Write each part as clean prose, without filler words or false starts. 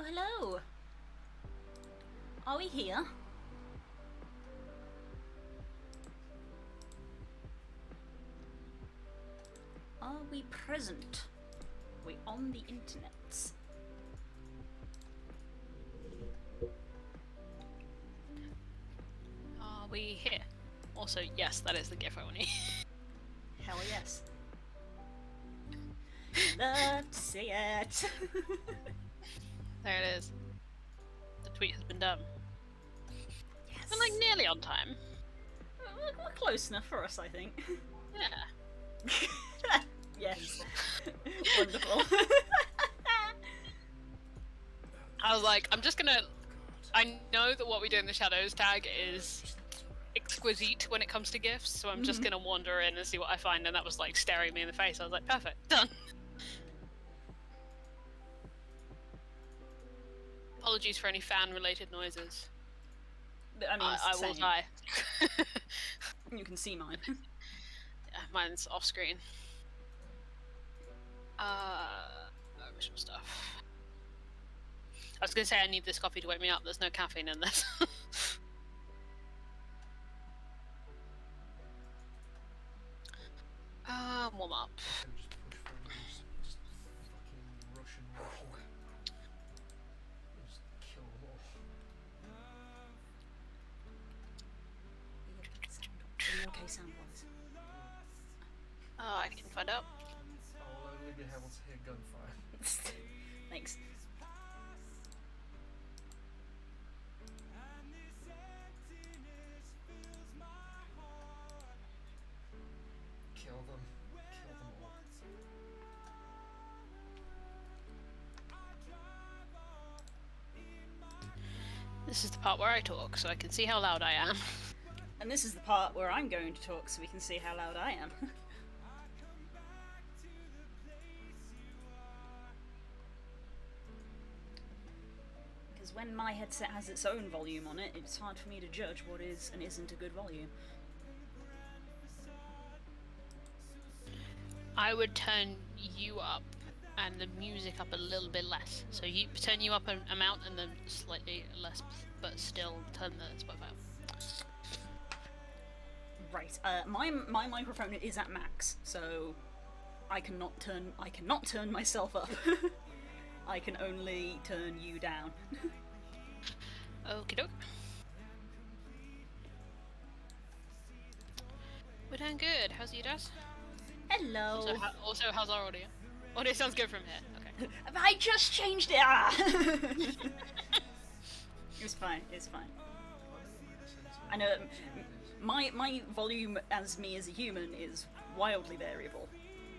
Hello, hello. Are we here? Are we present? Are we on the internets? Are we here? Also, yes, that is the GIF only. Hell yes. Love to see it. There it is. The tweet has been done. Yes. We're like nearly on time. We're close enough for us, I think. Yeah. Yes. Wonderful. I was like, I'm just gonna. I know that what we do in the shadows tag is exquisite when it comes to GIFs, so I'm just gonna wander in and see what I find, and that was like staring me in the face. I was like, perfect, done. Apologies for any fan-related noises. I mean, I will die. You can see mine. Yeah, mine's off screen. Original stuff. I was gonna say I need this coffee to wake me up. There's no caffeine in this. Warm up. Just fucking Russian waffle. Just kill them all. Are you okay sound-wise? I can find out. I will only be able to hear gunfire. Thanks. Kill them. Kill them all. This is the part where I talk, so I can see how loud I am. And this is the part where I'm going to talk so we can see how loud I am. Because when my headset has its own volume on it, it's hard for me to judge what is and isn't a good volume. I would turn you up and the music up a little bit less. So you turn you up an amount and then slightly less, but still turn the Spotify up. Right. My microphone is at max, so I cannot turn myself up. I can only turn you down. Okie doke. We're doing good. How's you, Daz? Hello. Also, how's our audio? Audio sounds good from here. Okay. I just changed it. Ah! It's fine. It's fine. I know my volume as me as a human is wildly variable,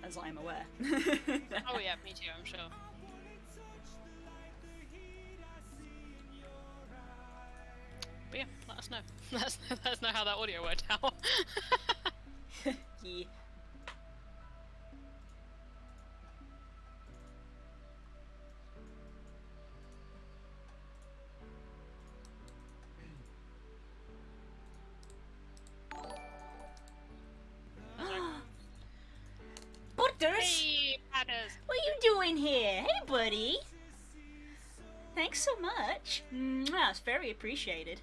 as I am aware. Oh yeah, me too. I'm sure. But yeah, let us know. Let us know how that audio worked out. Yeah. Butters! Hey, Patters! What are you doing here? Hey, buddy! Thanks so much. Mwah, it's very appreciated.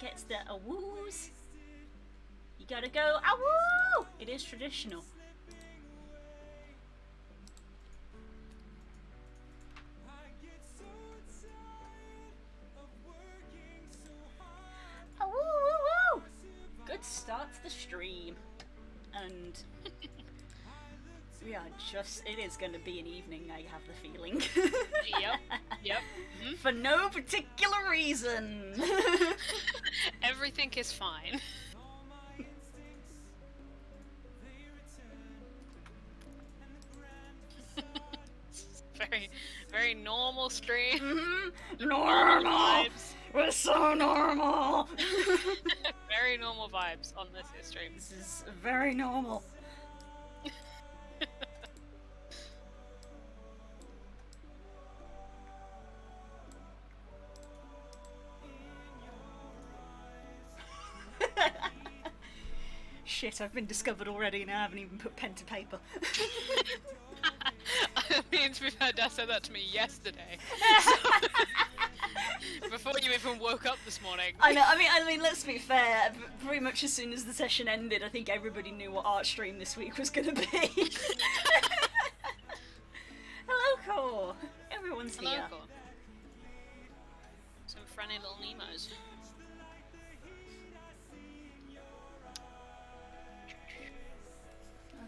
Gets the awoos. You gotta go awoo! It is traditional. Awoo! Good start to the stream. And we are it is going to be an evening, I have the feeling. Yep. For no particular reason. Everything is fine. Very, very normal stream. Normal! Vibes. We're so normal! Very normal vibes on this stream. This is very normal. Shit, I've been discovered already and I haven't even put pen to paper. mean, to be fair, Dad said that to me yesterday. Before you even woke up this morning. I know. I mean, let's be fair. Pretty much as soon as the session ended, I think everybody knew what art stream this week was going to be. Hello, Core. Everyone's Hello, here. Cor. Some friendly little Nemos.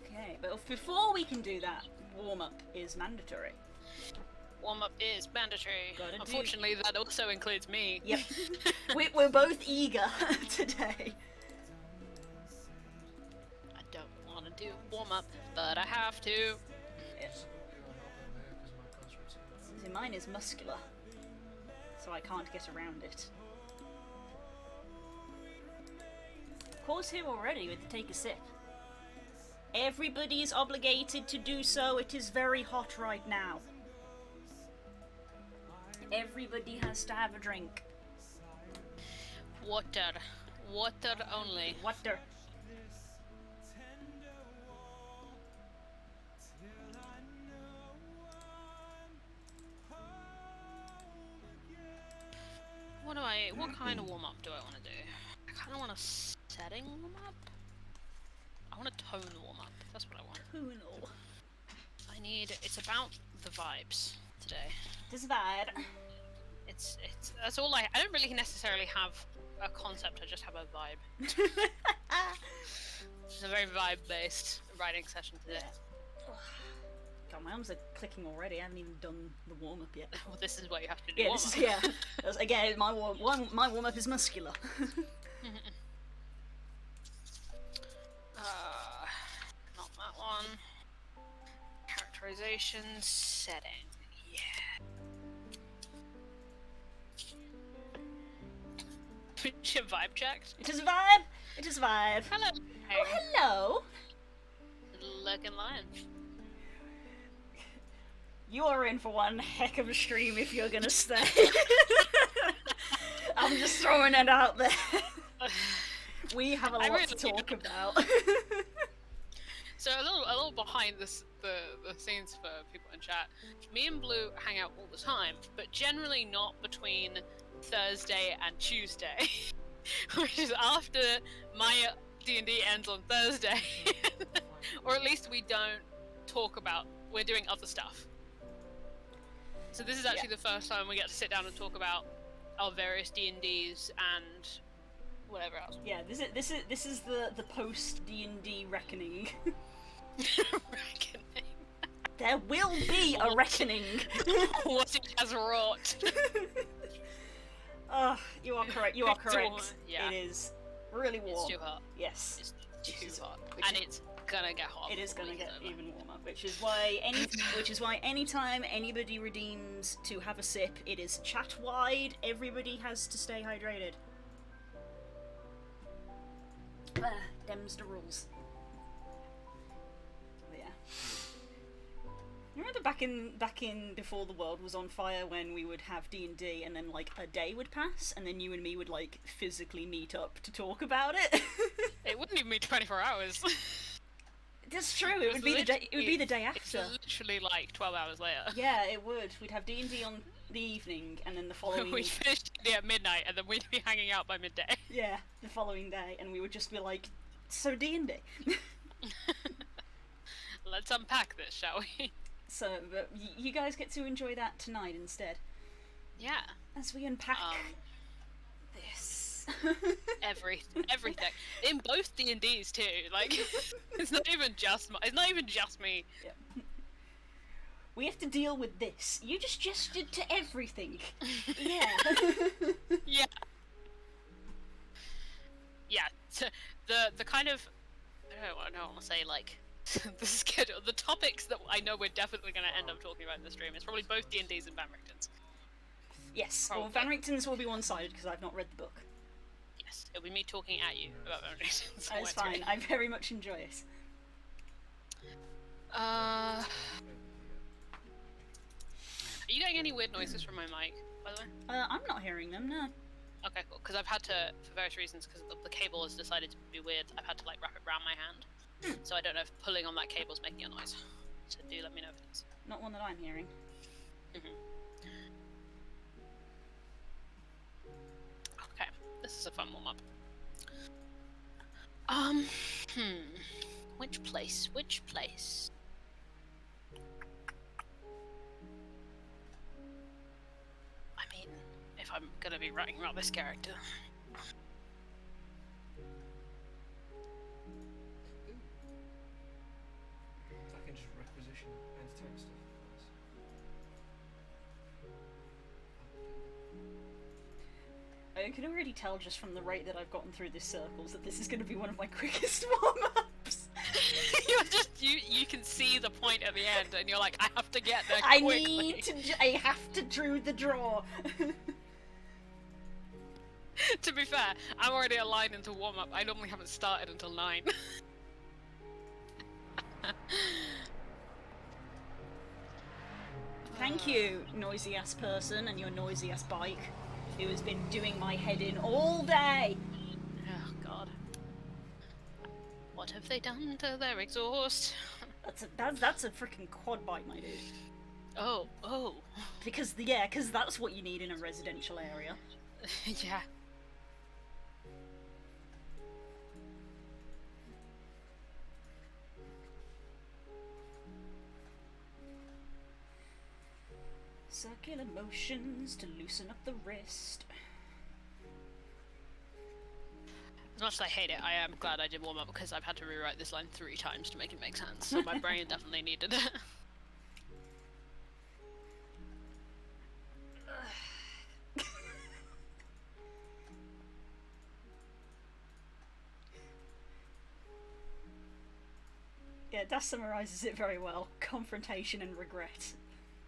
Okay, but before we can do that, warm up is mandatory. Warm up is mandatory. Gotta do- Unfortunately, that also includes me. Yep. We're both eager today. I don't want to do warm up, but I have to. Yes. Do I help him here because my contract's here? See, mine is muscular, so I can't get around it. Core's here already with the take a sip. Everybody is obligated to do so. It is very hot right now. Everybody has to have a drink. Water. Water only. Water. What kind of warm up do I want to do? I kind of want a setting warm up. I want a tone warm up. That's what I want. Tonal. It's about the vibes today. This vibe. It's that's all I don't really necessarily have a concept, I just have a vibe. It's a very vibe based writing session today. God, my arms are clicking already. I haven't even done the warm up yet. Well, this is what you have to do. Yeah, this is Again, my warm up is muscular. Not that one. Characterization setting. Yeah. Your vibe checked. It is vibe. It is vibe. Hello. Oh, hello. Lurking lion. You are in for one heck of a stream if you're gonna stay. I'm just throwing it out there. We have a lot to talk about. So a little behind the scenes for people in chat. Me and Blue hang out all the time, but generally not between Thursday and Tuesday, which is after my D&D ends on Thursday, or at least we don't talk about. We're doing other stuff. So this is actually the first time we get to sit down and talk about our various D&Ds and whatever else. Yeah, this is the post D&D reckoning. Reckoning. There will be a reckoning. What it has wrought. Oh, you are correct. You are correct. Yeah. It is really warm. It's too hot. Yes. It's too hot. which And is- it's gonna get hot. It is before going to the get week's over. even warmer, which is why anytime anybody redeems to have a sip, it is chat wide. Everybody has to stay hydrated. Them's the rules. But yeah. You remember back in before the world was on fire when we would have D&D and then like a day would pass and then you and me would like physically meet up to talk about it? It wouldn't even be 24 hours. That's true. It would be the day. It would be the day It's after. literally like 12 hours later. Yeah, it would. We'd have D&D on the evening, and then the following. We'd finish at midnight, and then we'd be hanging out by midday. Yeah, the following day, and we would just be like, "So D&D." Let's unpack this, shall we? So, but you guys get to enjoy that tonight instead, Yeah. as we unpack Um, this. everything in both D&Ds too. Like, it's not even just me. Yeah. We have to deal with this. You just gestured to everything. Yeah. Yeah. Yeah. The kind of I don't want to say like the schedule, the topics that I know we're definitely going to end up talking about in the stream. It's probably both D&Ds and Van Richten's. Yes. Well, Probably. Van Richten's will be one-sided because I've not read the book. Yes, it'll be me talking at you about Van Richten's. That's fine. I very much enjoy it. Are you getting any weird noises from my mic, by the way? I'm not hearing them. No. Okay, cool. Because I've had to, for various reasons, because the cable has decided to be weird, I've had to like wrap it around my hand. So I don't know if pulling on that cable is making a noise. So do let me know if it's. Not one that I'm hearing. Okay, this is a fun warm up. Which place? Which place? I mean, if I'm gonna be writing about this character. I can just requisition entertainment stuff. I can already tell just from the rate that I've gotten through this circles that this is going to be one of my quickest warm-ups. you can see the point at the end, and you're like, I have to get there I quickly. I have to do the draw. To be fair, I'm already aligned into warm up. I normally haven't started until 9. Thank you, noisy ass person and your noisy ass bike, who has been doing my head in all day. Oh god. What have they done to their exhaust? That's a freaking quad bike, my dude. Oh. Because that's what you need in a residential area. Yeah. Circular motions to loosen up the wrist. As much as I hate it, I am glad I did warm up because I've had to rewrite this line 3 times to make it make sense. So my brain definitely needed it. Yeah, that summarizes it very well. Confrontation and regret.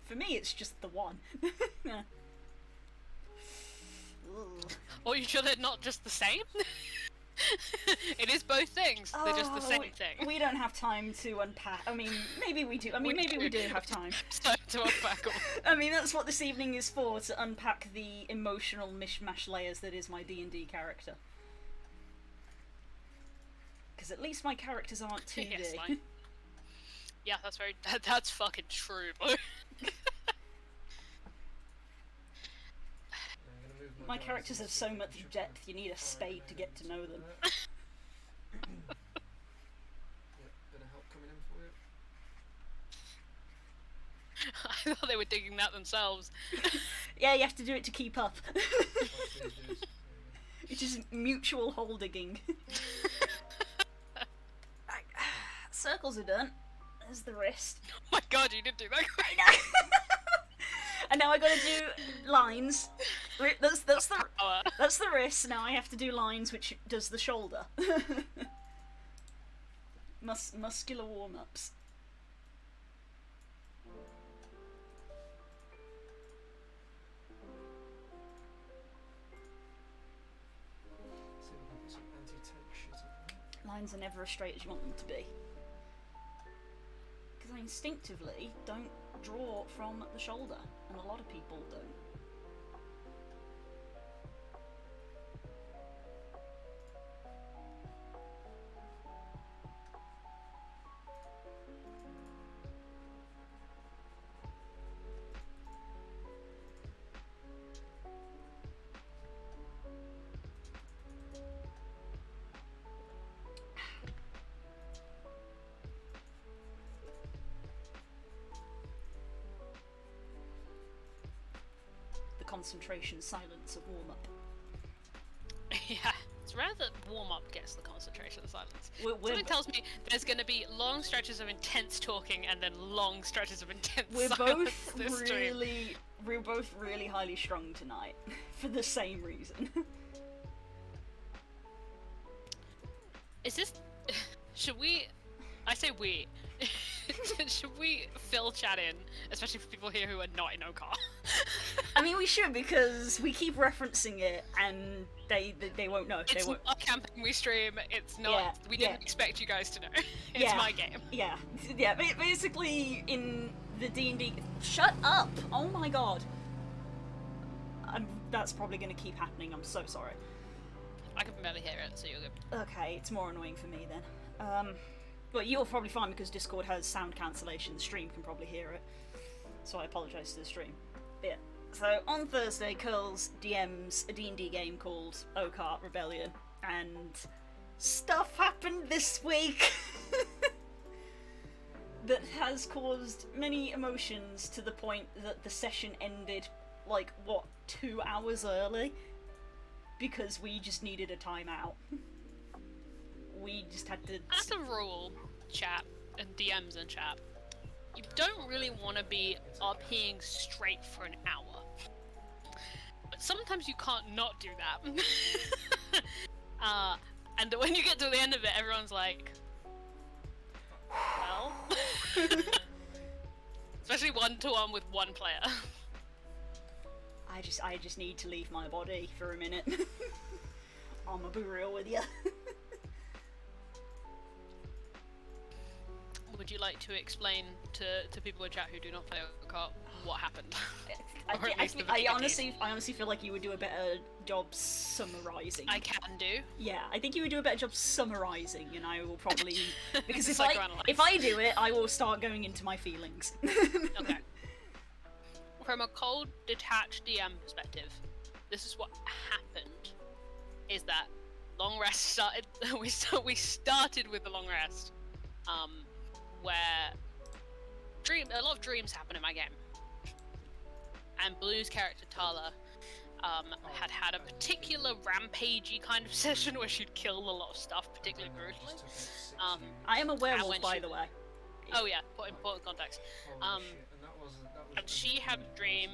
For me, it's just the one. Or you sure they're not just the same? It is both things. They're just the same thing. We don't have time to unpack. I mean, maybe we do. We do have time. So to unpack all. I mean, that's what this evening is for, to unpack the emotional mishmash layers that is my D&D character. Because at least my characters aren't 2D. Yes, like- yeah, that's fucking true, bro. My characters have so much depth, you need a spade to get to know them. Yep, bit of help coming in for you. I thought they were digging that themselves. Yeah, you have to do it to keep up. There you go. Which is mutual hole digging. Right, circles are done. There's the wrist. Oh my god, you did do that. I know. And now I gotta do lines. That's the wrist. Now I have to do lines, which does the shoulder. Muscular warm-ups. See if we can put some anti-tank shit in there. Lines are never as straight as you want them to be. Because I instinctively don't draw from the shoulder, and a lot of people don't. Concentration silence of warm-up. Yeah, it's rare that warm-up gets the concentration of silence. We're Something tells me there's going to be long stretches of intense talking and then long stretches of intense we're silence both this stream. we're both really highly strung tonight for the same reason. Is this... Should we... I say we. Should we fill chat in, especially for people here who are not in Okar? I mean, we should, because we keep referencing it, and they won't know. It's They won't. not camping we stream. It's not. Yeah, we didn't yeah. expect you guys to know. It's my game. Yeah, yeah. Basically, in the D&D. Shut up! Oh my god. That's probably going to keep happening. I'm so sorry. I can barely hear it, so you're good. Okay, it's more annoying for me then. Well, you're probably fine because Discord has sound cancellation. The stream can probably hear it. So I apologise to the stream. But yeah. So on Thursday, Curls DMs a D&D game called Oakheart Rebellion. And stuff happened this week that has caused many emotions to the point that the session ended, like, what, 2 hours early? Because we just needed a timeout. We just had to... As a rule, chat, and DMs and chat, you don't really want to be RPing straight for an hour. But sometimes you can't not do that. And when you get to the end of it, everyone's like, well... Especially one-to-one with one player. I just need to leave my body for a minute. I'ma be real with you. Would you like to explain to people in chat who do not play Oakheart what happened? I honestly feel like you would do a better job summarising. I can do. Yeah, I think you would do a better job summarising, and I will probably... Because if Psychoanalyze. I do it, I will start going into my feelings. Okay. From a cold, detached DM perspective, this is what happened. Is that long rest started... we started with the long rest. Where a lot of dreams happen in my game. And Blue's character, Tala, had a particular rampagey kind of session where she'd killed a lot of stuff, particularly brutally. I am a werewolf, by the way. Oh yeah, important context. And she had a dream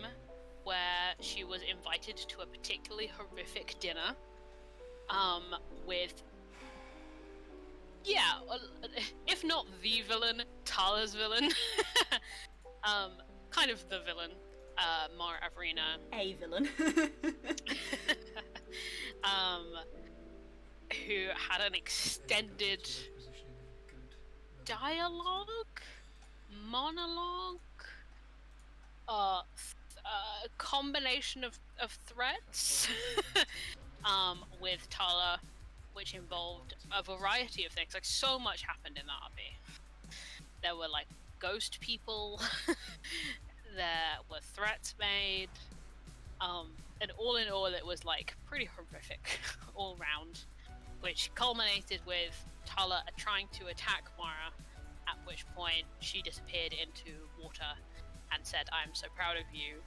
where she was invited to a particularly horrific dinner, with... Yeah, if not the villain, Tala's villain. Kind of the villain, Mara Avrina. A villain. Who had an extended dialogue, monologue, combination of threats, with Tala, which involved a variety of things. Like, so much happened in that RP. There were, like, ghost people, there were threats made, and all in all it was, like, pretty horrific all round, which culminated with Tala trying to attack Mara, at which point she disappeared into water and said, "I'm so proud of you,"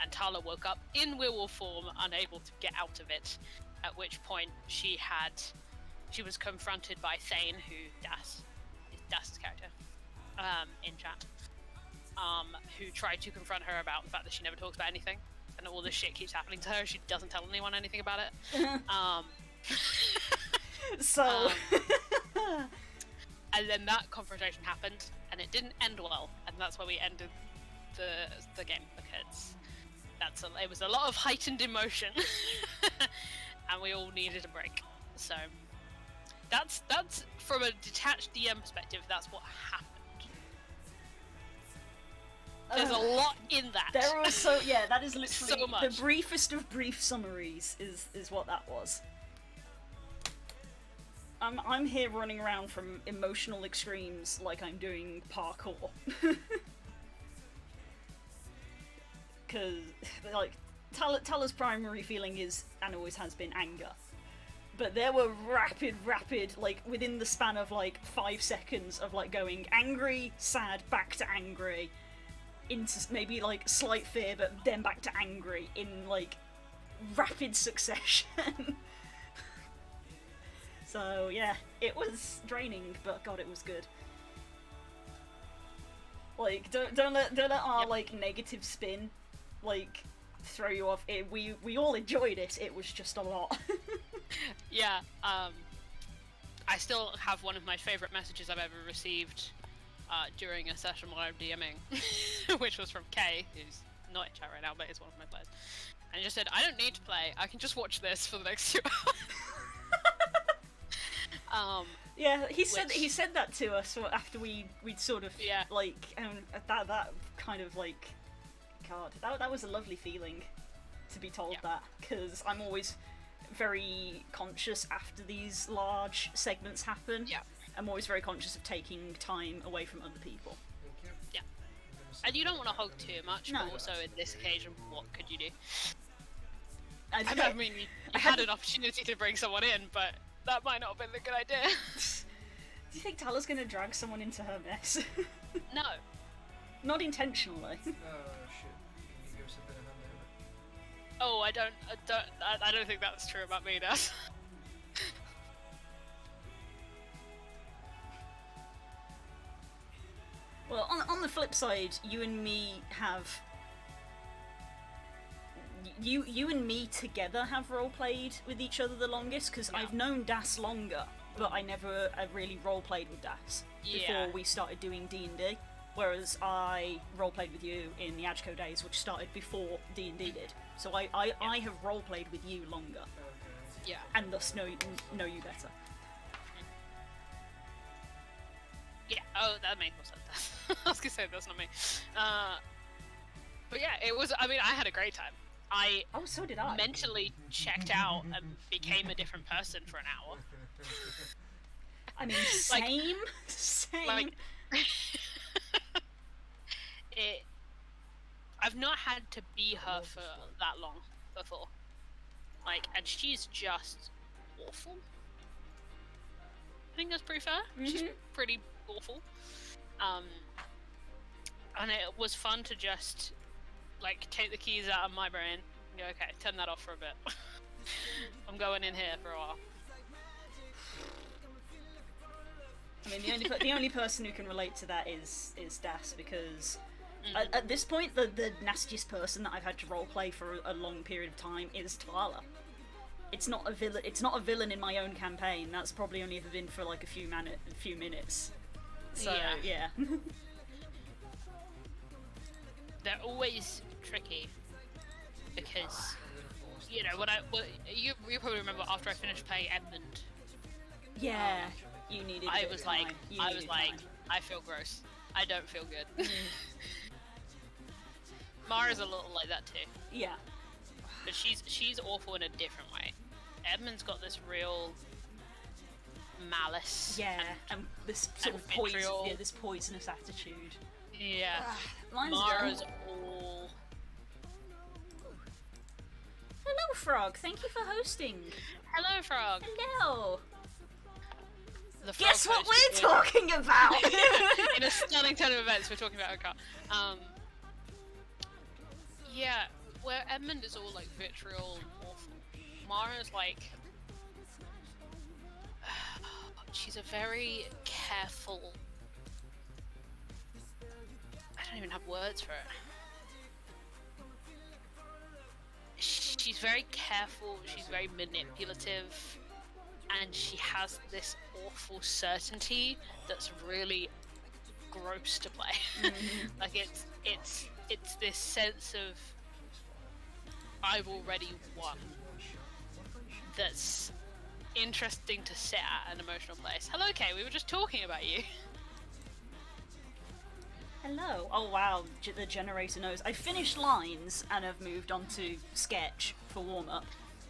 and Tala woke up in werewolf form, unable to get out of it. At which point she was confronted by Thane, who is Das's character, in chat, who tried to confront her about the fact that she never talks about anything, and all this shit keeps happening to her. She doesn't tell anyone anything about it. So. And then that confrontation happened, and it didn't end well, and that's where we ended the game, because it was a lot of heightened emotion. And we all needed a break. So that's from a detached DM perspective, that's what happened. There's a lot in that. There was that is literally so much. The briefest of brief summaries is what that was. I'm here running around from emotional extremes like I'm doing parkour. Cause like Tala's primary feeling is, and always has been, anger. But there were rapid, like, within the span of, like, 5 seconds of, like, going angry, sad, back to angry, into maybe, like, slight fear, but then back to angry in, like, rapid succession. So, yeah, it was draining, but God, it was good. Like, don't let our, like, negative spin, like, throw you off. We all enjoyed it. It was just a lot. Yeah. I still have one of my favorite messages I've ever received during a session while I'm DMing, which was from Kay, who's not in chat right now, but is one of my players. And he just said, "I don't need to play. I can just watch this for the next 2 hours." Yeah, he said that to us after we'd sort of like that kind of like. God, that was a lovely feeling to be told that, because I'm always very conscious after these large segments happen I'm always very conscious of taking time away from other people. Thank you. Yeah. I'm gonna And say- you don't want to hog too much, No. but also in this occasion, what could you do? I, I mean, you I had had an opportunity to bring someone in, but that might not have been the good idea. Do you think Tala's gonna drag someone into her mess? No. Not intentionally. Oh shit. Can you give us a bit of hand over? Oh, I don't think that's true about me, Ness. Well, on the flip side, you and me have. You and me together have roleplayed with each other the longest, because Yeah. I've known Das longer, but I never really roleplayed with Das Yeah. before we started doing D&D. Whereas I roleplayed with you in the Agco days, which started before D&D did. So I have roleplayed with you longer, Okay. Yeah. and thus know you better. Yeah. Oh, that makes more sense. I was gonna say that's not me. But yeah, it was. I mean, I had a great time. I Oh, so did I. mentally checked out and became a different person for an hour. I mean, Like- same. Like, I've not had to be her for that long before. Like, and she's just awful. I think that's pretty fair. She's Mhm. pretty awful. And it was fun to just, like, take the keys out of my brain and go, okay, turn that off for a bit. I'm going in here for a while. I mean, the only person who can relate to that is Das, because Mm. at this point, the nastiest person that I've had to roleplay for a long period of time is Tala. It's not a villain. It's not a villain in my own campaign. That's probably only ever been for like a few minutes. So yeah. They're always tricky because, you know, you probably remember after I finished playing Edmund, Yeah, you needed. a I bit was of like, time. You needed time. I feel gross. I don't feel good. Mara's a little like that too, Yeah, but she's awful in a different way. Edmund's got this real malice. yeah, and this sort and of poison, vitriol. this poisonous attitude. Yeah. Lines Mara's go. all. Hello, Frog. Thank you for hosting. Hello, Frog. Hello. The frog Guess what host we're is- talking about? In a stunning turn of events, we're talking about Okar. Yeah, where Edmund is all like vitriol and awful, Mara's like. She's a very careful. I don't even have words for it. She's very careful, she's very manipulative, and she has this awful certainty that's really gross to play. Like it's this sense of I've already won that's interesting to sit at an emotional place. Hello, Kay, we were just talking about you. Hello. Oh wow, the generator knows. I finished lines and have moved on to sketch for warm up.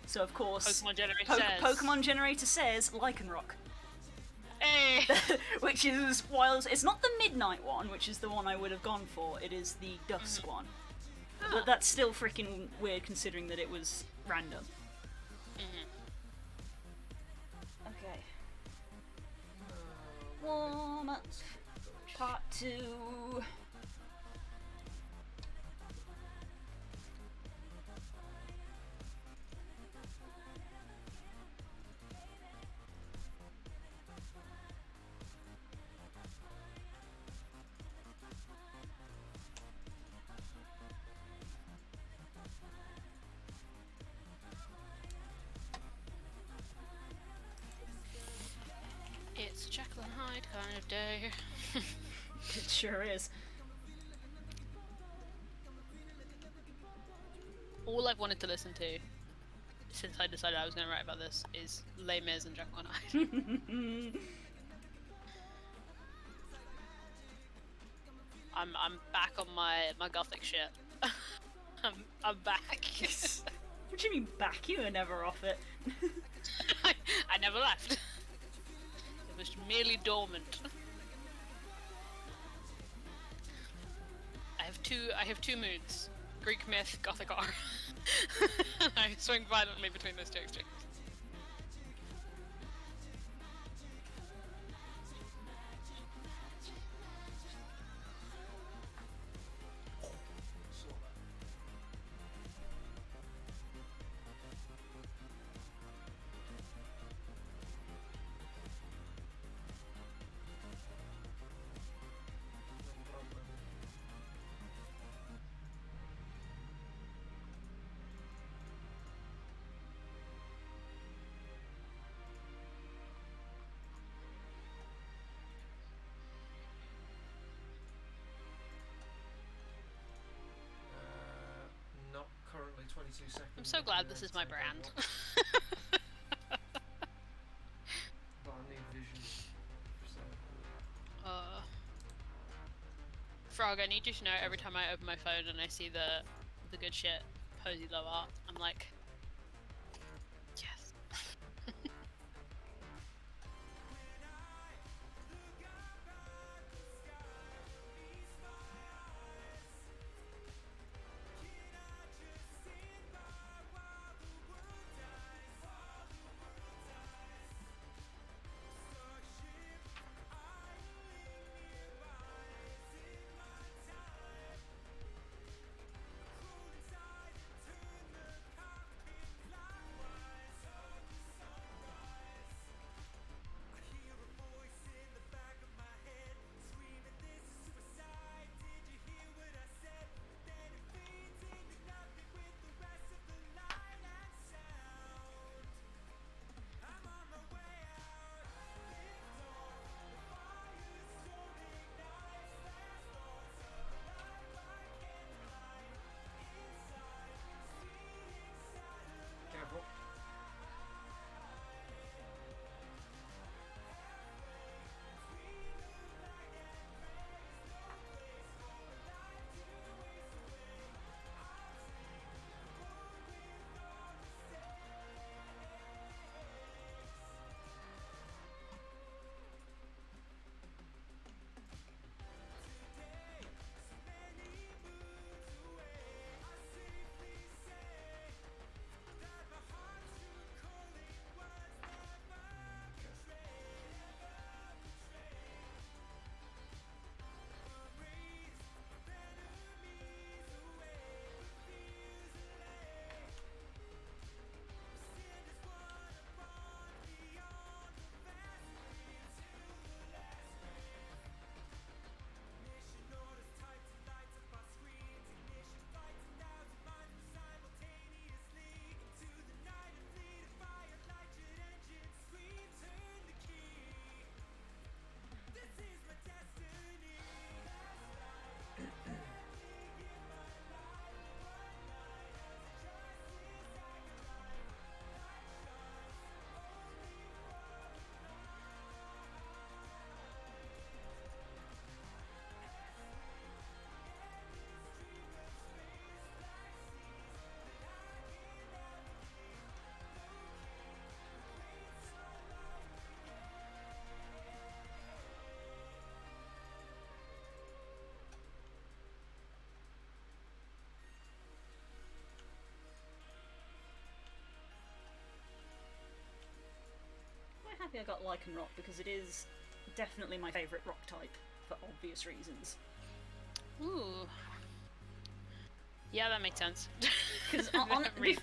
So of course, Pokemon Generator says. Pokemon Generator says Lycanroc, Hey! which is while it's not the midnight one, which is the one I would have gone for. It is the dusk one, but that's still freaking weird considering that it was random. Okay. Warm up. Part 2. It's a Jekyll and Hyde kind of day. It sure is. All I've wanted to listen to since I decided I was going to write about this is Les Mis and Jekyll and Hyde. I'm back on my gothic shit. I'm back. What do you mean back? You were never off it. I never left. It was merely dormant. I have two moods. Greek myth, Gothic art. I swing violently between those two extremes. Saw that. No problem. Not currently 22 seconds. I'm so glad this is my brand. But I need vision. So. Frog, I need you to know every time I open my phone and I see the good shit, Posey Low Art, I'm like, yes. Careful. I'm happy I got Lycanroc because it is definitely my favourite rock type for obvious reasons. Ooh. Yeah, that makes sense. Because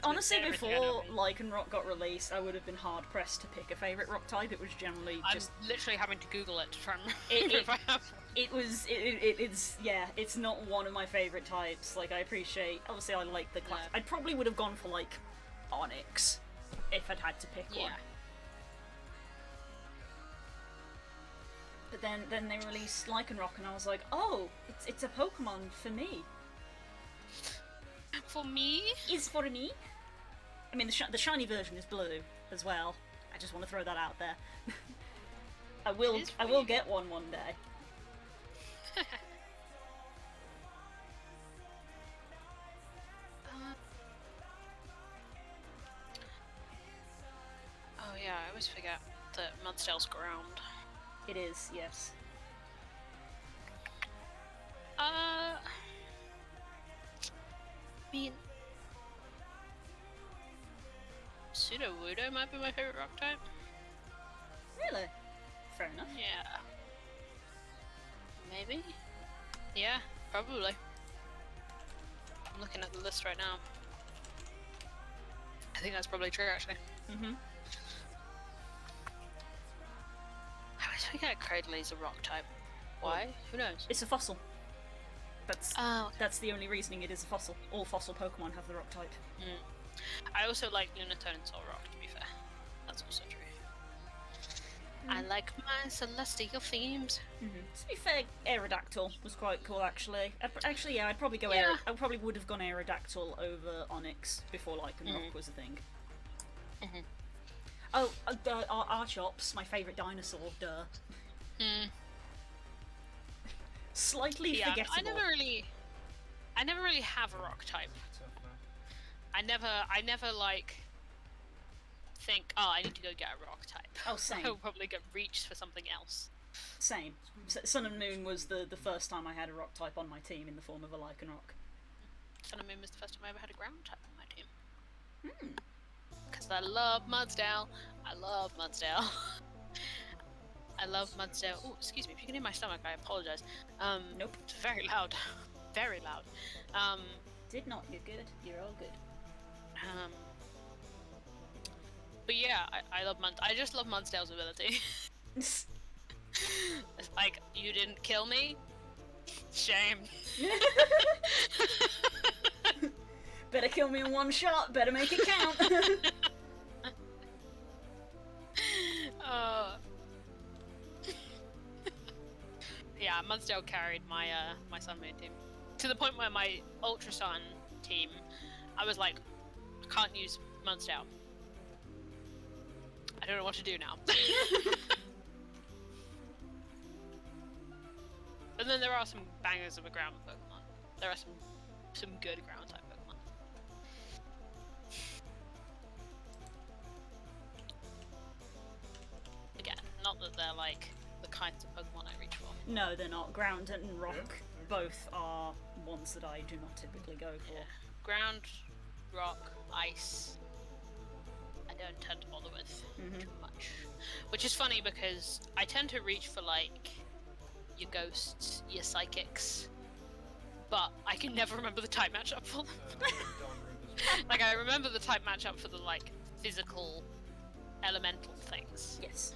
honestly, before Lycanroc got released, I would have been hard pressed to pick a favourite rock type. It was generally just. I'm literally having to Google it to try and remember It- if I have. It's yeah, it's not one of my favourite types. Like, I appreciate. Obviously, I like the class. Yeah. I probably would have gone for like Onyx if I'd had to pick one. Yeah. But then they released Lycanroc, and I was like, oh, it's a Pokemon for me. For me? Is for me. I mean, the shiny version is blue as well. I just want to throw that out there. I will get one day. Oh yeah, I always forget that Mudstail's ground. It is, yes. I mean, Sudowoodo might be my favorite rock type. Really? Fair enough. Yeah. Maybe? Yeah, probably. I'm looking at the list right now. I think that's probably true, actually. Mm-hmm. I always forget Cradley's a rock type. Why? Who knows? It's a fossil. That's Oh, okay. that's the only reasoning it is a fossil. All fossil Pokemon have the rock type. I also like Lunatone and Solrock, to be fair. That's also true. I like my celestial themes. Mm-hmm. To be fair, Aerodactyl was quite cool, actually. Actually, yeah, I'd probably go. Yeah. I probably would have gone Aerodactyl over Onyx before Lycanroc was a thing. Mhm. Oh, Archops, my favourite dinosaur. Duh. Slightly Yeah, forgettable. I never really have a rock type. Tough man. I never like think, oh, I need to go get a rock type. Oh, same. I'll probably get reached for something else. Same. Sun and Moon was the first time I had a rock type on my team in the form of a Lycanroc. Sun and Moon was the first time I ever had a ground type on my team. Hmm. Because I love Mudsdale. I love Mudsdale. I love Mudsdale. Oh, excuse me, if you can hear my stomach, I apologize. Nope. It's very loud. Very loud. Did not. You're good. You're all good. But yeah, I love I just love Mudsdale's ability. It's like, you didn't kill me? Shame. Better kill me in one shot. Better make it count. Yeah, Mudsdale carried my my Sun Moon team to the point where my Ultra Sun team, I was like, I can't use Mudsdale. I don't know what to do now. But then there are some bangers of a ground Pokemon. There are some good ground type Pokemon. Again, not that they're like the kinds of Pokemon I reach for. No, they're not. Ground and rock both are ones that I do not typically go for. Yeah. Ground, rock, ice. I don't tend to bother with too much. Which is funny because I tend to reach for like your ghosts, your psychics, but I can never remember the type matchup for them. Like, I remember the type matchup for the like physical elemental things. Yes.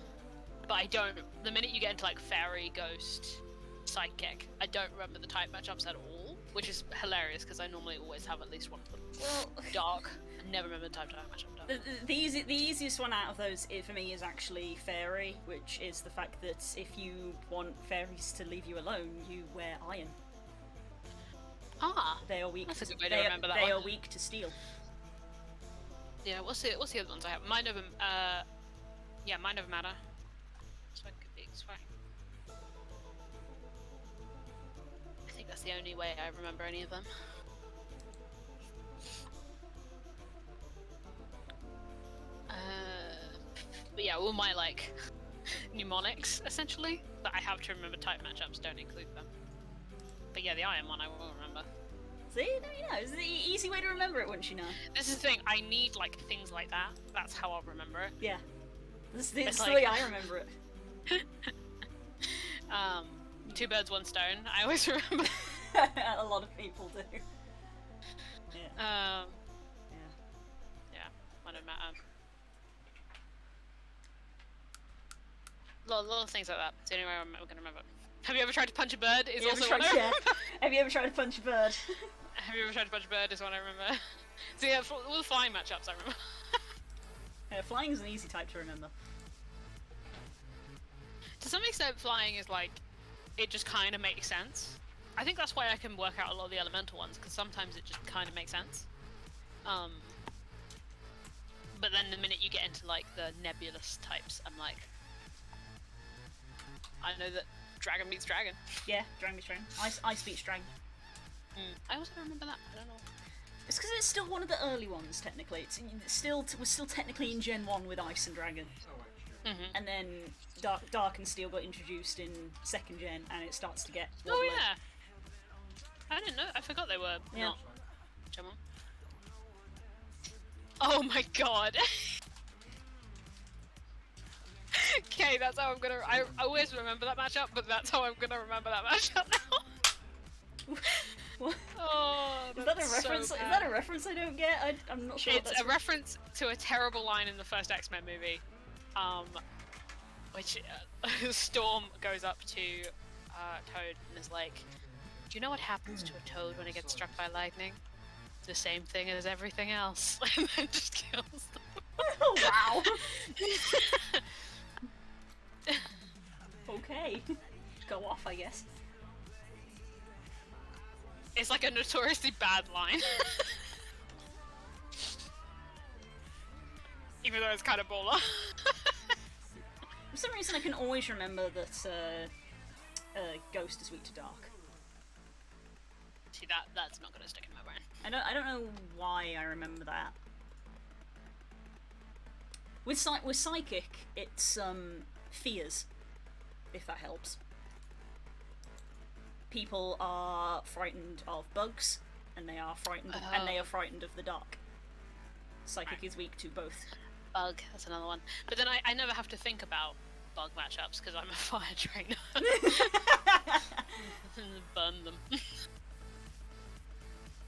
But I don't. The minute you get into like fairy, ghost, psychic, I don't remember the type matchups at all, which is hilarious because I normally always have at least one of them. Well, Dark. I never remember the type matchup. the easiest one out of those for me is actually fairy, which is the fact that if you want fairies to leave you alone, you wear iron. Ah, They are weak. That's a to, good way to they, remember that they one. are weak to steel. yeah. What's the other ones I have? Mind over. Yeah, mind over matter. So I could be swag. I think that's the only way I remember any of them. But yeah, all my like mnemonics essentially that I have to remember type matchups don't include them. But yeah, the iron one I will remember. See, it's the easy way to remember it once you know. This is the thing. I need like things like that. That's how I'll remember it. Yeah, this is It's the like- way I remember it. Two birds, one stone. I always remember. A lot of people do. Yeah. Yeah, Yeah. I don't matter. Lot of things like that. It's the only way I'm gonna remember. Have you ever tried to punch a bird? Is Have you ever also tried- one I yeah. remember. Have you ever tried to punch a bird? Have you ever tried to punch a bird? Is one I remember. So yeah, for all the flying matchups I remember. Flying is an easy type to remember. To some extent, flying is like, it just kind of makes sense. I think that's why I can work out a lot of the elemental ones, because sometimes it just kind of makes sense. But then the minute you get into like the nebulous types, I'm like, I know that dragon beats dragon. Yeah, Dragon beats Dragon. Ice beats Dragon. I also remember that. I don't know. It's because it's still one of the early ones, technically. We're still technically in Gen 1 with Ice and Dragon. Oh, actually. and then Dark and Steel got introduced in 2nd gen, and it starts to get Oh wobbly. yeah. I didn't know. I forgot they were Yeah. not. Come on. Oh my god. Okay, that's how I'm gonna. I always remember that matchup, but that's how I'm gonna remember that matchup now. What? Oh, Is that a that's reference? so Is bad. that a reference I don't get? I'm not sure. It's That's a reference to a terrible line in the first X-Men movie, which Storm goes up to Toad and is like, "Do you know what happens to a toad when it gets struck by lightning? The same thing as everything else," and then just kills them. Oh wow. Okay. Go off, I guess. It's like a notoriously bad line. Even though it's kind of baller. For some reason, I can always remember that Ghost is weak to Dark. See, that's not gonna stick in my brain. I don't know why I remember that. With Psychic, it's fears, if that helps. People are frightened of bugs, and they are frightened of the dark. Psychic is weak to both. Bug, that's another one. But then I never have to think about bug matchups because I'm a fire trainer. Burn them.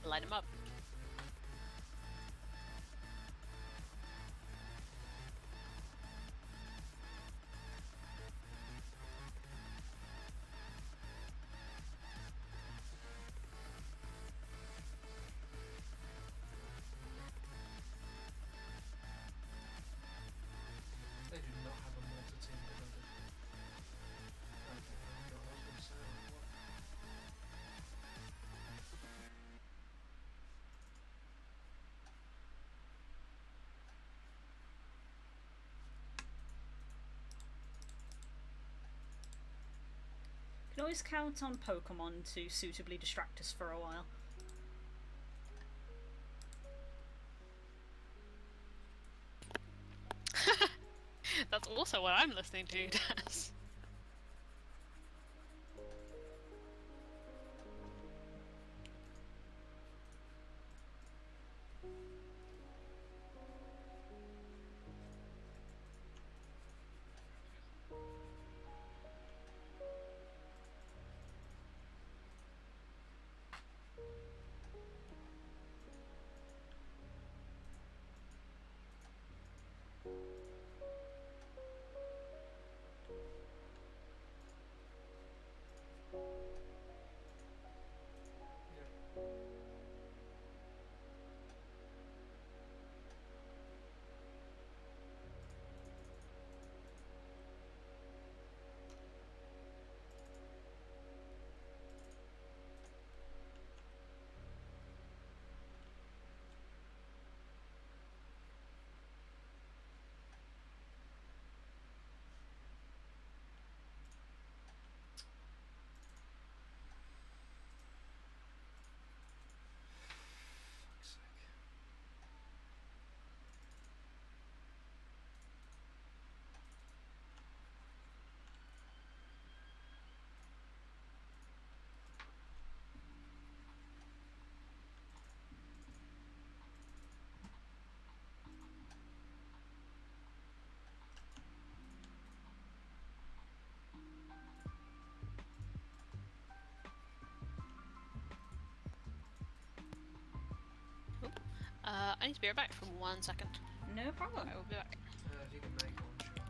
Light them up. They do not have a mortar team at London. Okay, I was going to say, what? Can always count on Pokemon to suitably distract us for a while. That's also what I'm listening to, Tess. Fuck's sake. I need to be right back for 1 second. No problem. I will be back. If you can make one, sure.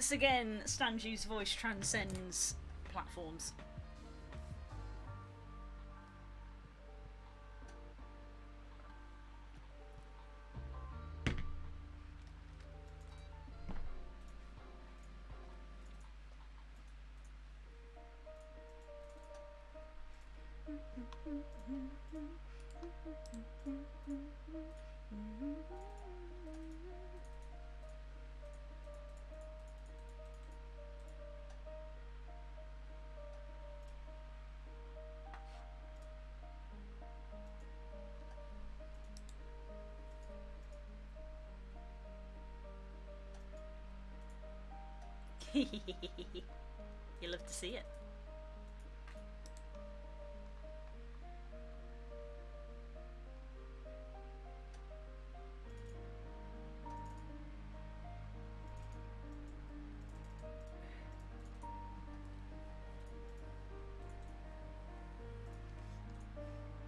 Once again, Stanju's voice transcends platforms. You love to see it.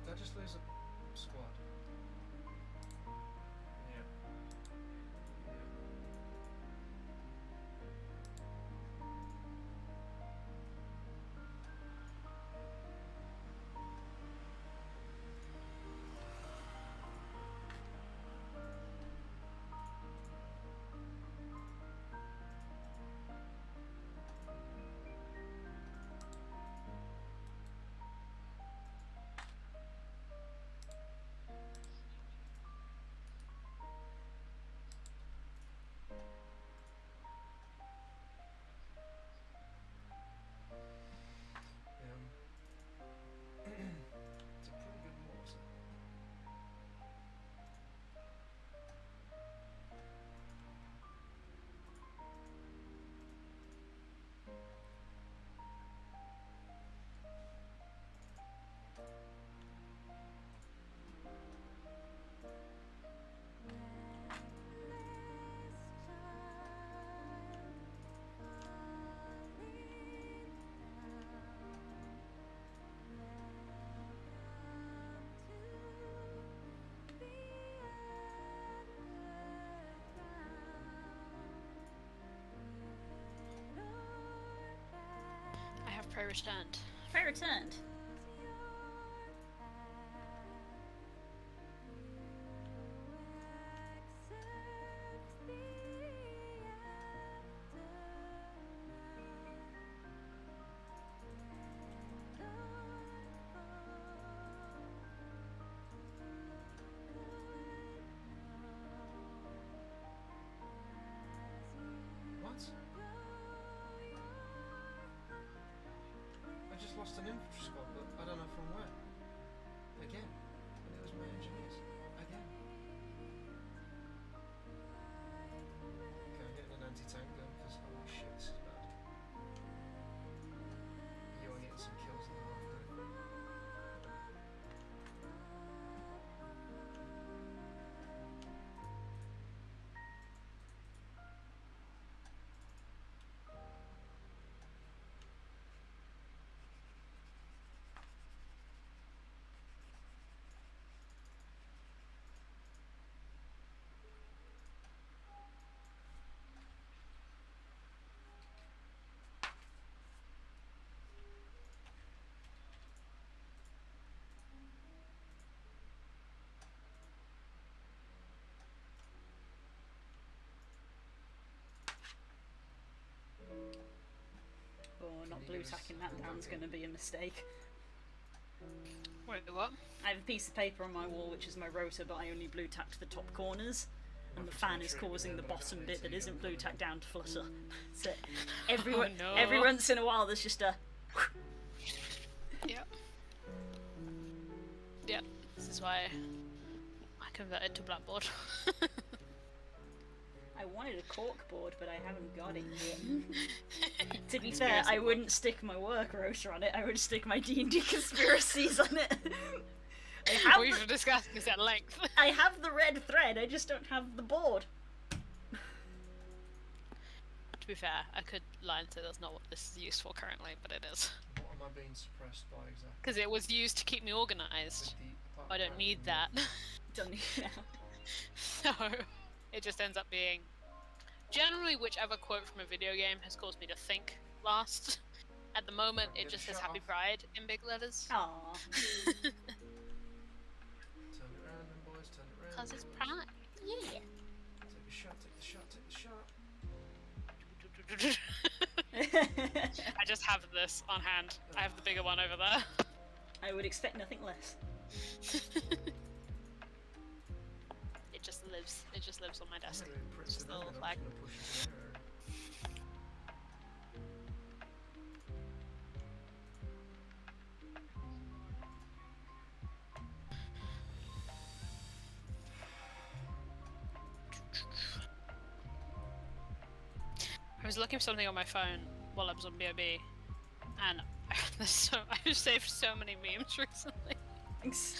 Did I just lose a squad? Yeah. Yeah. It's a pretty good mortar. I have Prey returned. Prey returned. What? I just lost an infantry squad, but I don't know from where. Again. And it was my engineers. Again. Okay, I'm getting an anti-tank gun because holy shit, this is bad. You are getting some kills in the half. Or not you blue give us tacking that a down's copy? going to be a mistake. Wait, what? I have a piece of paper on my wall which is my rotor, but I only blue tacked the top corners. And the fan is causing the bottom bit that isn't blue tacked down to flutter. So every, Oh, no. every once in a while there's just a... Yep. Yep. This is why I converted to Blackboard. I wanted a cork board, but I haven't got it yet. To be fair, I wouldn't stick my work rotor on it, I would stick my D&D conspiracies on it. We should discuss this at length. I have the red thread, I just don't have the board. To be fair, I could lie and say that's not what this is used for currently, but it is. What am I being suppressed by exactly? Because it was used to keep me organised. I don't need that. Don't need now. So, it just ends up being generally whichever quote from a video game has caused me to think last. At the moment, it Get just a says shot Happy off. Pride in big letters. Aww. Turn it around then, boys. Turn it around. Because it's boys. Pride. Yeah. Take a shot, take the shot, take the shot. I just have this on hand. I have the bigger one over there. I would expect nothing less. It just lives. It just lives on my desk. I'm gonna impress Just it a then, little and flag. I'm just gonna push it in there. I was looking for something on my phone while I was on BOB, and I've saved so many memes recently. Thanks.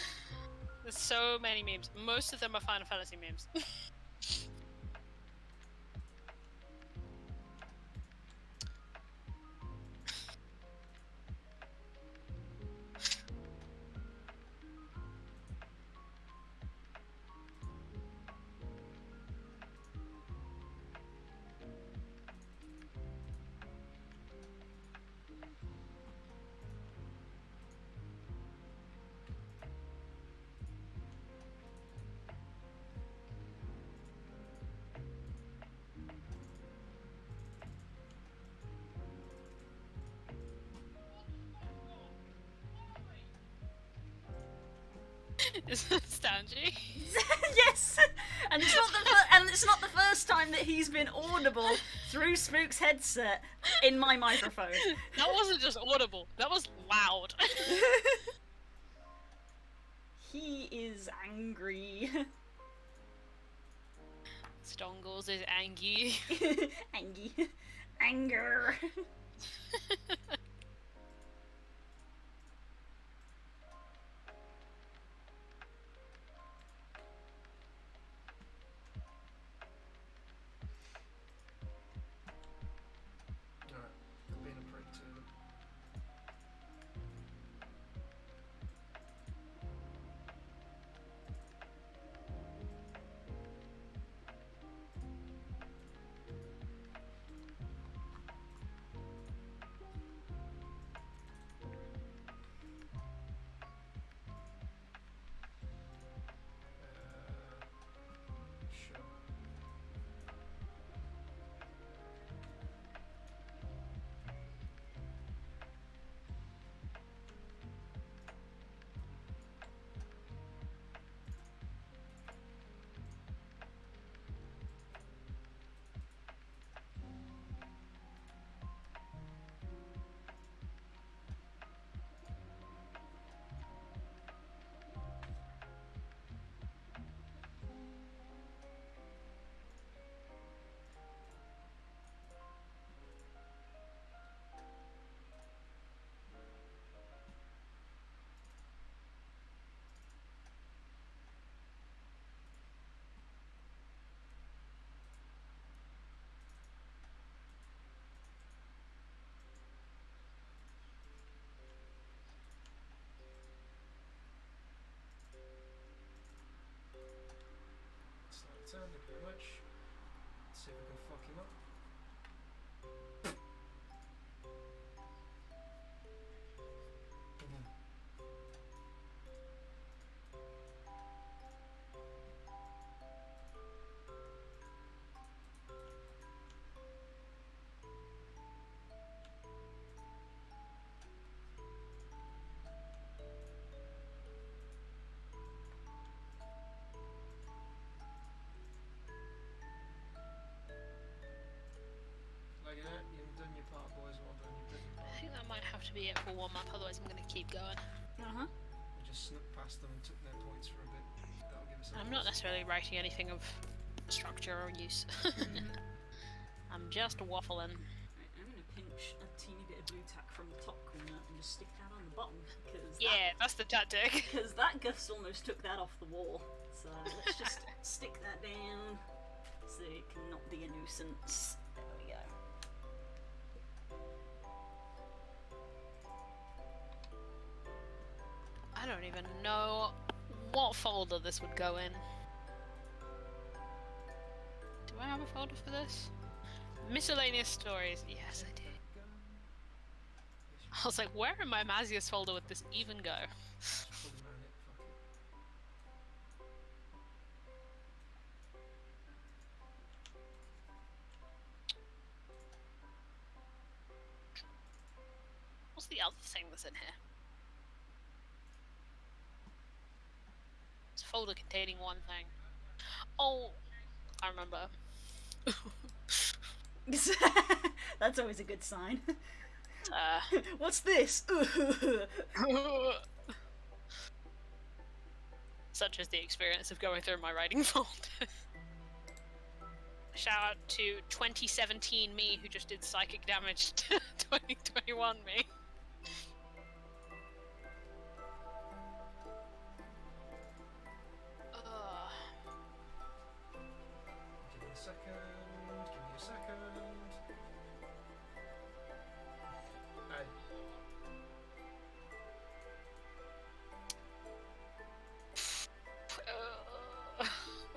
There's so many memes. Most of them are Final Fantasy memes. Is it Stanji? Yes, and it's not the first time that he's been audible through Spook's headset in my microphone. That wasn't just audible. That was loud. He is angry. Stongles is angry. Angry. Anger. Alright, I'm being a prick to them. Sure. Slight turn, thank you very much. Let's see if we can fuck him up. Mhm. Like that, you've done your part, boys. Well done, you've done your I part. think that might have to be it for warm up, otherwise I'm gonna keep going. Uh-huh. We just snuck past them and took their points for a bit. That'll give us a I'm not boost. necessarily writing anything of structure or use. I'm just waffling. Right, I'm gonna pinch a teeny bit of blue tack from the top corner and just stick that on the bottom because Yeah, that's the tactic. because that gust almost took that off the wall. So let's just stick that down so it cannot be a nuisance. There we go. I don't even know what folder this would go in. Do I have a folder for this? Miscellaneous stories. Yes, I did. I was like, where in my Mazius folder would this even go? Just pull him around it, fuck it. What's the other thing that's in here? It's a folder containing one thing. Oh, I remember. That's always a good sign. Uh, What's this? Such as the experience of going through my writing folder. Shout out to 2017 me who just did psychic damage to 2021 me. Give me a second. Give me a second. Hey.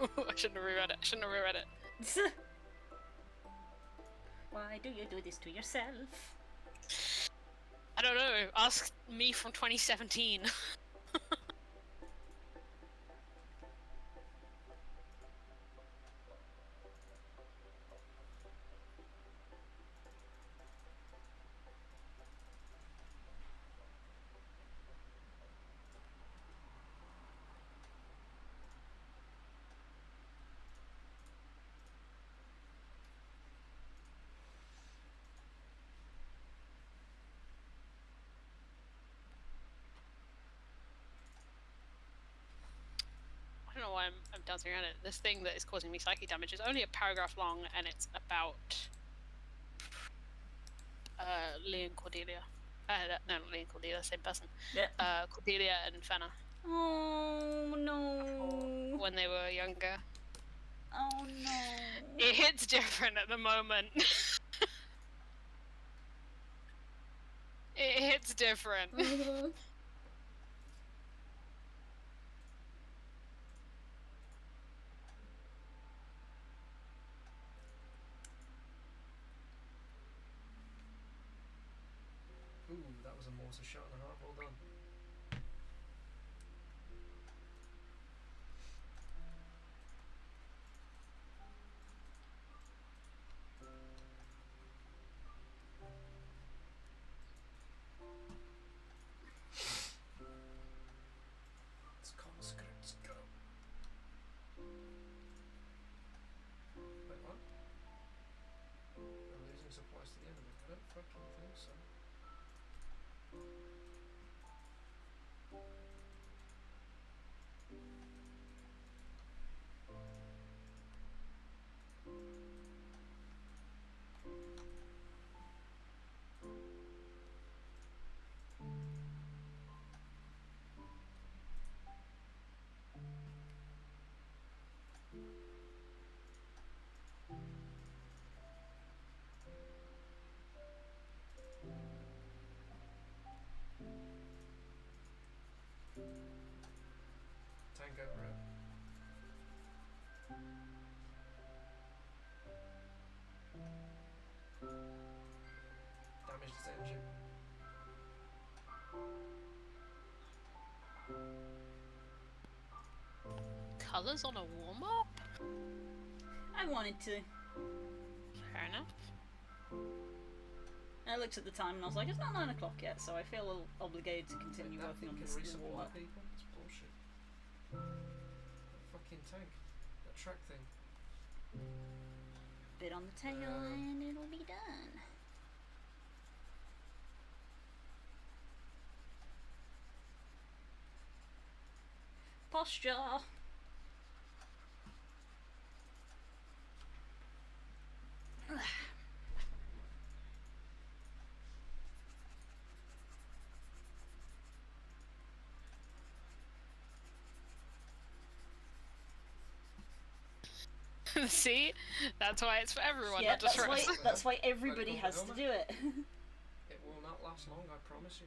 I shouldn't have reread it. I shouldn't have reread it. Why do you do this to yourself? I don't know. Ask me from 2017. I don't know why I'm dancing around it. This thing that is causing me psychic damage is only a paragraph long, and it's about Lee and Cordelia. No, not Lee and Cordelia, same person. Yeah. Cordelia and Fenna Oh no. when they were younger. Oh no. It hits different at the moment. It hits different. Ooh, that was a mortar shot and a half. Well done. Let's conscripts go. Wait, what? I'm losing supplies to the enemy. I don't fucking think so. Tank over it. Damage its engine. Colours on a warm up? I wanted to. Fair enough. I looked at the time and I was like, it's not 9 o'clock yet, so I feel obligated to continue That working thing on can this resupply warm-up. people? That's bullshit. That fucking tank. That track thing. Bit on the tail and it'll be done. Posture. See? That's why it's for everyone, Yeah, not just for us. that's why everybody has to do it. It will not last long, I promise you.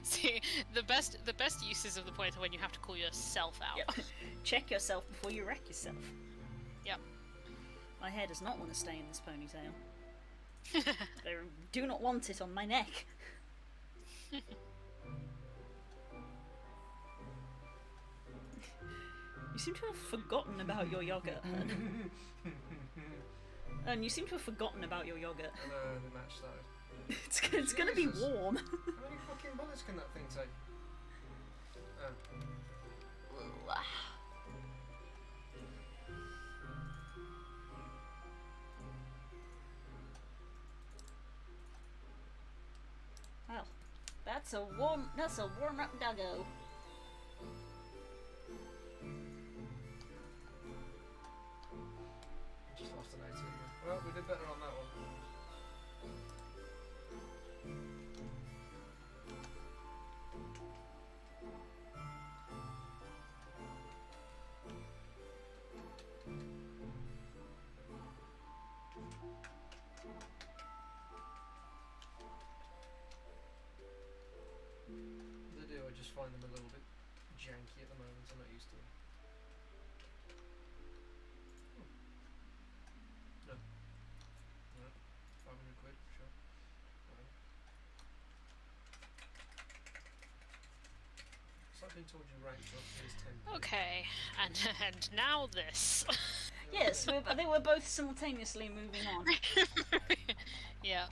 See, the best uses of the point are when you have to call yourself out. Yep. Check yourself before you wreck yourself. Yep. My hair does not want to stay in this ponytail. I do not want it on my neck. You seem to have forgotten about your yogurt, Hun. And you seem to have forgotten about your yogurt. I know, the match started. It's gonna be Jesus. warm. How many fucking bullets can that thing take? Oh. Well, that's a warm up doggo. Just lost an 18. Well, we did better on that one. They do, I just find them a little bit janky at the moment, I'm not used to them. No. No. 500 quid, sure. Whatever. It's like being told you ranked up, here's 10 quid. Okay, and now this. Yes, I think we're both simultaneously moving on. Yeah.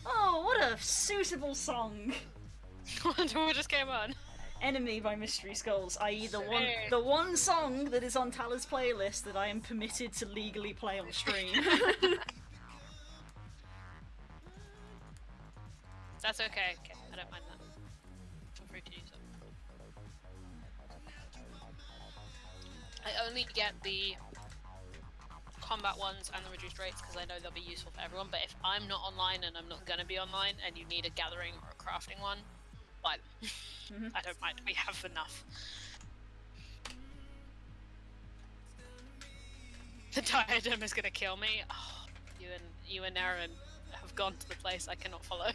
Oh, what a suitable song! What just came on? Enemy by Mystery Skulls, i.e. Hey. the one song that is on Tala's playlist that I am permitted to legally play on stream. That's okay. Okay, I don't mind that. Feel free to use it. I only get the combat ones and the reduced rates because I know they'll be useful for everyone, but if I'm not online and I'm not gonna be online and you need a gathering or a crafting one, buy them. I don't mind, we have enough. The diadem is gonna kill me. Oh, you and Aaron have gone to the place I cannot follow.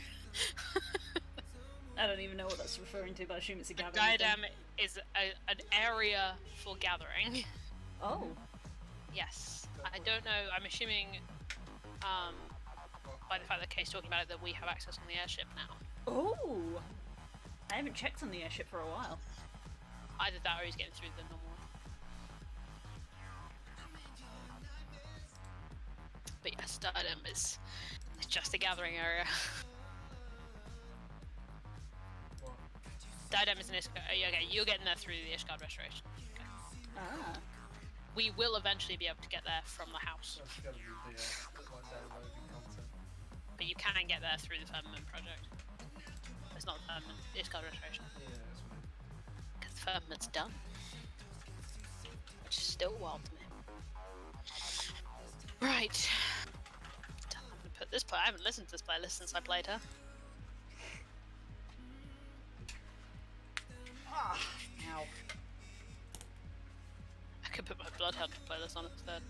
I don't even know what that's referring to, but I assume it's a The gathering diadem thing. is an area for gathering. Oh. Yes. I don't know, I'm assuming by the fact that Kay's talking about it that we have access on the airship now. Oh! I haven't checked on the airship for a while. Either that or he's getting through the normal one. But yes, diadem is just a gathering area. What? Diadem is an Ishgard. Okay, you're getting there through the Ishgard restoration. Okay. Ah. We will eventually be able to get there from the house, That's gotta be the like downloading content. but you can get there through the Firmament project. It's not the Firmament, the Ishgard restoration. Yeah, that's what Because the Firmament's done. Which is still wild to me. Right. I'm gonna put this play. I haven't listened to this playlist since I played her. Ah. Ow. I could put my Bloodhound playlist on instead.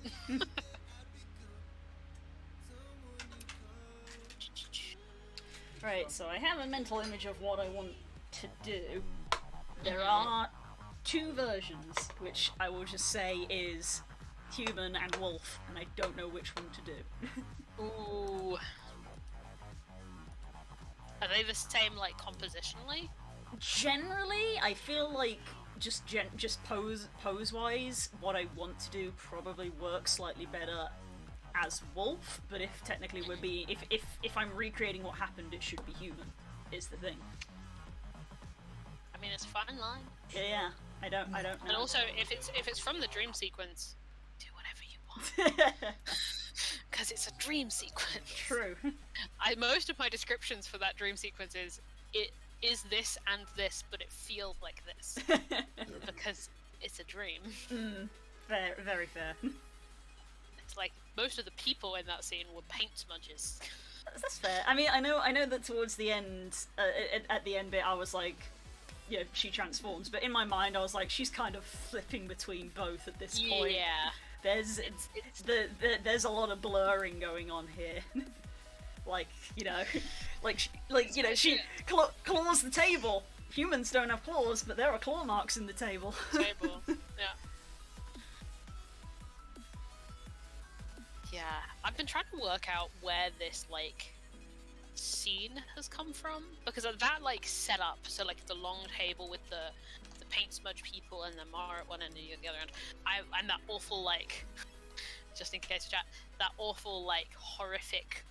Right, so I have a mental image of what I want to do. There are two versions, which I will just say is human and wolf, and I don't know which one to do. Ooh. Are they the same, like, compositionally? Generally, I feel like just pose-wise, what I want to do probably works slightly better as wolf, but if technically we're being if I'm recreating what happened, it should be human, is the thing. I mean, it's a fine line. Yeah, I don't know. And also, if it's from the dream sequence, do whatever you want. Because it's a dream sequence. True. Most of my descriptions for that dream sequence is, it is this and this, but it feels like this. Because it's a dream. Fair, very fair. It's like, most of the people in that scene were paint smudges. That's fair. I mean, I know that towards the end, at the end bit, I was like, yeah, she transforms, but in my mind, I was like, she's kind of flipping between both at this point. Yeah. There's It's there's a lot of blurring going on here. Like, you know, like you know, she claws the table. Humans don't have claws, but there are claw marks in the table. Table. Yeah. Yeah, I've been trying to work out where this like scene has come from, because of that like setup. So like the long table with the paint smudge people and then Mara at one end and you at the other end. And that awful like, just in case of chat, that awful like horrific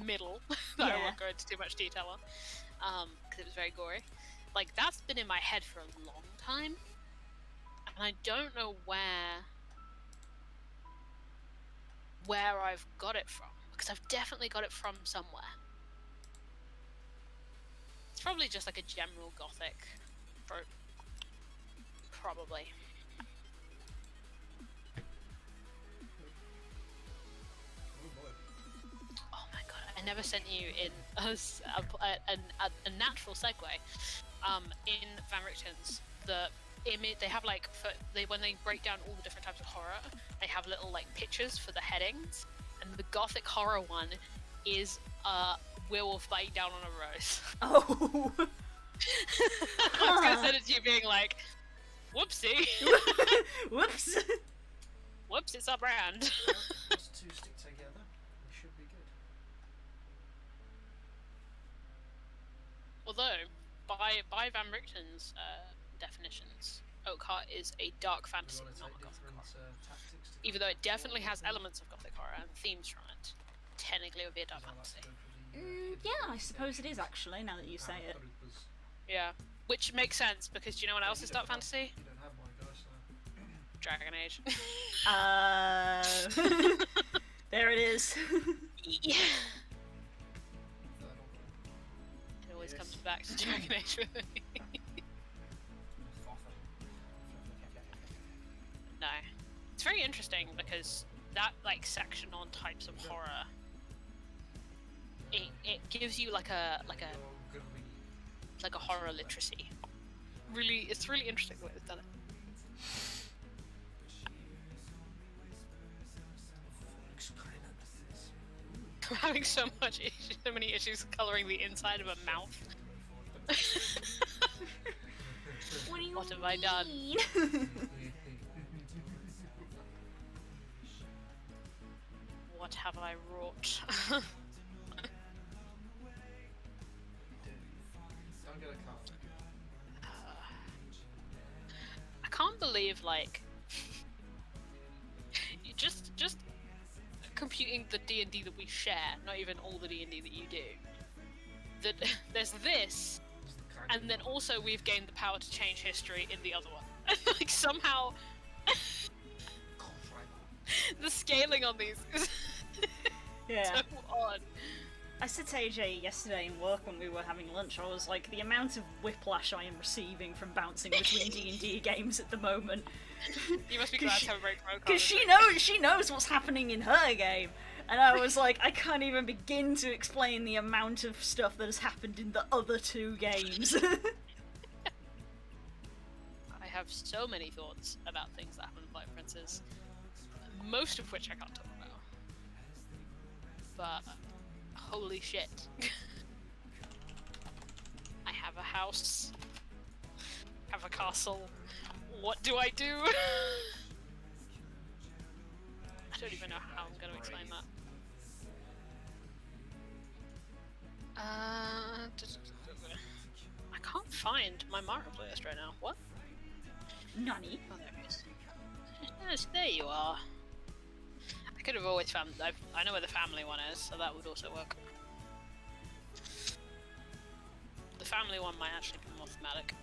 middle that I won't go into too much detail on, because it was very gory. Like that's been in my head for a long time, and I don't know where I've got it from, because I've definitely got it from somewhere. It's probably just like a general gothic trope. Probably. Oh my god, I never sent you in a natural segue. In Van Richten's, the image they have like when they break down all the different types of horror, they have little like pictures for the headings, and the gothic horror one is a werewolf biting down on a rose. Oh. I was gonna send it to you being like, whoopsie. Whoops. Whoops, it's our brand. Those two stick together, they should be good. Although, by Van Richten's definitions, Oakheart is a dark You fantasy, want to not take a gothic different horror. tactics to Even though it definitely has elements of gothic horror and themes from it, technically it would be a dark fantasy. Yeah, I suppose it is actually, now that you say it. Yeah, which makes sense, because do you know what else is dark fantasy? You don't have my dice now. Dragon Age. There it is. Yeah. Third one. It always Yes. comes back to Dragon Age with me. No. It's very interesting because that like section on types of horror, it gives you like a horror literacy. Really, it's really interesting the way they've done it. I'm having so many issues coloring the inside of a mouth. What do you What have I done? mean? What have I wrought? Don't get a card. I can't believe like you just computing the D&D that we share, not even all the D&D that you do. That there's this, and then also we've gained the power to change history in the other one. Like somehow the scaling on these is Yeah. so odd. I said to AJ yesterday in work when we were having lunch, I was like, the amount of whiplash I am receiving from bouncing between D&D games at the moment. You must be glad to have a break from Oakheart. Because she knows what's happening in her game. And I was like, I can't even begin to explain the amount of stuff that has happened in the other two games. I have so many thoughts about things that happen in Flight Princess, most of which I can't talk about. But holy shit. I have a house, have a castle. What do I do? I don't even know how I'm going to explain that. I can't find my Mario playlist right now. What? Nani? Oh, there it is. Yes, there you are. I could have always found. I know where the family one is, so that would also work. The family one might actually be more thematic.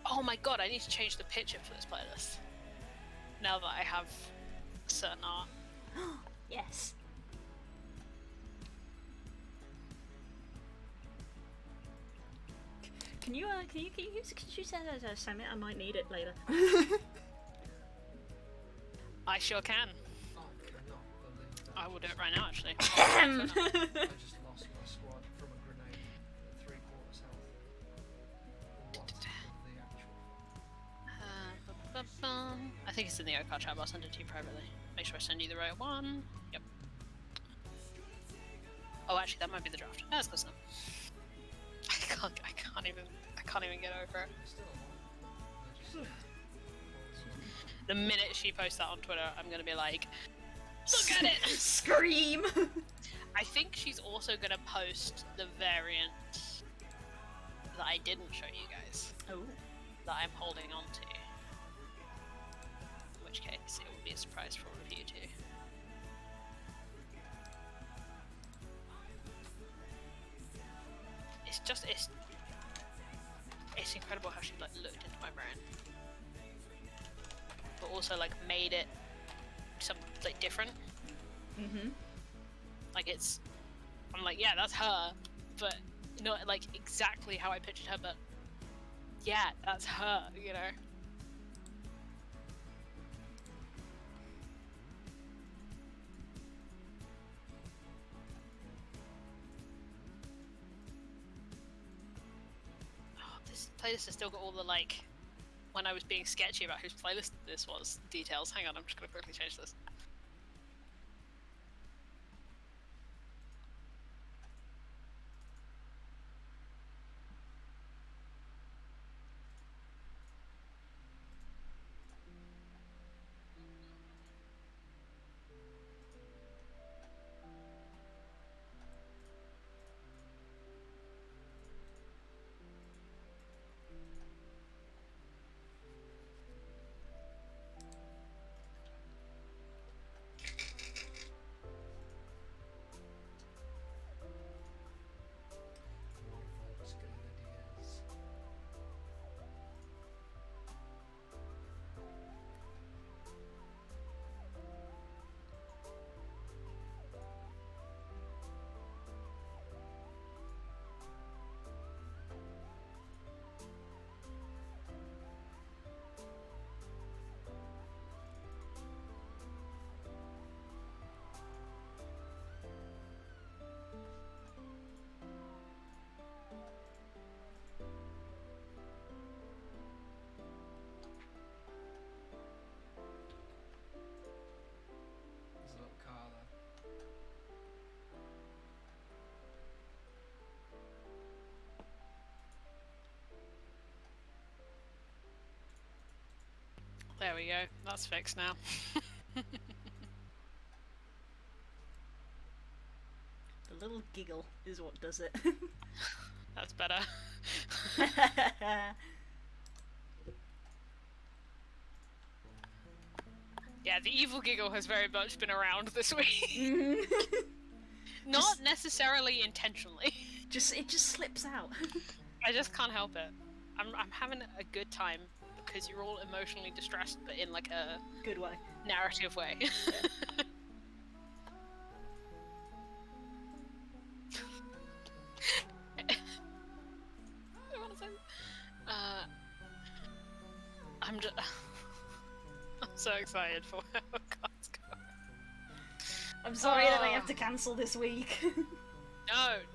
Oh my god, I need to change the picture for this playlist. Now that I have certain art. Yes. Can you send it? I might need it later. I sure can. I cannot believe that. I will do it right now, actually. I just lost my squad from a grenade at 3/4 health. What the think it's in the OCAR chat, but I'll send it to you privately. Make sure I send you the right one. Yep. Oh, actually, that might be the draft. No, that's close enough. I can't even get over it. It's still a lot. The minute she posts that on Twitter, I'm gonna be like, look at it! Scream! I think she's also gonna post the variant that I didn't show you guys, Oh. that I'm holding on to. In which case, it will be a surprise for all of you too. It's incredible how she like looked into my brain, but also like made it something like different. Mm-hmm. Like I'm like, yeah, that's her, but not like exactly how I pictured her, but yeah, that's her, you know. This playlist has still got all the like, when I was being sketchy about whose playlist this was, details. Hang on, I'm just gonna quickly change this. Volvo's Grenadiers. There's a little car there. There we go. That's fixed now. The little giggle is what does it. That's better. Yeah, the evil giggle has very much been around this week. Mhm. Not necessarily intentionally. It just slips out. I just can't help it. I'm having a good time because you're all emotionally distressed, but in like a Good way. narrative way. I wanna say- I'm just. I'm so excited for how cards go. I'm sorry that I Oh. have to cancel this week.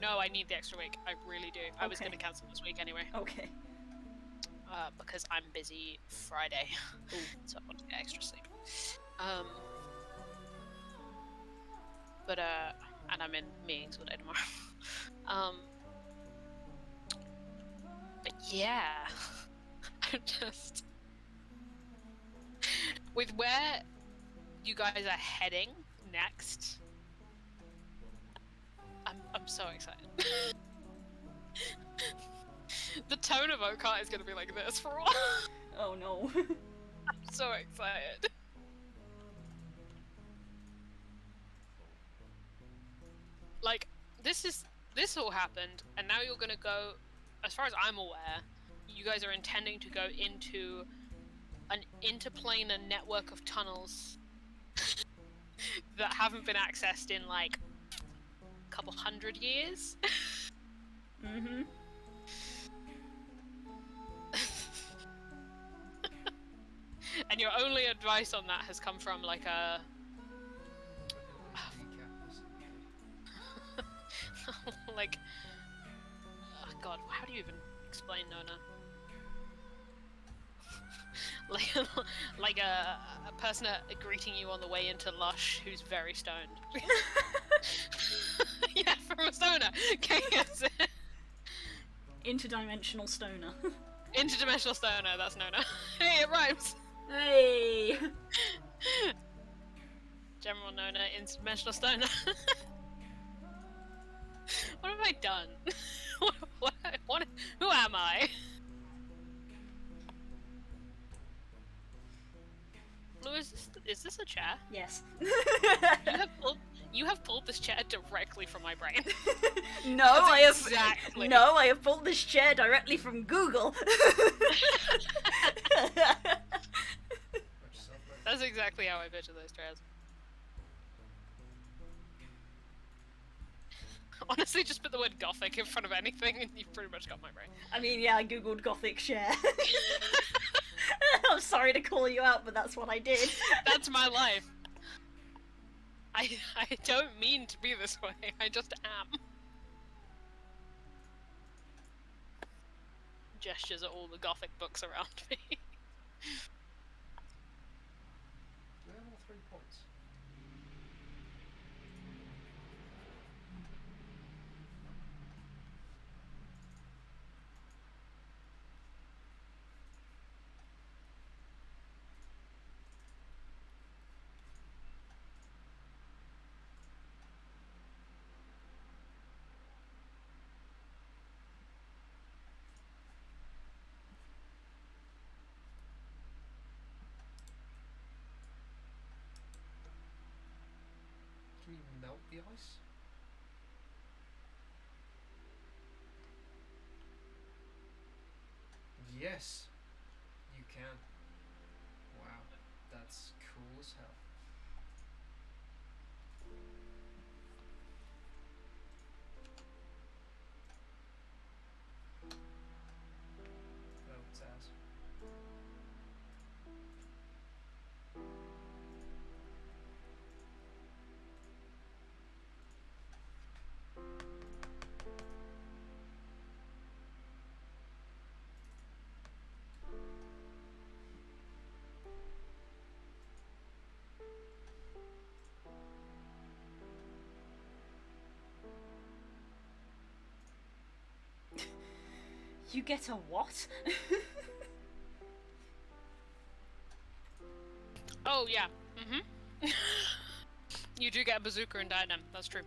No, I need the extra week. I really do. I was Okay. going to cancel this week anyway, Okay. because I'm busy Friday, Ooh. so I want to get extra sleep. And I'm in meetings all day tomorrow. But yeah, I'm just with where you guys are heading next. I'm so excited. The tone of OCAR is gonna be like this for a while. Oh no. I'm so excited. Like, this all happened, and now you're gonna go, as far as I'm aware, you guys are intending to go into an interplanar network of tunnels that haven't been accessed in like a couple hundred years. Mm-hmm. And your only advice on that has come from like a like, oh god, how do you even explain Nona? like a person greeting you on the way into Lush who's very stoned. Yeah, from a stoner. Okay, yes. Interdimensional stoner. Interdimensional stoner, that's Nona. Hey, it rhymes. Hey! General Nona, interdimensional stoner. What have I done? What, who am I? Blue, is this a chair? Yes. You have pulled this chair directly from my brain. No, That's I have. exactly. No, I have pulled this chair directly from Google. That's exactly how I picture those chairs. Honestly, just put the word gothic in front of anything and you've pretty much got my brain. I mean, yeah, I googled gothic chair. I'm sorry to call you out, but that's what I did. That's my life. I don't mean to be this way, I just am. Gestures at all the gothic books around me. Do we have all 3 points? Can you melt the ice? Yes, you can. Wow, that's cool as hell. Oh, it's ass. You get a what? Oh, yeah. Mm-hmm. You do get a bazooka in Diadem, that's true.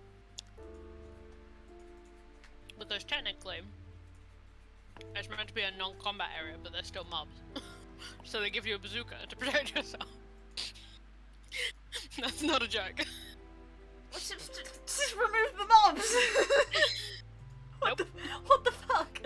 But there's technically... It's meant to be a non-combat area, but there's still mobs. So they give you a bazooka to protect yourself. That's not a joke. Just remove the mobs! Nope. What the fuck?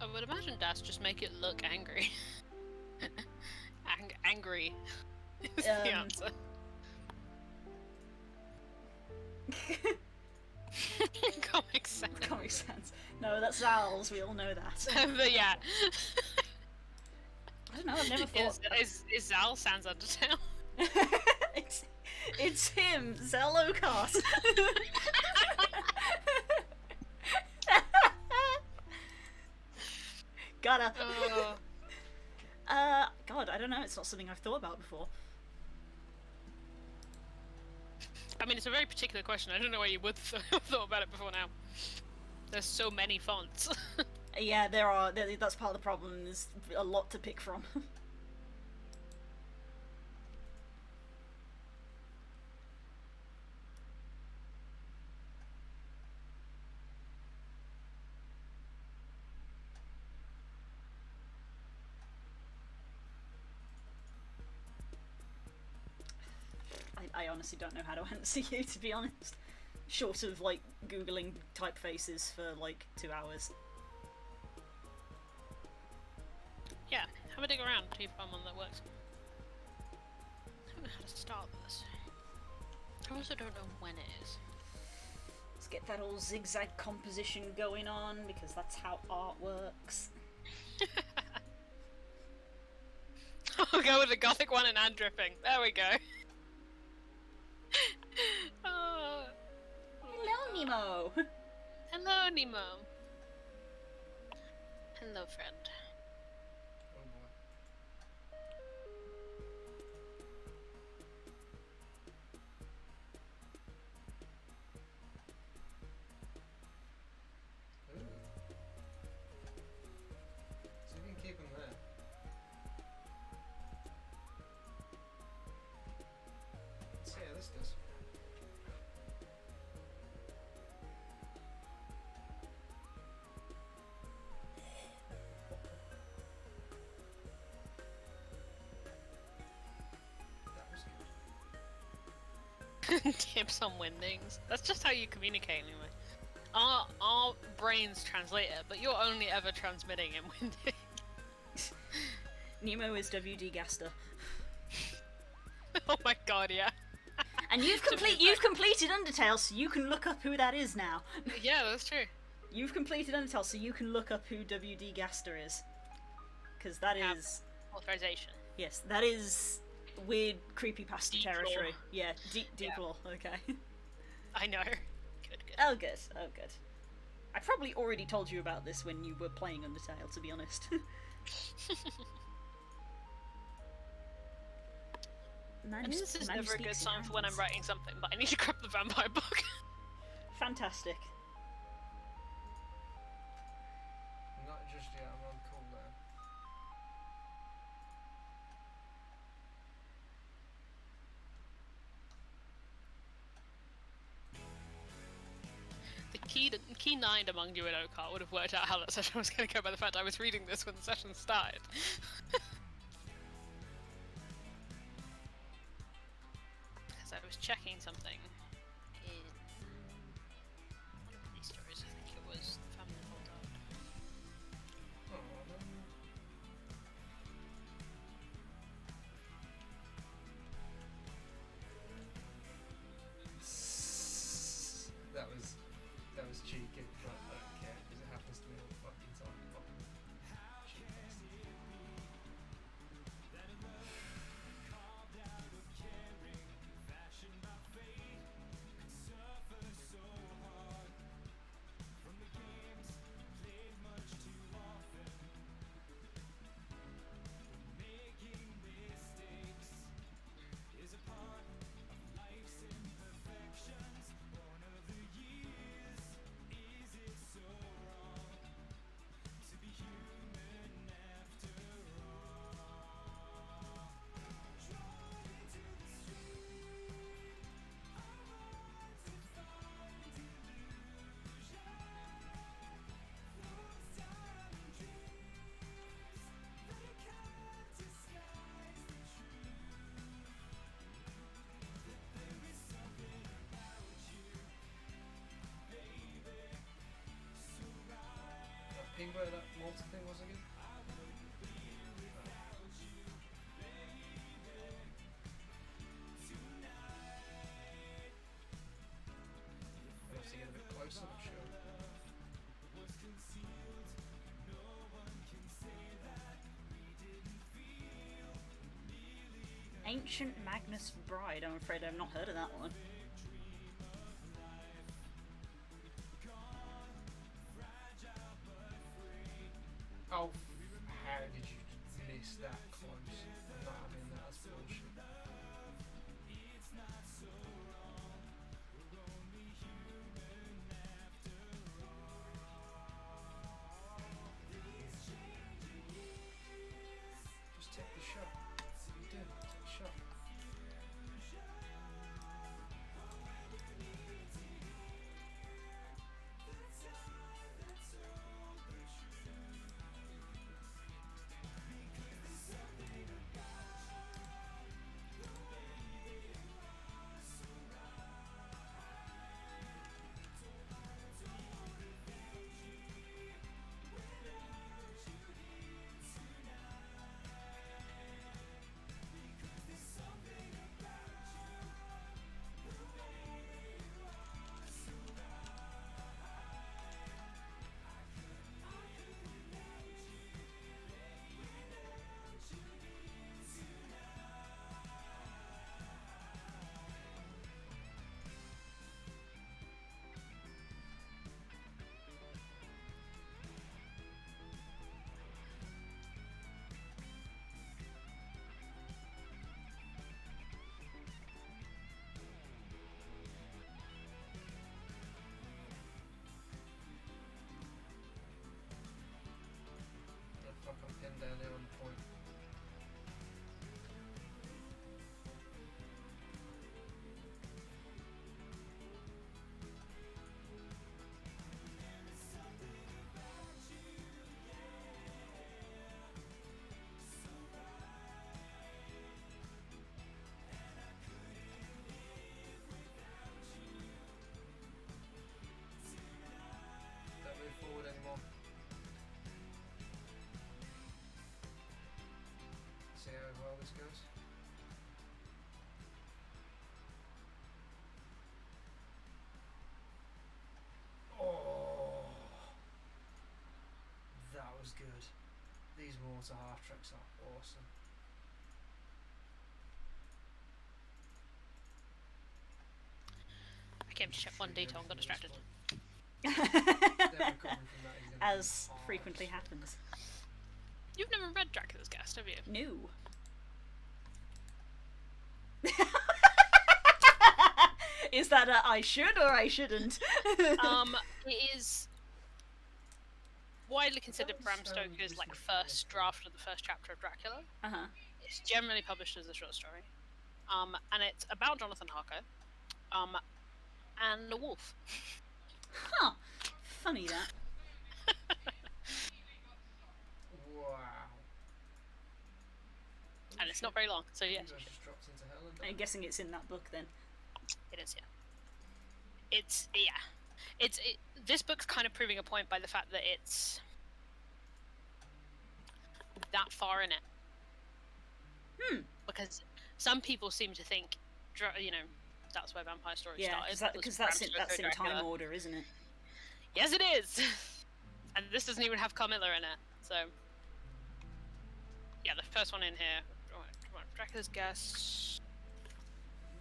I would imagine Das just make it look angry. Angry is the answer. Comic Sans. Comic Sans. No, that's Zal's, we all know that. But yeah. I don't know, I've never thought... Is Zal Sans Undertale? it's him, Zal Okas. Gotta. God, I don't know, it's not something I've thought about before. I mean, it's a very particular question. I don't know why you would have thought about it before now. There's so many fonts. Yeah, that's part of the problem, there's a lot to pick from. I honestly don't know how to answer you, to be honest. Short of, like, googling typefaces for, like, 2 hours. Yeah, have a dig around till you find one that works. I don't know how to start this. I also don't know when it is. It's get that old zigzag composition going on, because that's how art works. I'll go with the gothic one and hand dripping. There we go. Oh. Hello, Nemo! Hello, Nemo. Hello, friend. Oh boy. Ooh. So you can keep them there. Let's see how this does. That was good. Tips on windings. That's just how you communicate anyway. Our brains translate it, but you're only ever transmitting in winding. Nemo is WD Gaster. Oh my god, yeah. And you've completed Undertale, so you can look up who that is now. Yeah, that's true. You've completed Undertale, so you can look up who WD Gaster is. Because that Have is... authorization. Yes, that is weird creepypasta Deep territory. lore. Yeah, deep Yeah. lore, okay. I know. Good, good. Oh good, oh good. I probably already told you about this when you were playing Undertale, to be honest. I mean, this is never a good sign for when I'm writing something, but I need to grab the vampire book. Fantastic. Not just yet, I'm on cooldown. The key 9 among you in Oakart would have worked out how that session was going to go by the fact I was reading this when the session started. Because I was checking something in one of these stories, I think it was Family Bulldog. Oh, no. That was cheeky, but I don't care because it happens to me all the fucking time. Cheap bastard. Ping where that Malta thing was again? I'll have to get a bit closer, I'm sure. Ancient Magnus Bride, I'm afraid I've not heard of that one. Oh, how did you miss that close? I'm not having that, that's bullshit. Just take the shot. That's what you do, take the shot. underwater half tricks are awesome. I came to check one detail and got distracted. Then recovering from that, he's gonna As be hard. frequently happens. You've never read Dracula's Guest, have you? No. Is that a I should or I shouldn't? It is widely considered Bram Stoker's like first draft of the first chapter of Dracula. Uh-huh. It's generally published as a short story, and it's about Jonathan Harker, and a wolf. Huh. Funny that. Wow. And it's not very long, so You yes, guys just dropped into hell and I'm died. guessing it's in that book then. it is. Yeah, this book's kind of proving a point by the fact that it's that far in it. Because some people seem to think, that's where Vampire Stories Yeah, started. because was that's Bram in, that's in Stoker time Dracula. order, isn't it? Yes, it is. And this doesn't even have Carmilla in it, so yeah, the first one in here. Dracula's Guest.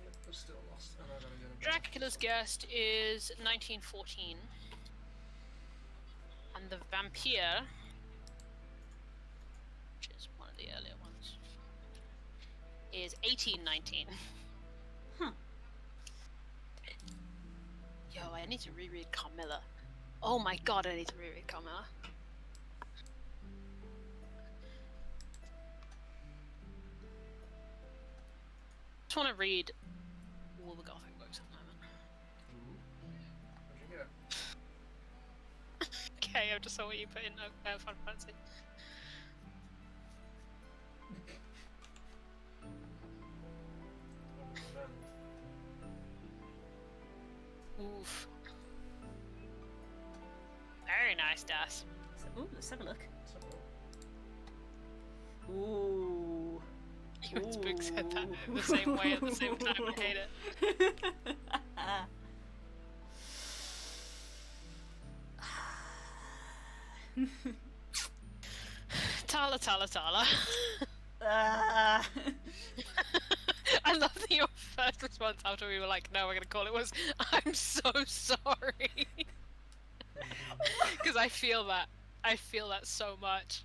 Yep, I'm still lost. And I gotta go to Dracula's Guest is 1914, and the Vampire, which is one of the earlier ones, is 1819. Huh. Yo, I need to reread Carmilla. Oh my god, I need to reread Carmilla. I just want to read all the Gothic books at the moment. Where'd you go? Okay, I just saw what you put in Final Fantasy. Oof. Very nice, Das. So, ooh, let's have a look. So, Ooh. Ewan's book said that in the same way at the same time. I hate it. Tala, Tala, Tala. Ah. I love that your first response after we were like, no, we're gonna call it was, I'm so sorry. Because I feel that. I feel that so much.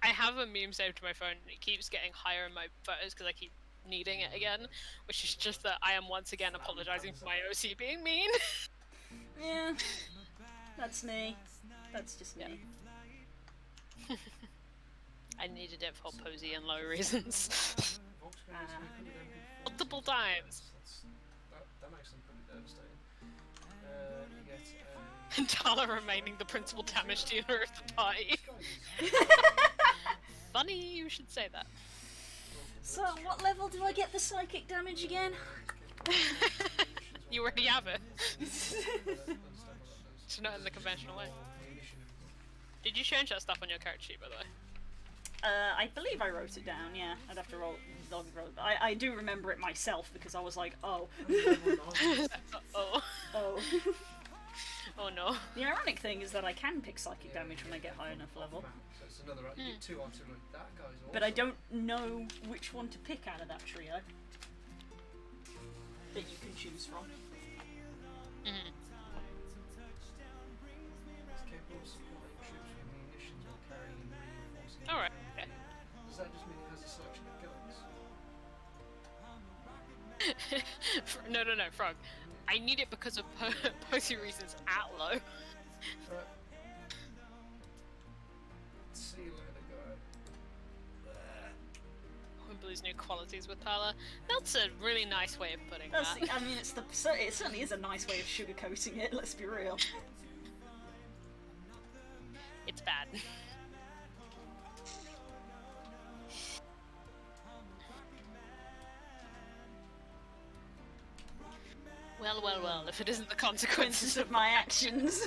I have a meme saved to my phone and it keeps getting higher in my photos because I keep needing it again, which is just that I am once again apologizing for my OC being mean. Yeah. That's me. That's just me. I needed it for posy and low reasons. Volkswagen's Multiple times. That makes them pretty devastating. You get And Tala remaining the principal damage dealer of the party. Funny you should say that. So, what level do I get the psychic damage again? You already have it. It's not in the conventional way. Did you change that stuff on your character sheet, by the way? I believe I wrote it down, yeah. I'd have to roll. I do remember it myself because I was like, oh. Oh. Oh. Oh no. The ironic thing is that I can pick psychic damage when I get high enough level, So it's another. You get two artillery. That guy's awesome. but I don't know which one to pick out of that trio that you can choose from. Mhm. It's capable of supporting troops with munitions or carrying and reinforcing. Alright. Okay. Does that just mean it has a selection of guns? No, Frog. I need it because of posy reasons at low. Right. See you later, guy. Wimbly's new qualities with Tala. That's a really nice way of putting That's, that. I mean, it certainly is a nice way of sugarcoating it. Let's be real. It's bad. Well, if it isn't the consequences Consequences of my actions.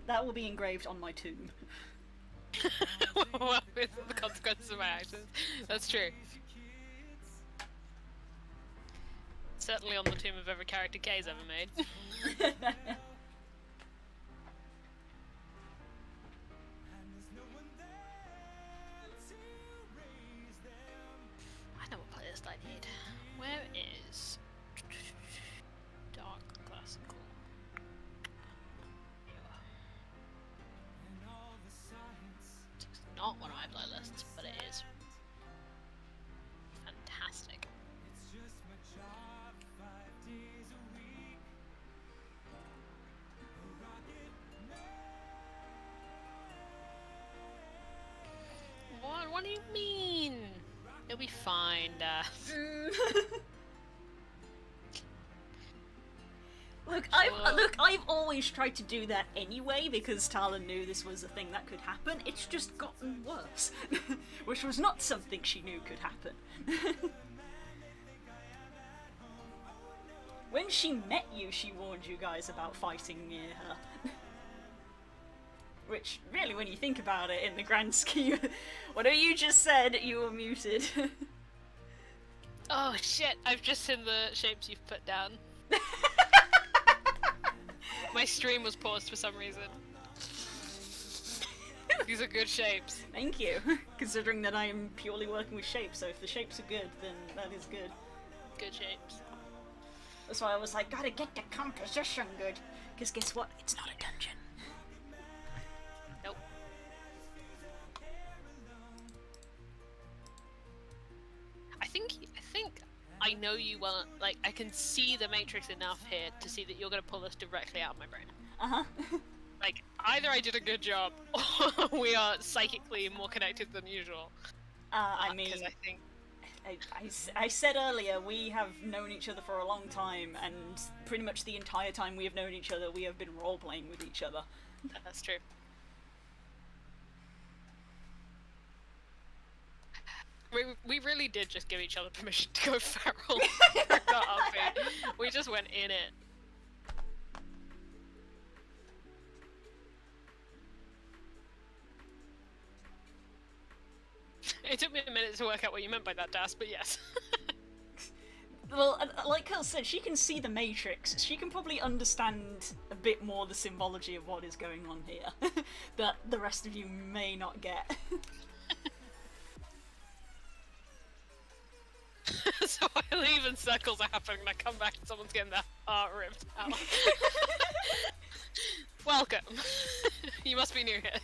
That will be engraved on my tomb. Well, if it's the consequences of my actions. That's true. Certainly on the tomb of every character Kay's ever made. I know what playlist I need. Where is Dark Classical? It's not one of my playlists, but it is fantastic. What do you mean? It'll be fine, Look, I've always tried to do that anyway because Tala knew this was a thing that could happen. It's just gotten worse, which was not something she knew could happen. When she met you, she warned you guys about fighting near her. Which, really, when you think about it, in the grand scheme, whatever you just said, you were muted. Oh shit, I've just seen the shapes you've put down. My stream was paused for some reason. These are good shapes. Thank you, considering that I am purely working with shapes, so if the shapes are good, then that is good. Good shapes. That's why I was like, gotta get the composition good, because guess what? It's not a dungeon. Nope. I think I know you well. Like, I can see the matrix enough here to see that you're gonna pull this directly out of my brain. Like, either I did a good job, or we are psychically more connected than usual. I mean, because I think I said earlier, we have known each other for a long time, and pretty much the entire time we have known each other, we have been role-playing with each other. that's true. We really did just give each other permission to go feral. We just went in it. It took me a minute to work out what you meant by that, Das, but yes. Well, like Curl said, she can see the Matrix. She can probably understand a bit more the symbology of what is going on here that the rest of you may not get. So I leave and circles are happening and I come back and someone's getting their heart ripped out. Welcome. You must be new here.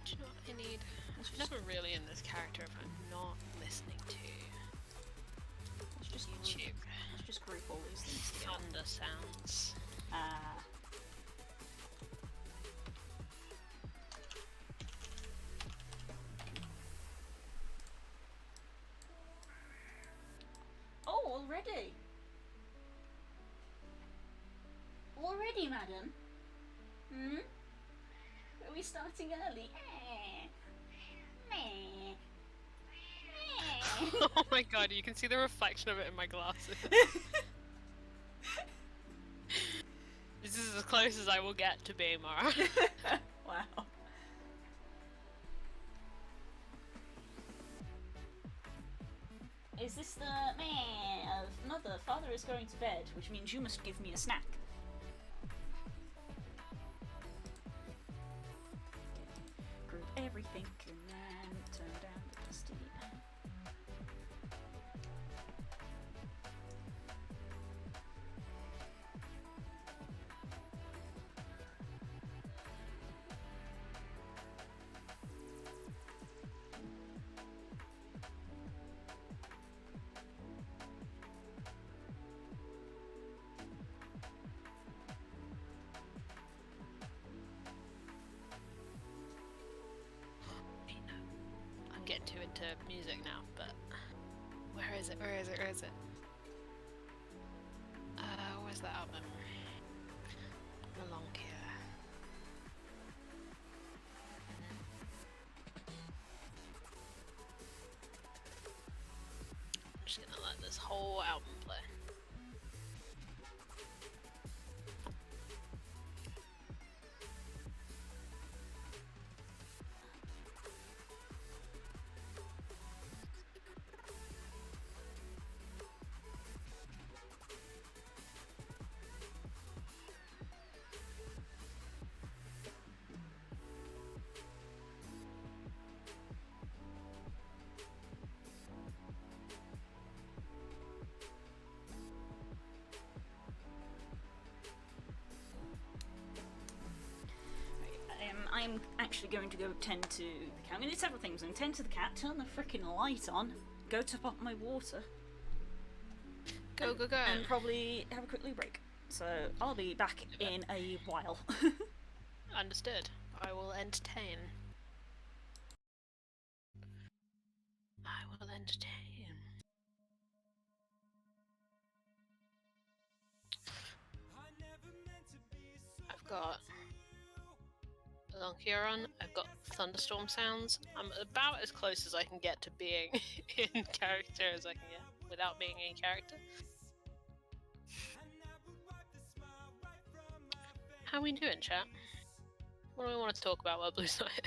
Do you know what I need? I'm never really in this character if I'm not listening to YouTube. Let's just group all these things together. Thunder sounds. Oh, already? Already, madam? Are we starting early? Oh my god, you can see the reflection of it in my glasses. This is as close as I will get to being Mara. Wow. Is this the meh of mother? Father is going to bed, which means you must give me a snack. Group everything and then turn down the dusty. I'm getting too into music now, but where is it? Where is it? Where is it? Where's that album? Along here. I'm just gonna let this whole album play. actually going to go tend to the cat. I'm going to do several things. I'm going to tend to the cat, turn the freaking light on, go top up my water, Go. and probably have a quick loo break. So I'll be back in a while. Understood. I will entertain. I've got Long Huron, I've got thunderstorm sounds. I'm about as close as I can get to being in character as I can get without being in character. How we doing, chat? What do we want to talk about while Blue's not here?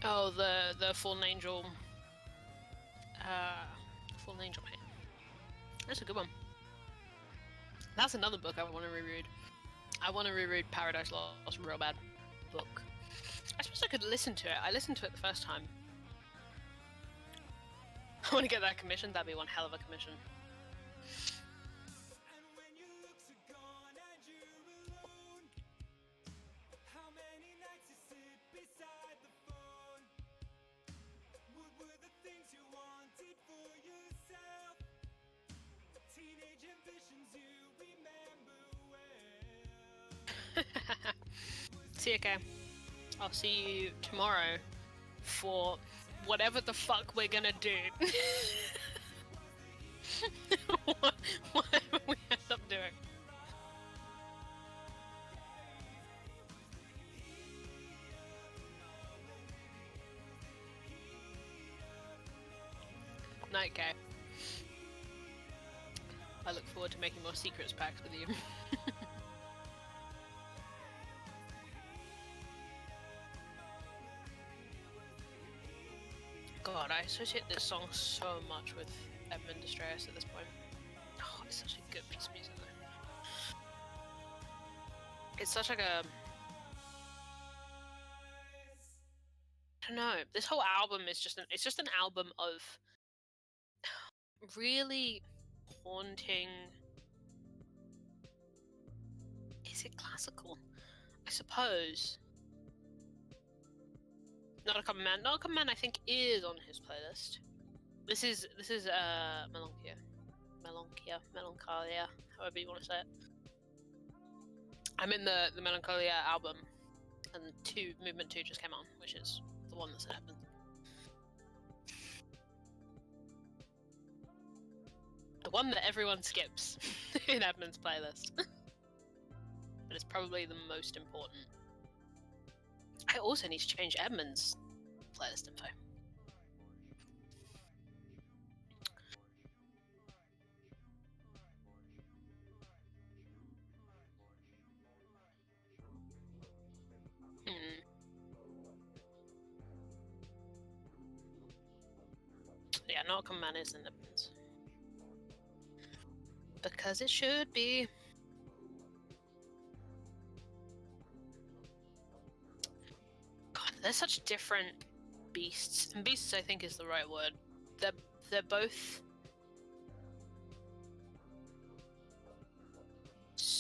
Oh, the Fallen Angel. Fallen Angel, mate. That's a good one. That's another book I want to reread. I want to reread Paradise Lost real bad. Book. I suppose I could listen to it. I listened to it the first time. I want to get that commission. That'd be one hell of a commission. See you, okay. I'll see you tomorrow for whatever the fuck we're gonna do. Whatever we end up doing. Night, Kay. I look forward to making more secrets packs with you. God, I associate this song so much with Edmund Distress at this point. Oh, it's such a good piece of music though. It's such like a... I don't know, this whole album is just it's just an album of really haunting... Is it classical? I suppose. Not a Common Man. Not a Common Man, I think, is on his playlist. This is Melancholia, however you want to say it. I'm in the Melancholia album, and Movement 2 just came on, which is the one that's in Edmund. The one that everyone skips in Edmund's playlist. But it's probably the most important. I also need to change Edmund's playlist info. Yeah, not Common Man is in Edmund's. Because it should be. They're such different beasts, and beasts I think is the right word. They're both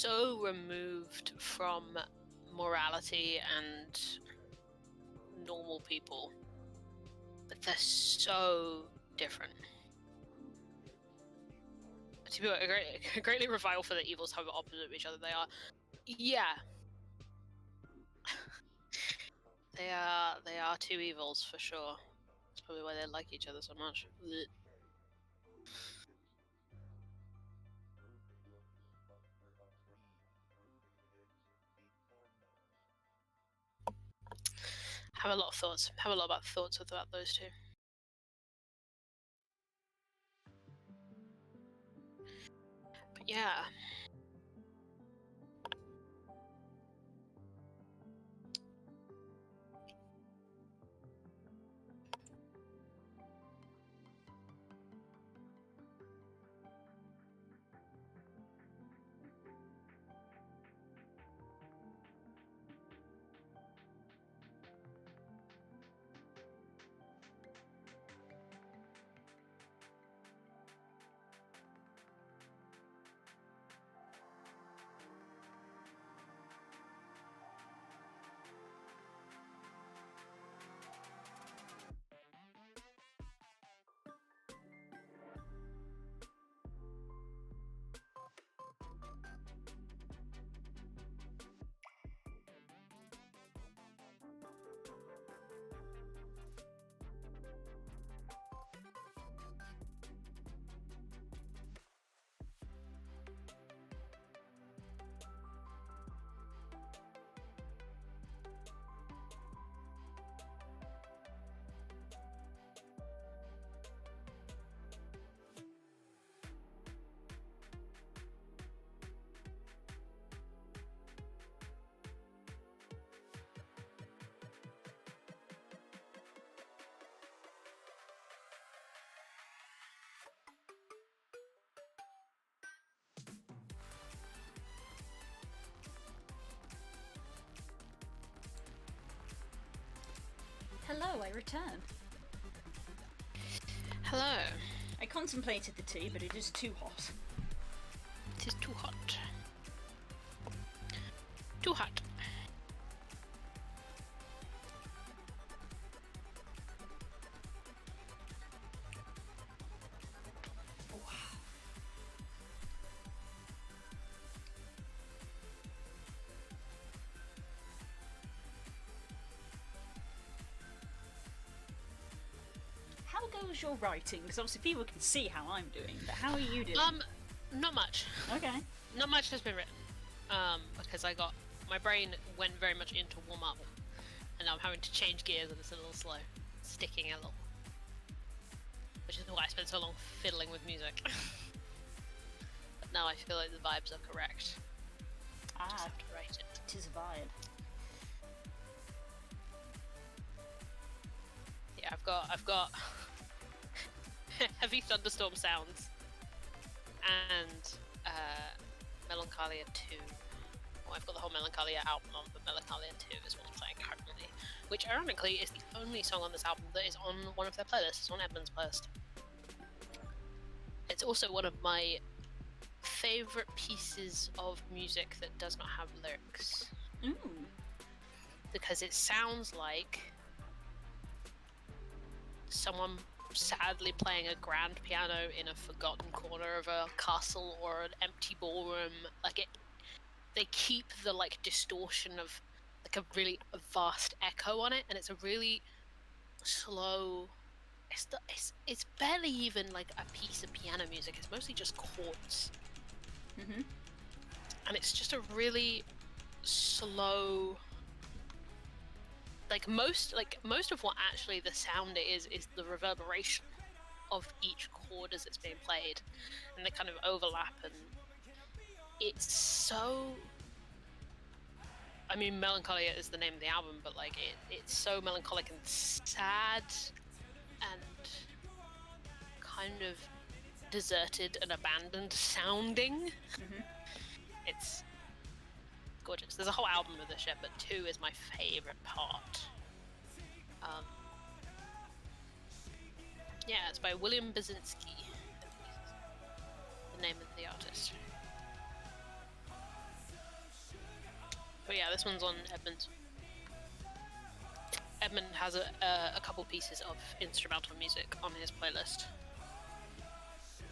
so removed from morality and normal people, but they're so different. To be greatly revile for the evils how opposite of each other they are. Yeah. They are two evils for sure. That's probably why they like each other so much. Blech. Have a lot of thoughts. Have a lot about thoughts about those two. But yeah. Hello, I return. Hello. I contemplated the tea, but it is too hot. It is too hot. Too hot. How goes your writing? Because obviously people can see how I'm doing, but how are you doing? Not much. Okay. Not much has been written. Because my brain went very much into warm up, and I'm having to change gears, and it's a little slow, sticking a little. Which is why I spent so long fiddling with music. But now I feel like the vibes are correct. I just have to write it. It is a vibe. Yeah, I've got heavy thunderstorm sounds and Melancholia 2. Well, I've got the whole Melancholia album on, but Melancholia 2 is what I'm playing currently, which ironically is the only song on this album that is on one of their playlists. It's on Edmund's playlist. It's also one of my favourite pieces of music that does not have lyrics. Because it sounds like someone sadly playing a grand piano in a forgotten corner of a castle or an empty ballroom. They keep the distortion of a really vast echo on it, and it's a really slow. It's barely even a piece of piano music. It's mostly just chords. And it's just a really slow. Most of what actually the sound is the reverberation of each chord as it's being played, and they kind of overlap, and it's so. I mean, Melancholia is the name of the album, but it's so melancholic and sad, and kind of deserted and abandoned sounding. It's gorgeous. There's a whole album of this shit, but 2 is my favorite part. Yeah, it's by William Basinski, the name of the artist. But yeah, this one's on Edmund. Edmund has a couple pieces of instrumental music on his playlist.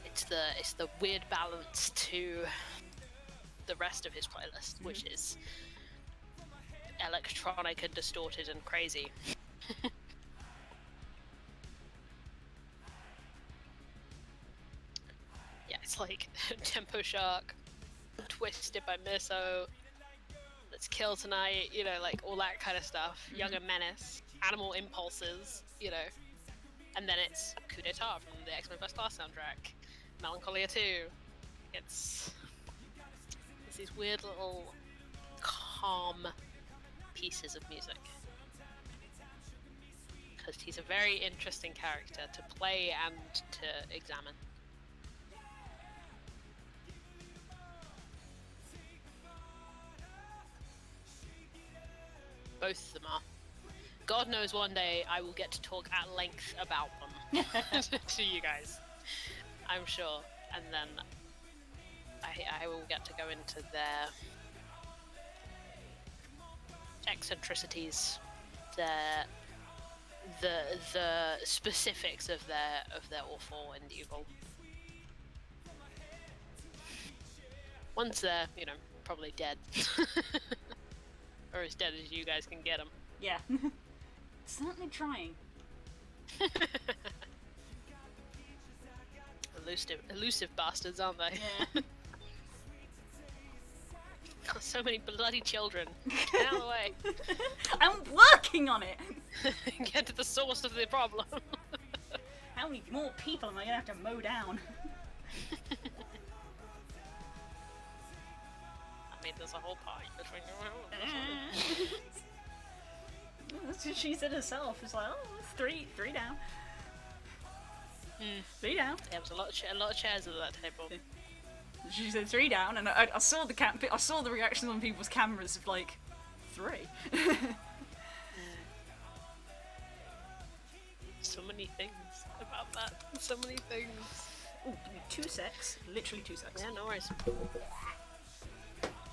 It's the weird balance to the rest of his playlist, which is electronic and distorted and crazy. Yeah, it's like Tempo Shark, Twisted by Miso, Let's Kill Tonight, you know, like all that kind of stuff. Younger Menace, Animal Impulses, you know. And then it's Coup d'etat from the X-Men First Class soundtrack, Melancholia 2. It's these weird little calm pieces of music. Because he's a very interesting character to play and to examine. Both of them are. God knows one day I will get to talk at length about them to you guys. I'm sure. And then I will get to go into their eccentricities, the specifics of their awful and evil. Once they're, you know, probably dead. Or as dead as you guys can get them. Yeah. Certainly trying. Elusive bastards, aren't they? Yeah. Got so many bloody children. Get out of the way. I'm working on it! Get to the source of the problem. How many more people am I gonna have to mow down? I mean, there's a whole party between That's what she said herself. It's like, oh, three down. 3 down. There was a lot of chairs at that table. She said 3 down, and I saw I saw the reactions on people's cameras of like 3. So many things about that. So many things. Ooh, give me 2 secs. Literally 2 secs. Yeah, no worries.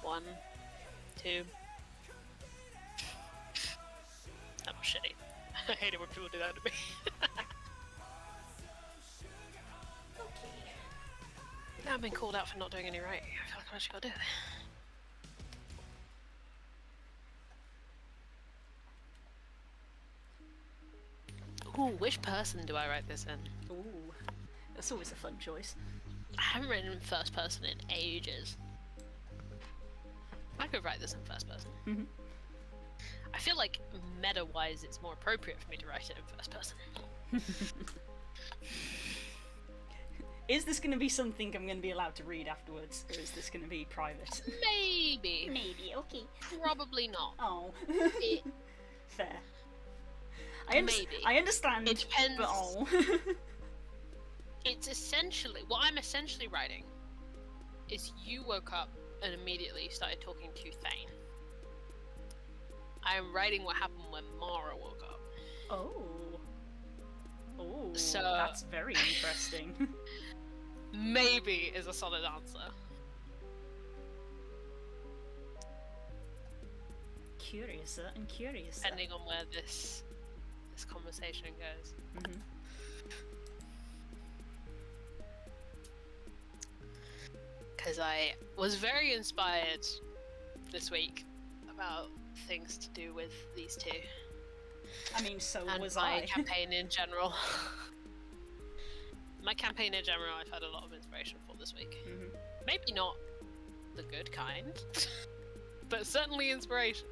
1, 2. That was shitty. I hate it when people do that to me. Now I've been called out for not doing any writing. I feel like I actually gotta do it. Ooh, which person do I write this in? Ooh, that's always a fun choice. I haven't written in first person in ages. I could write this in first person. I feel like meta-wise it's more appropriate for me to write it in first person. Is this going to be something I'm going to be allowed to read afterwards, or is this going to be private? Maybe. Maybe, okay. Probably not. Oh. It, Fair. Maybe. I understand. It depends. But oh. It's essentially, what I'm essentially writing is you woke up and immediately started talking to Thane. I am writing what happened when Mara woke up. Oh. Oh, So- that's very interesting. Maybe is a solid answer. Curiouser and curiouser. Depending on where this conversation goes. Because I was very inspired this week about things to do with these two. I mean, so And was my I. campaign in general. My campaign in general, I've had a lot of inspiration for this week. Maybe not the good kind, but certainly inspiration.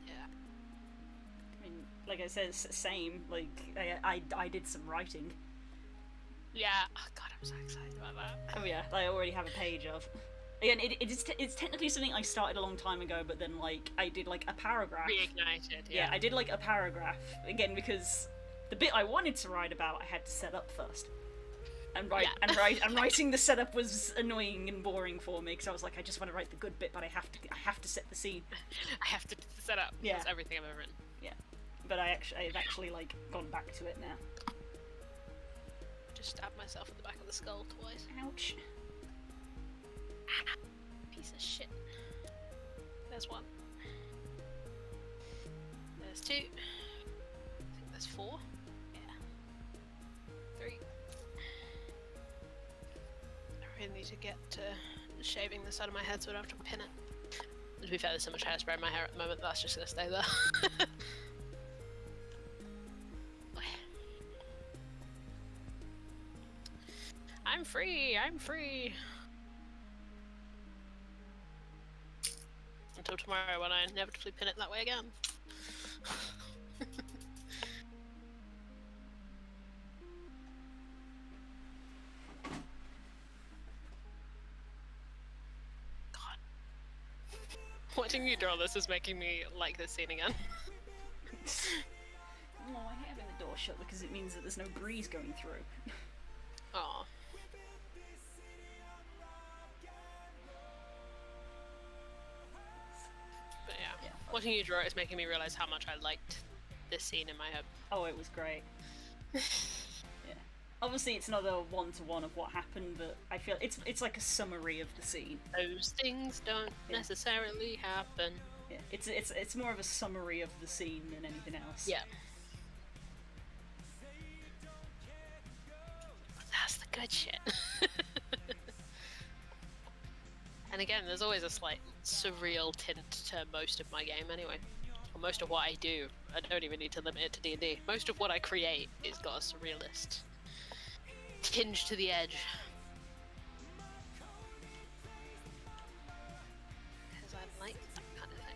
Yeah. I mean, like I said, same. Like, I did some writing. Yeah. Oh god, I'm so excited about that. Oh yeah, I already have a page of. Again, it's technically something I started a long time ago, but then like I did like a paragraph. Reignited. Yeah, Yeah. I did like a paragraph again because the bit I wanted to write about I had to set up first. And writing the setup was annoying and boring for me because I was like, I just want to write the good bit, but I have to set the scene. I have to set up. Yeah. That's everything I've ever written. Yeah. but I've actually like gone back to it now. Just stabbed myself in the back of the skull twice. Ouch. Piece of shit. There's one. There's two. I think there's four. Yeah. Three. I really need to get to shaving the side of my head so I don't have to pin it. To be fair, there's so much hairspray in my hair at the moment, that's just gonna stay there. I'm free! I'm free! Until tomorrow when I inevitably pin it that way again. God. Watching you draw this is making me like this scene again. Oh, I hate having the door shut because it means that there's no breeze going through. Aw. But yeah, watching you draw it is making me realize how much I liked this scene in my head. Oh, it was great. Yeah. Obviously, it's not a one-to-one of what happened, but I feel it's like a summary of the scene. Those things don't necessarily happen. Yeah, it's more of a summary of the scene than anything else. Yeah. That's the good shit. And again, there's always a slight surreal tint to most of my game anyway. Or most of what I do. I don't even need to limit it to D&D. Most of what I create is got a surrealist tinge to the edge. Because I like that kind of thing.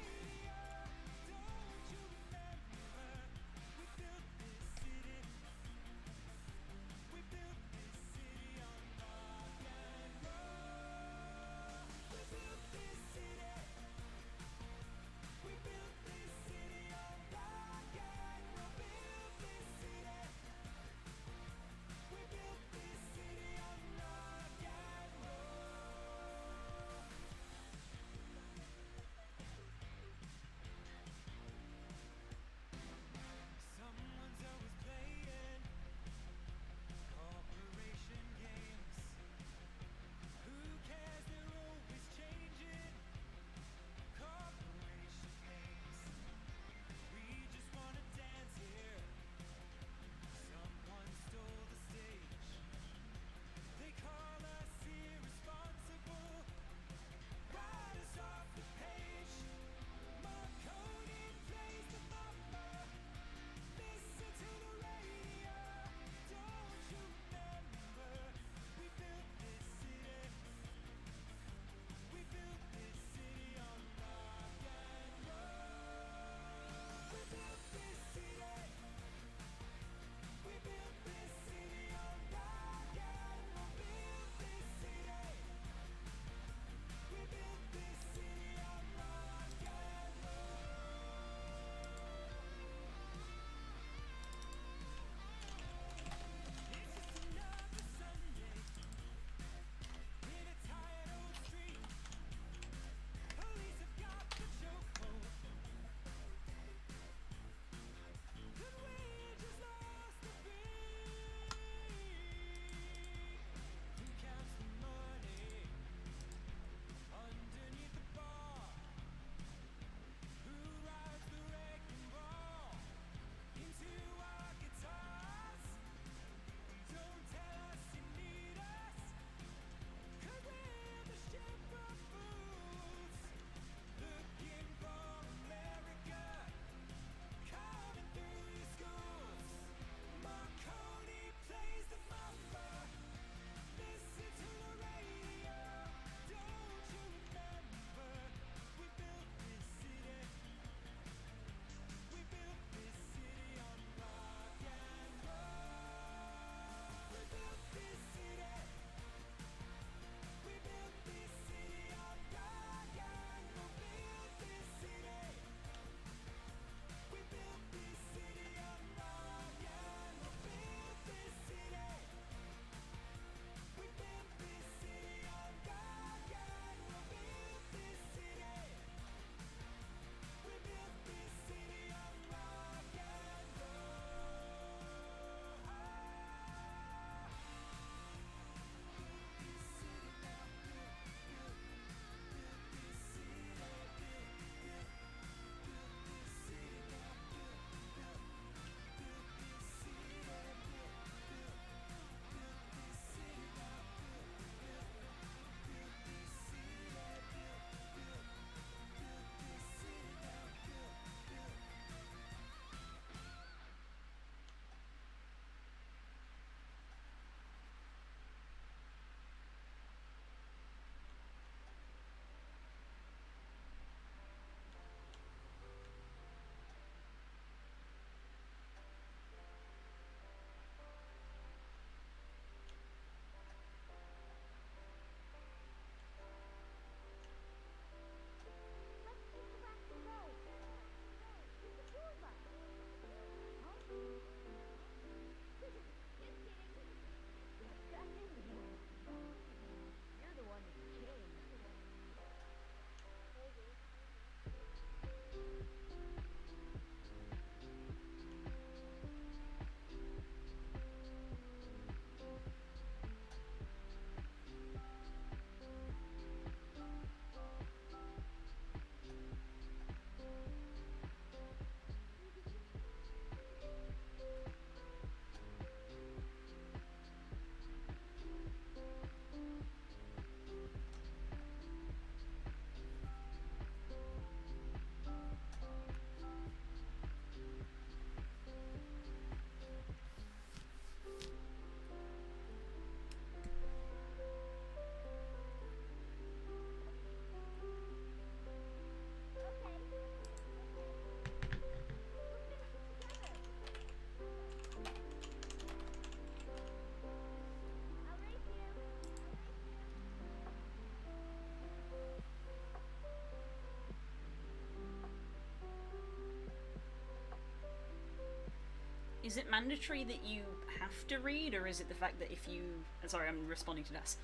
Is it mandatory that you have to read, or is it the fact that if you... Sorry, I'm responding to Das.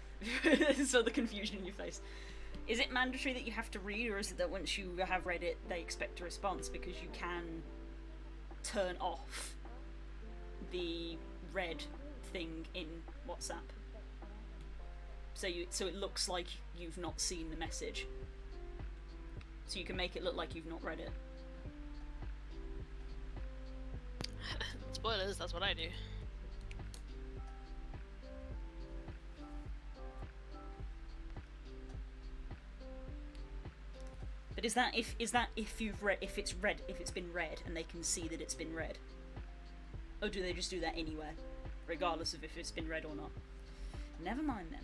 So the confusion in your face. Is it mandatory that you have to read, or is it that once you have read it, they expect a response? Because you can turn off the red thing in WhatsApp. So it looks like you've not seen the message. So you can make it look like you've not read it. Spoilers, that's what I do. But is that if it's been read and they can see that it's been read? Or do they just do that anywhere, regardless of if it's been read or not? Never mind then.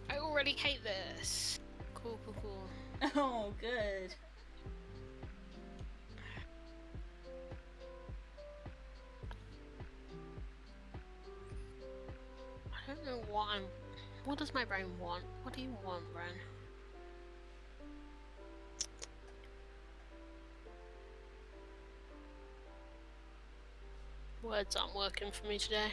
I already hate this. Cool. Oh, good. I don't know what I'm... What does my brain want? What do you want, brain? Words aren't working for me today.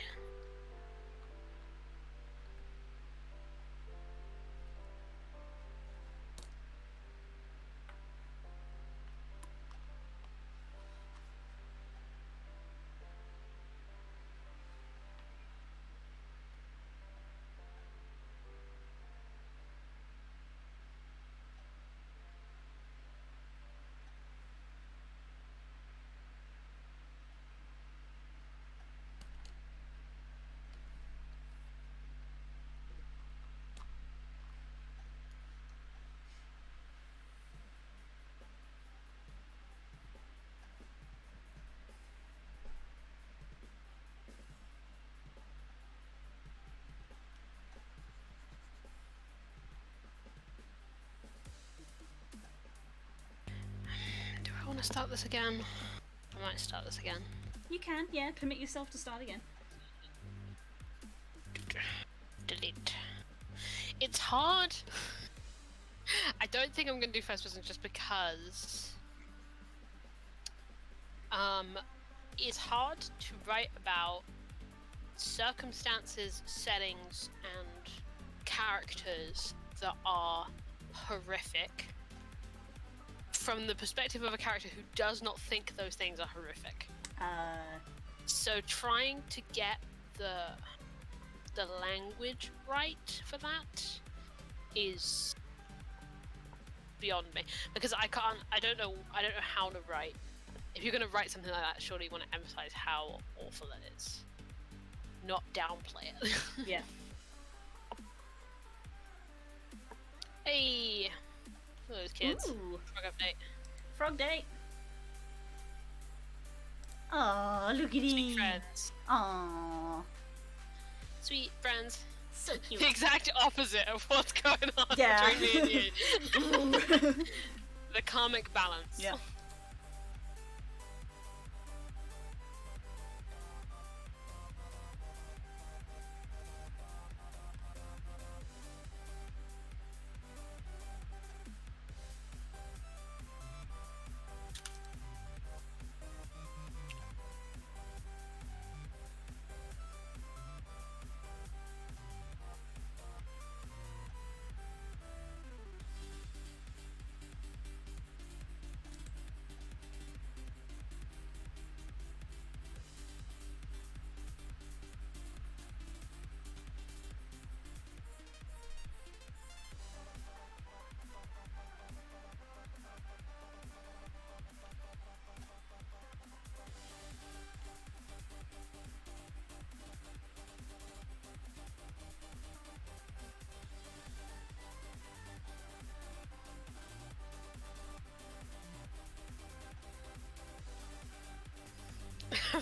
Do I want to start this again? I might start this again. You can, yeah. Permit yourself to start again. Delete. It's hard. I don't think I'm going to do first person just because it's hard to write about circumstances, settings, and characters that are horrific from the perspective of a character who does not think those things are horrific. So trying to get the language right for that is beyond me, because I don't know how to write. If you're going to write something like that, surely you want to emphasize how awful it is, not downplay it. Yeah. Hey, look at those kids. Ooh. Frog update. Frog date. Aw, look at Sweet him. friends. Aw. Sweet friends. So cute. The exact opposite of what's going on Yeah. between me and you. The karmic balance. Yeah.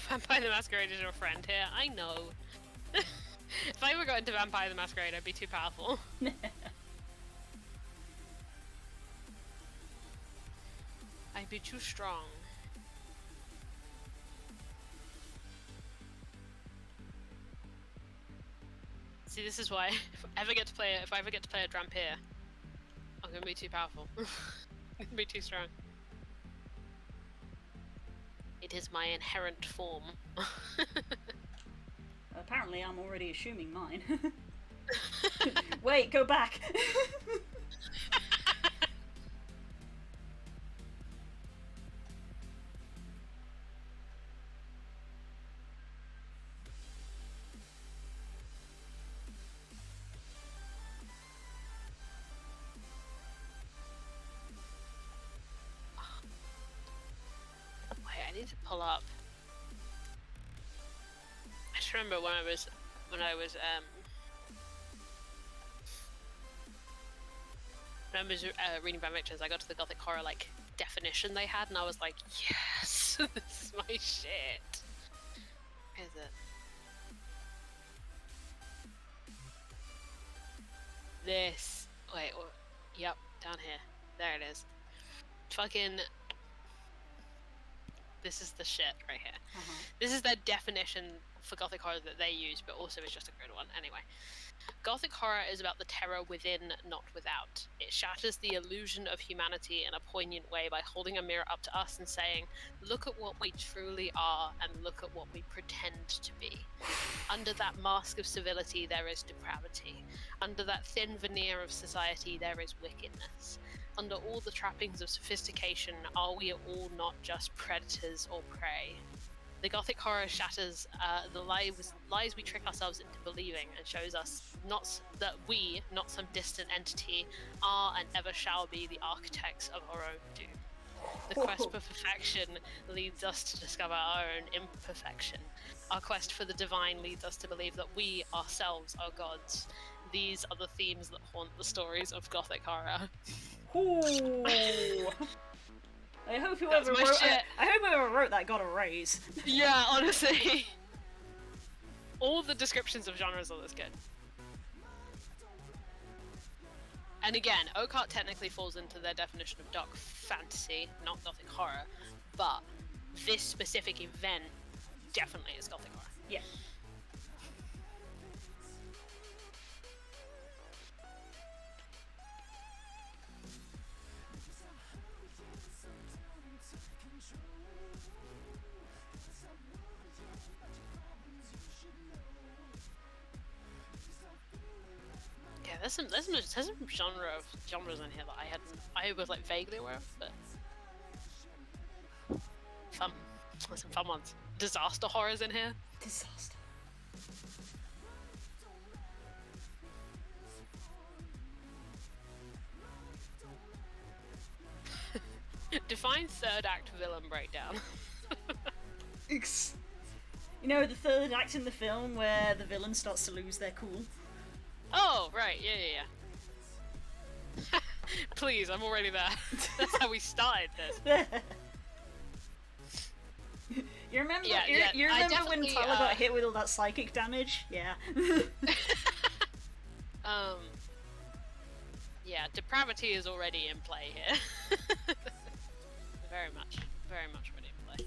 Vampire the Masquerade is your friend here. I know. If I ever got into Vampire the Masquerade, I'd be too powerful. It'd be too strong. See, this is why if I ever get to play a Drampir, I'm gonna be too powerful. I'm gonna be too strong. It is my inherent form. Apparently, I'm already assuming mine. Wait, go back. Wait, I need to pull up. I just remember when I was when I was reading Van Victor's, I got to the Gothic horror like definition they had, and I was like, yes, this is my shit. Where is it? This. Wait. Yep, down here. There it is. Fucking. This is the shit right here. This is their definition for Gothic horror that they use, but also it's just a good one. Anyway. Gothic horror is about the terror within, not without. It shatters the illusion of humanity in a poignant way by holding a mirror up to us and saying, look at what we truly are and look at what we pretend to be. Under that mask of civility, there is depravity. Under that thin veneer of society, there is wickedness. Under all the trappings of sophistication, are we all not just predators or prey? The Gothic horror shatters the lies we trick ourselves into believing and shows us that we, not some distant entity, are and ever shall be the architects of our own doom. The quest for perfection leads us to discover our own imperfection. Our quest for the divine leads us to believe that we ourselves are gods. These are the themes that haunt the stories of Gothic horror. Ooh. I hope whoever wrote that got a raise. Yeah, honestly. All the descriptions of genres are this good. And again, Occult technically falls into their definition of dark fantasy, not Gothic horror, but this specific event definitely is Gothic horror. Yeah. There's some genres in here that I was like vaguely aware of, but there's some fun ones. Disaster horrors in here. Disaster. Define third act villain breakdown. You know, the third act in the film where the villain starts to lose their cool. Oh, right, yeah. Please, I'm already there. That's how we started this. You remember? Yeah, you remember when definitely, Tyler got hit with all that psychic damage? Yeah. Yeah, depravity is already in play here. very much already in play.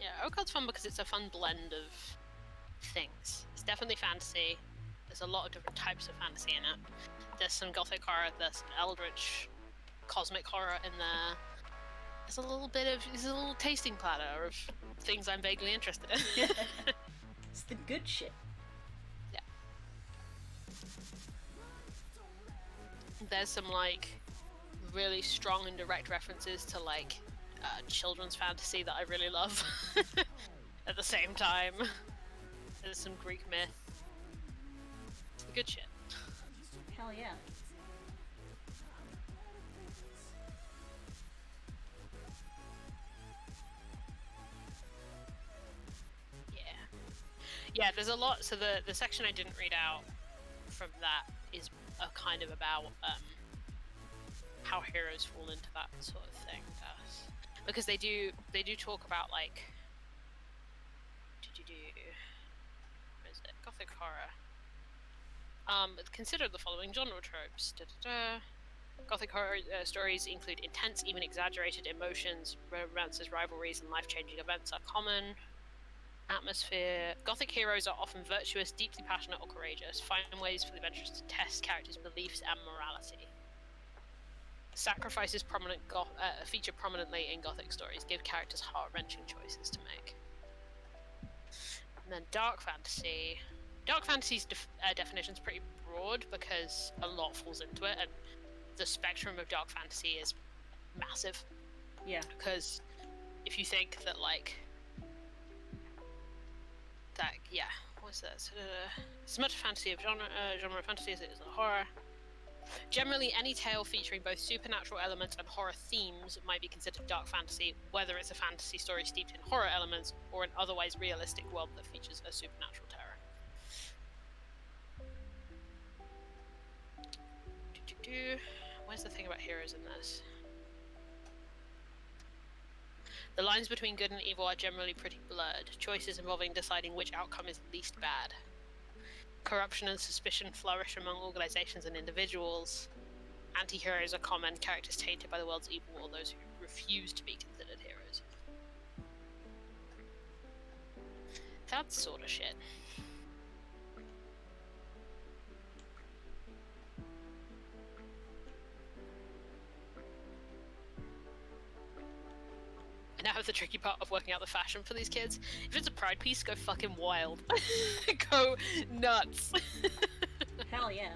Yeah, Occult's fun because it's a fun blend of things. It's definitely fantasy. There's a lot of different types of fantasy in it. There's some gothic horror, there's some eldritch, cosmic horror in there. There's a little tasting platter of things I'm vaguely interested in. It's the good shit. Yeah. There's some like really strong and direct references to like children's fantasy that I really love. At the same time, there's some Greek myth. It's the good shit. Hell yeah. Yeah, there's a lot. So the section I didn't read out from that is kind of about how heroes fall into that sort of thing. because they do talk about like what is it? Gothic horror. Consider the following genre tropes. Gothic horror stories include intense, even exaggerated emotions, romances, rivalries, and life-changing events are common. Atmosphere. Gothic heroes are often virtuous, deeply passionate, or courageous. Find ways for the adventurers to test characters' beliefs and morality. Sacrifices feature prominently in Gothic stories, give characters heart-wrenching choices to make. And then dark fantasy. Dark fantasy's definition is pretty broad because a lot falls into it, and the spectrum of dark fantasy is massive. Yeah. Because if you think that what's that? It's as much a fantasy of genre of fantasy as it is a horror. Generally, any tale featuring both supernatural elements and horror themes might be considered dark fantasy, whether it's a fantasy story steeped in horror elements or an otherwise realistic world that features a supernatural terror. Where's the thing about heroes in this? The lines between good and evil are generally pretty blurred, choices involving deciding which outcome is least bad. Corruption and suspicion flourish among organizations and individuals. Anti-heroes are common, characters tainted by the world's evil or those who refuse to be considered heroes. That sort of shit. I now have the tricky part of working out the fashion for these kids. If it's a pride piece, go fucking wild. Go nuts. Hell yeah.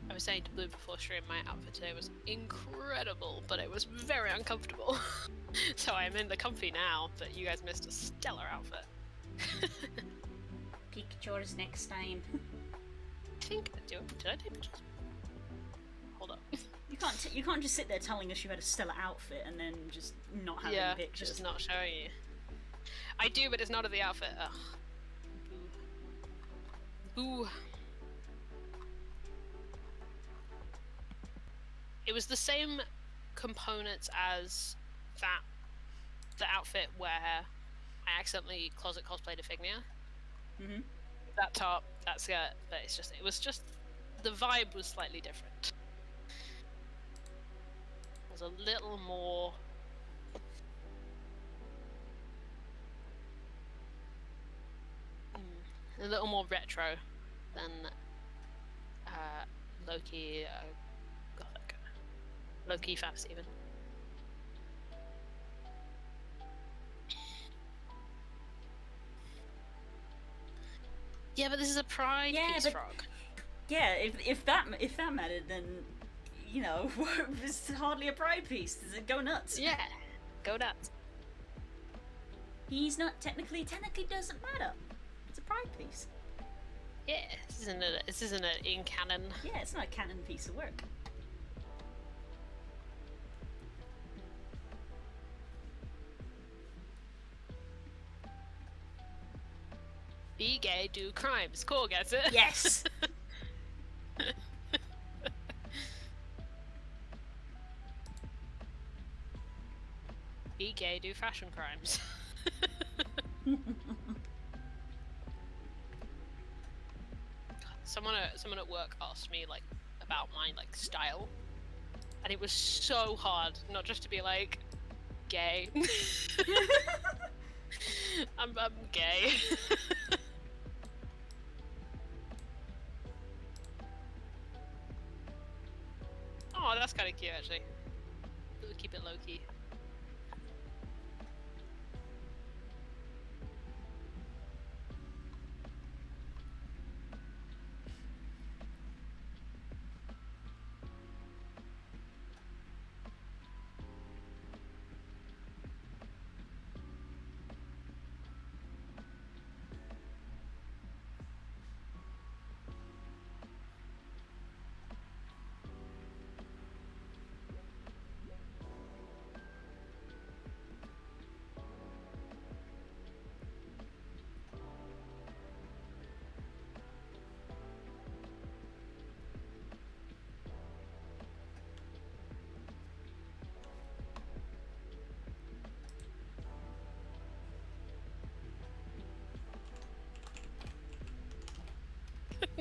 I was saying to Blue before stream, my outfit today was incredible, but it was very uncomfortable. So I am in the comfy now, but you guys missed a stellar outfit. Pikachu's next time. Did I take pictures? Hold up. You can't just sit there telling us you had a stellar outfit and then just not have any pictures. Just not showing you. I do, but it's not of the outfit. Ugh. Boo. Boo. It was the same components as the outfit where I accidentally closet cosplayed Iphignia. Mm-hmm. That top, that skirt, but it was just the vibe was slightly different. It was a little more retro than low-key gothic. Low-key fantasy even. Yeah, but this is a pride piece frog. Yeah, if that mattered, then you know, it's hardly a pride piece. Does it go nuts? Yeah, go nuts. He's not technically doesn't matter. It's a pride piece. Yeah, this isn't an in canon. Yeah, it's not a canon piece of work. Be gay, do crimes. Cool, gets it? Yes! Be gay, do fashion crimes. Someone at work asked me about my style, and it was so hard not just to be gay. I'm gay. Oh, that's kind of cute actually. We'll keep it low key.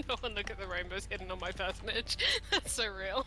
No one look at the rainbows hidden on my personage. That's so real.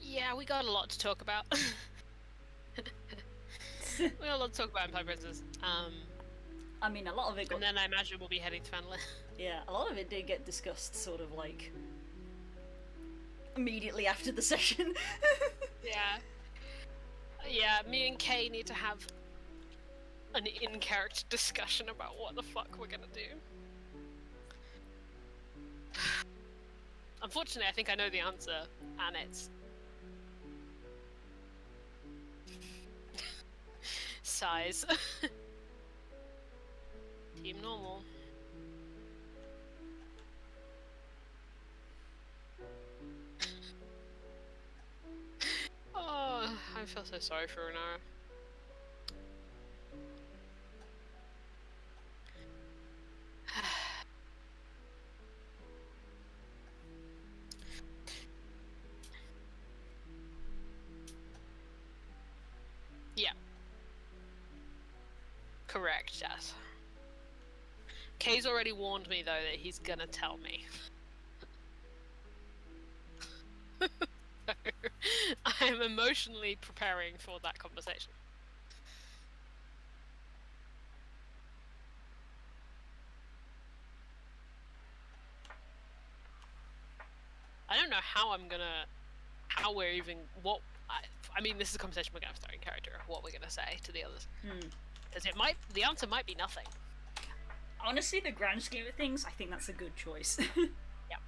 Yeah, we got a lot to talk about. We got a lot to talk about in Pie Princess. I mean, a lot of it got... And then I imagine we'll be heading to Fanley. Yeah, a lot of it did get discussed sort of like immediately after the session. Yeah. Yeah, me and Kay need to have an in-character discussion about what the fuck we're gonna do. Unfortunately, I think I know the answer, and it's... size. Team normal. Oh, I feel so sorry for Renara. Yeah. Correct, Jess. Kay's already warned me, though, that he's gonna tell me. I am emotionally preparing for that conversation. I don't know how I'm gonna... how we're even... what... I mean, this is a conversation we're gonna have to start in character, what we're gonna say to the others. Because it might... the answer might be nothing. Honestly, the grand scheme of things, I think that's a good choice. Yeah.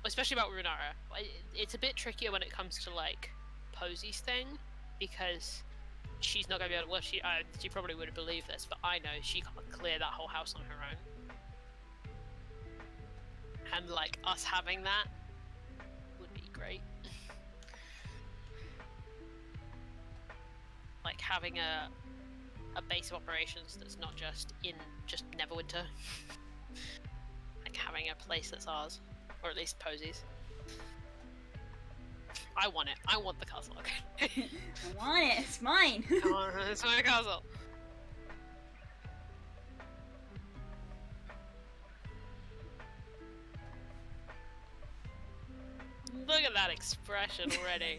Especially about Runara. It's a bit trickier when it comes to, like, Posey's thing, because she's not gonna be able to... well, she probably would have believed this, but I know she can't clear that whole house on her own. And, like, us having that would be great. Like, having a base of operations that's not just in just Neverwinter. Like, having a place that's ours. Or at least Posey's. I want it. I want the castle, okay? I want it. It's mine. Come on, it's my castle. Look at that expression already.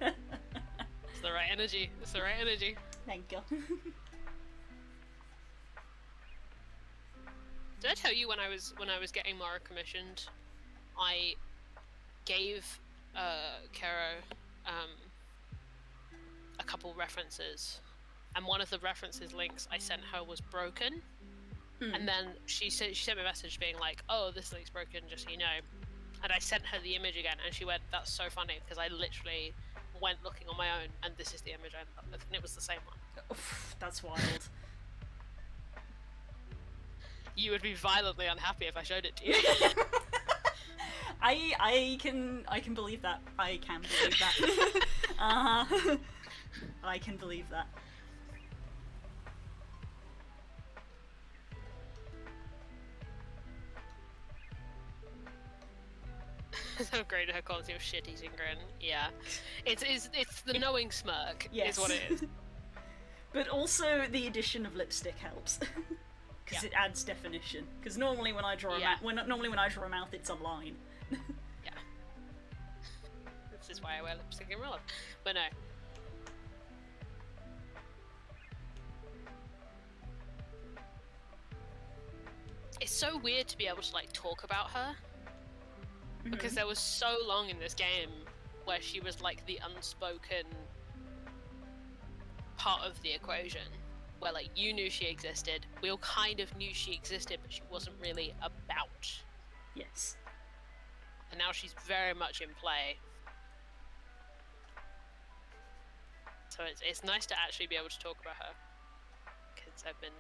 It's the right energy. It's the right energy. Thank you. Did I tell you when I was getting Mara commissioned, I gave Kero a couple references, and one of the references links I sent her was broken. And then she sent me a message being like, "Oh, this link's broken, just so you know." And I sent her the image again, and she went, "That's so funny," because I literally went looking on my own, and this is the image I ended up with, and it was the same one. Oof, that's wild. You would be violently unhappy if I showed it to you. I can believe that. I can believe that. I can believe that. So great, her quality of shit eating grin. Yeah, it's the knowing smirk. Yes. Is what it is. But also the addition of lipstick helps. Because it adds definition. Because normally when I draw a mouth, it's a line. Yeah. This is why I wear lipstick in real life. But no. it's so weird to be able to like talk about her because there was so long in this game where she was like the unspoken part of the equation, where like you knew she existed, we all kind of knew she existed, but she wasn't really about. Yes. And now she's very much in play. So it's nice to actually be able to talk about her, because I've been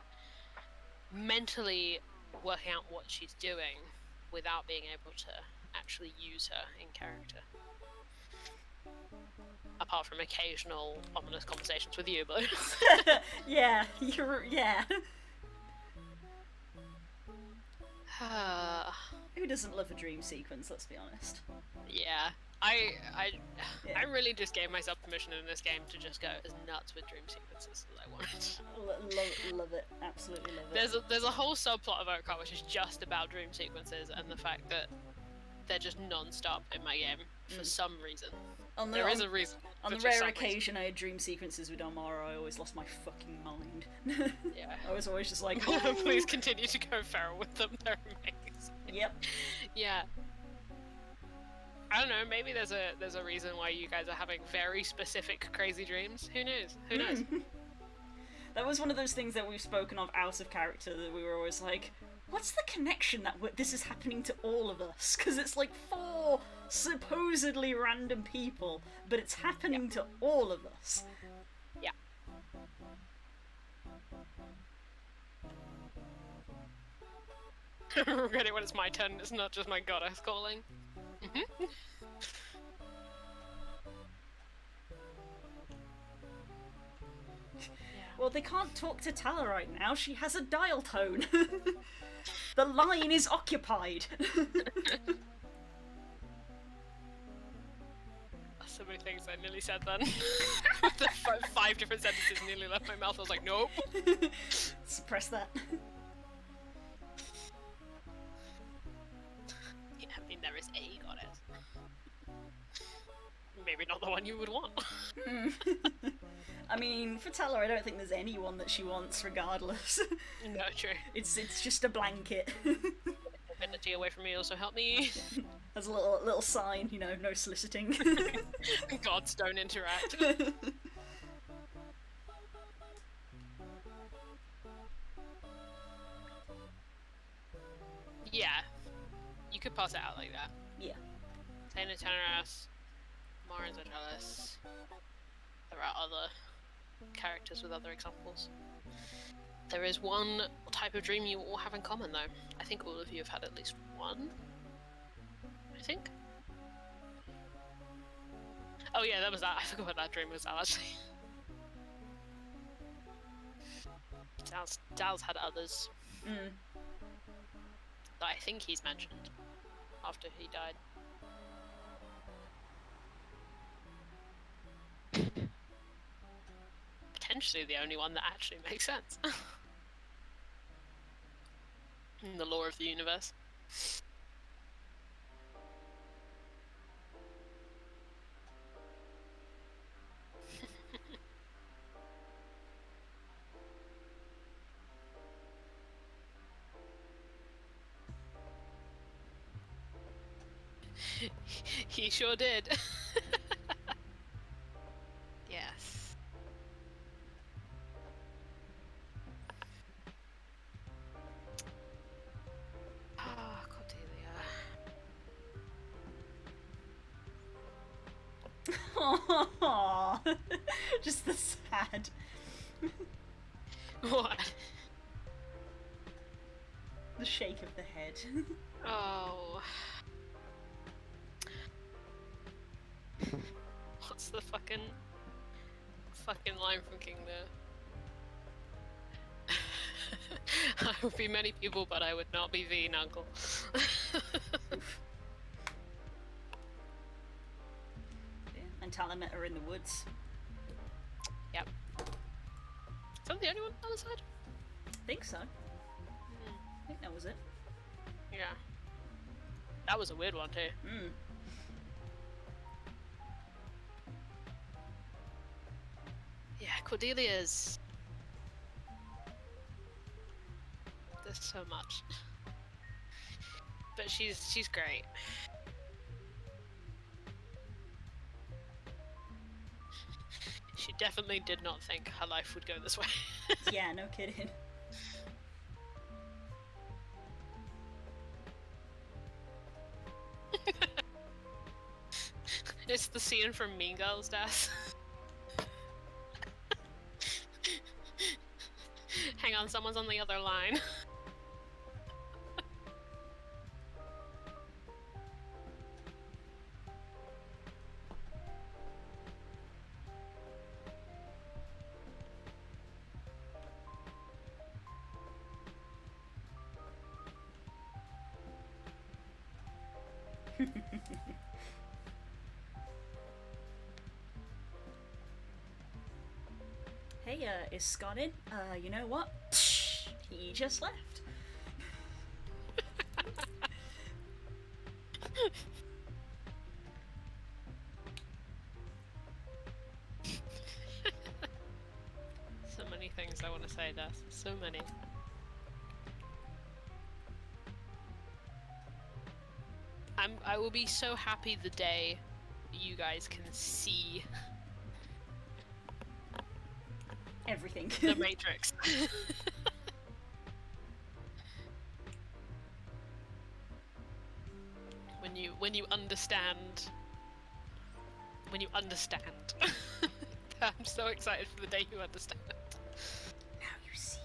mentally working out what she's doing without being able to actually use her in character. Apart from occasional ominous conversations with you, but yeah. Who doesn't love a dream sequence? Let's be honest. yeah. I Yeah. really just gave myself permission in this game to just go as nuts with dream sequences as I wanted. Love it. Absolutely love it. There's a whole subplot of Okar which is just about dream sequences and the fact that they're just non-stop in my game for some reason. There is a reason. On the but just rare some reason. occasion I had dream sequences with Amara, I always lost my fucking mind. Yeah. I was always just like, Please continue to go feral with them. They're amazing. Yep. Yeah. I don't know. Maybe there's a reason why you guys are having very specific crazy dreams. Who knows? Who knows? That was one of those things that we've spoken of out of character, that we were always like, what's the connection that this is happening to all of us? Because it's like 4 supposedly random people, but it's happening to all of us. Yeah. Regret it when it's my turn. It's not just my goddess calling. Well, they can't talk to Tala right now. She has a dial tone. The line is occupied. So many things I nearly said then. The 5 different sentences nearly left my mouth. I was like, nope. Suppress that. Yeah, I mean, there is a goddess. Maybe not the one you would want. I mean, for Tala, I don't think there's anyone that she wants, regardless. No, true. It's just a blanket. Divinity away from me also help me. There's a little sign, you know, no soliciting. Gods don't interact. Yeah. You could pass it out like that. Yeah. Taina Teneras, Mara Zajalis. There are other characters with other examples. There is one type of dream you all have in common, though. I think all of you have had at least one. I think. Oh yeah, that was that. I forgot what that dream was, actually. Dal's had others that I think he's mentioned after he died. Potentially the only one that actually makes sense. In the lore of the universe. He sure did. Yes. Ah, Cordelia. Aww. Just the sad. What? The shake of the head. Oh. What's the fucking line from King Lear? I would be many people, but I would not be thee, Nuncle. Yeah. And Tala met her in the woods. Yep. Is that the only one on the side? I think so. I think that was it. Yeah. That was a weird one too. Yeah, Cordelia's... There's so much. but she's great. She definitely did not think her life would go this way. Yeah, no kidding. It's the scene from Mean Girls, Death. Hang on, someone's on the other line. Hey, is Scott in? You know what? He just left. So many things I want to say, Death. So many. I will be so happy the day you guys can see Everything. the Matrix. when you understand. When you understand. I'm so excited for the day you understand. Now you see.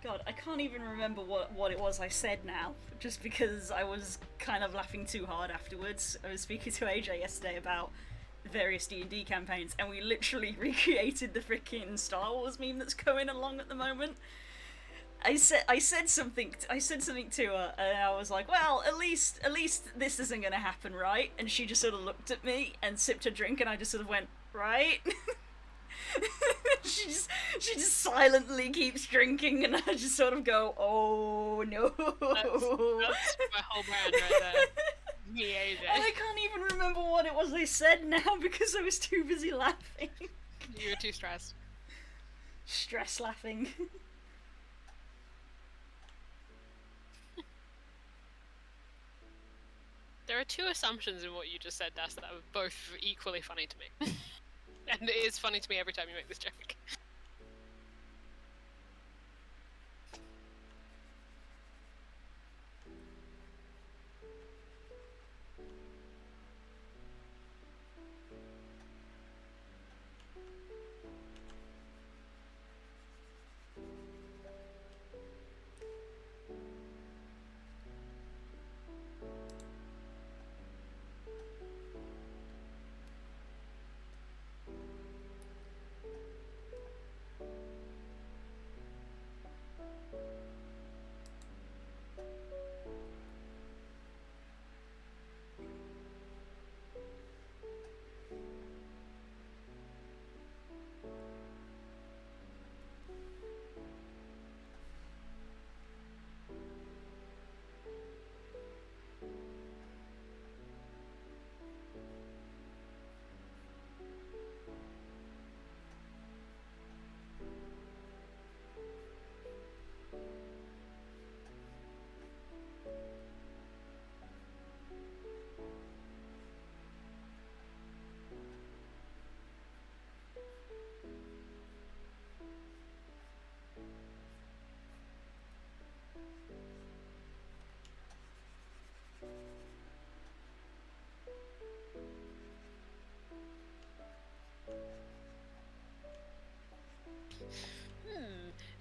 God, I can't even remember what it was I said now, just because I was kind of laughing too hard afterwards. I was speaking to AJ yesterday about various D&D campaigns, and we literally recreated the freaking Star Wars meme that's going along at the moment. I said something to her, and I was like, "Well, at least this isn't gonna happen, right?" And she just sort of looked at me and sipped her drink, and I just sort of went, "Right." she just silently keeps drinking, and I just sort of go, "Oh no." That's my whole brand right there. Me, AJ. And I can't even remember what it was I said now because I was too busy laughing. You were too stressed. Stress laughing. There are two assumptions in what you just said, Das, that are both equally funny to me. And it is funny to me every time you make this joke.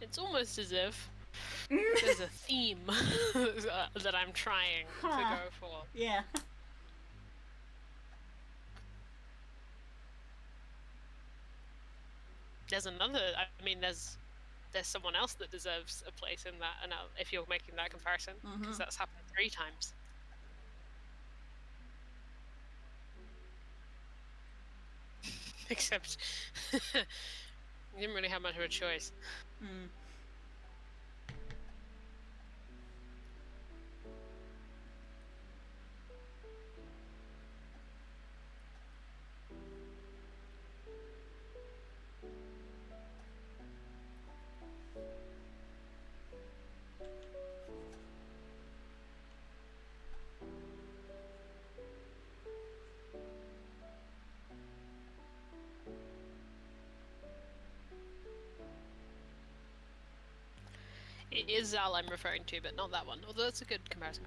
It's almost as if there's a theme that I'm trying to Huh. go for. Yeah. There's another. I mean, there's someone else that deserves a place in that. And if you're making that comparison, because that's happened 3 times. Except you didn't really have much of a choice. Mm. It is Zal I'm referring to, but not that one. Although that's a good comparison.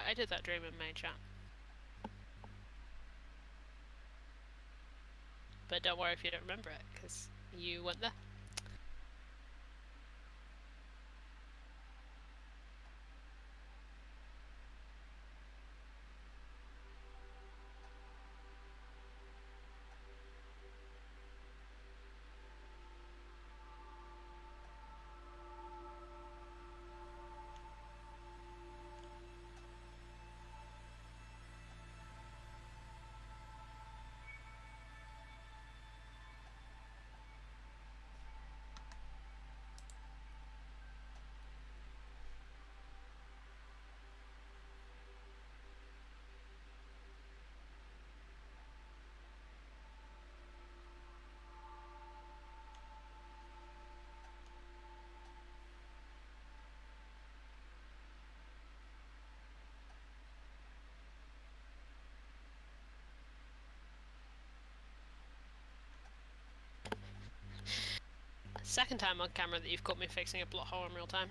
I did that dream in main chat. But don't worry if you don't remember it, because you weren't there. Second time on camera that you've caught me fixing a plot hole in real time.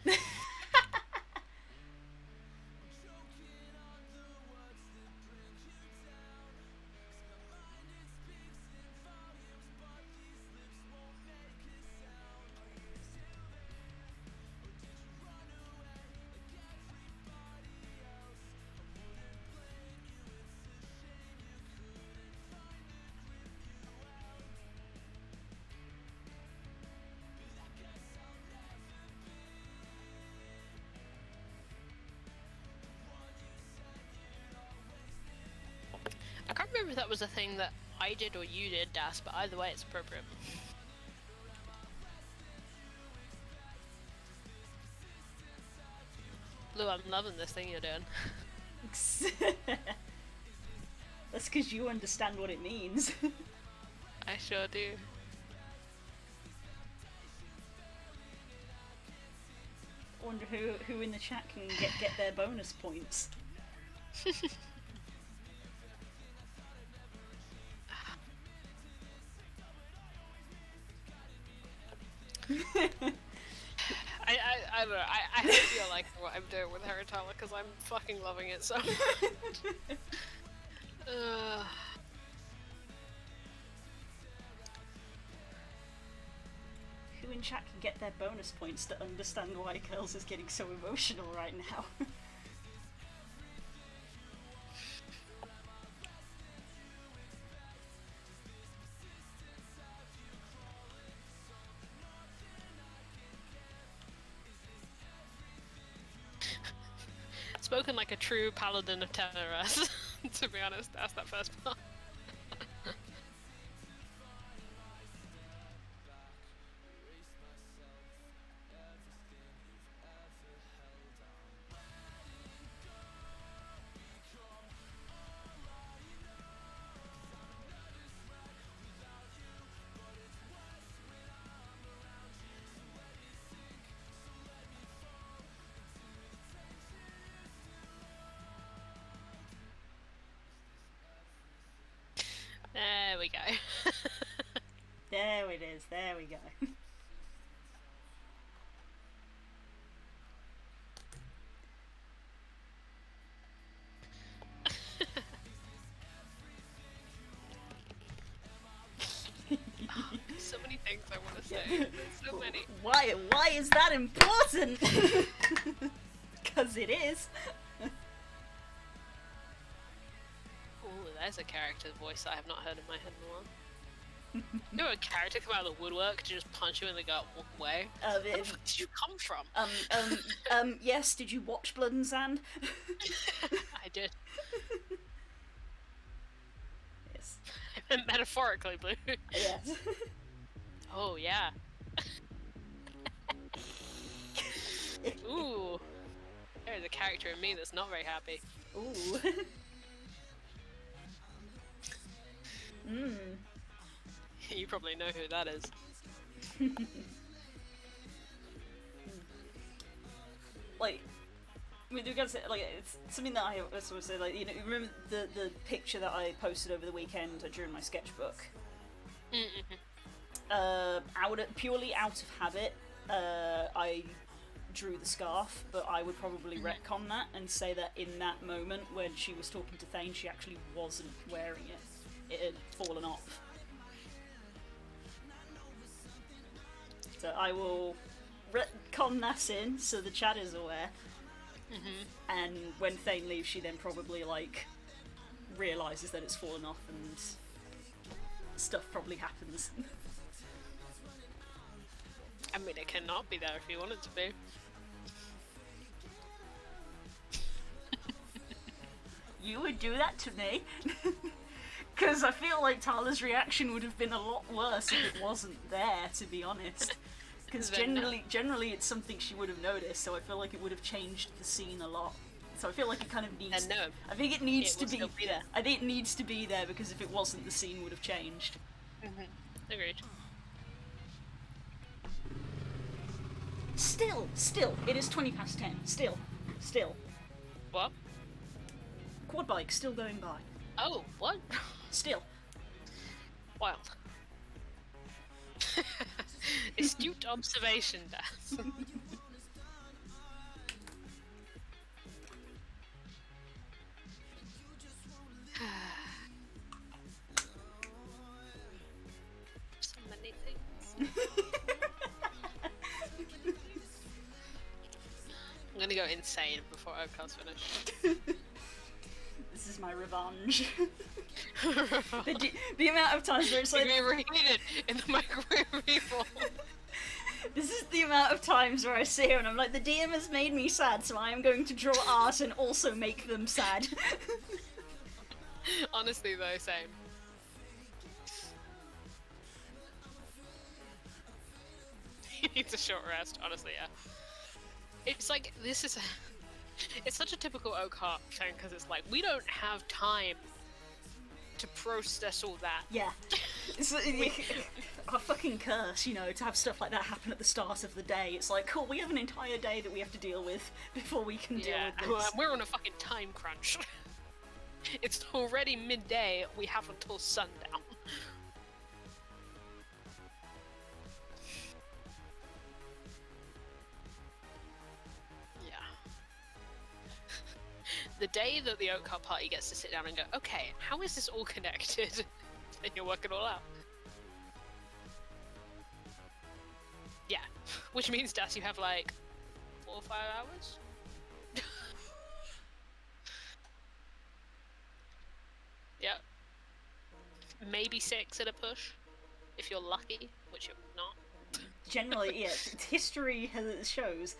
I can't remember if that was a thing that I did or you did, Das, but either way it's appropriate. Blue, I'm loving this thing you're doing. That's because you understand what it means. I sure do. I wonder who in the chat can get their bonus points. I don't know, I hope you like what I'm doing with Heritala, because I'm fucking loving it so much. Who in chat can get their bonus points to understand why Curls is getting so emotional right now? Spoken like a true paladin of Teneras, to be honest, that's that first part. There we go. There it is, there we go. So many things I want to say. There's so many. Why is that important? Because it is. Ooh, there's a character voice I have not heard in my head in a while. You know, a character come out of the woodwork to just punch you in the gut, walk away. Where the fuck did you come from? Yes, did you watch Blood and Sand? I did. Yes. Metaphorically, Blue. Yes. Oh, yeah. Ooh. There's a character in me that's not very happy. Ooh. probably know who that is. Like, with regards to, like, it's something that I also say, like, you know, remember the picture that I posted over the weekend during my sketchbook? Purely out of habit, I drew the scarf, but I would probably retcon that and say that in that moment when she was talking to Thane, she actually wasn't wearing it. It had fallen off. So I will retcon that in so the chat is aware. And when Thane leaves, she then probably, like, realises that it's fallen off and stuff probably happens. I mean, it cannot be there if you want it to be. You would do that to me? Because I feel like Tala's reaction would have been a lot worse if it wasn't there, to be honest. Because generally it's something she would have noticed, so I feel like it would have changed the scene a lot. So I feel like it kind of needs. And no, I think it needs it to will be. still be there. I think it needs to be there because if it wasn't, the scene would have changed. Agreed. Still, it is 20 past 10. Still. What? Quad bike still going by. Oh, what? Still. Wild. Astute observation, Daz. So many things. I'm gonna go insane before Oak's finished. This is my revenge. the amount of times where it's like... We reheated in the microwave people. This is the amount of times where I sit here and I'm like, the DM has made me sad, so I am going to draw art and also make them sad. Honestly though, same. He needs a short rest, honestly, yeah. It's like, it's such a typical Oak thing, because it's like, we don't have time to process all that. Yeah. It's a fucking curse, you know, to have stuff like that happen at the start of the day. It's like, cool, we have an entire day that we have to deal with before we can deal with this. We're on a fucking time crunch. It's already midday, we have until sundown. The day that the Oak Cup party gets to sit down and go, okay, how is this all connected? Then you'll work it all out. Yeah, which means, Das, you have like 4 or 5 hours? Yep. Maybe 6 at a push, if you're lucky, which you're not. Generally, yeah, history shows.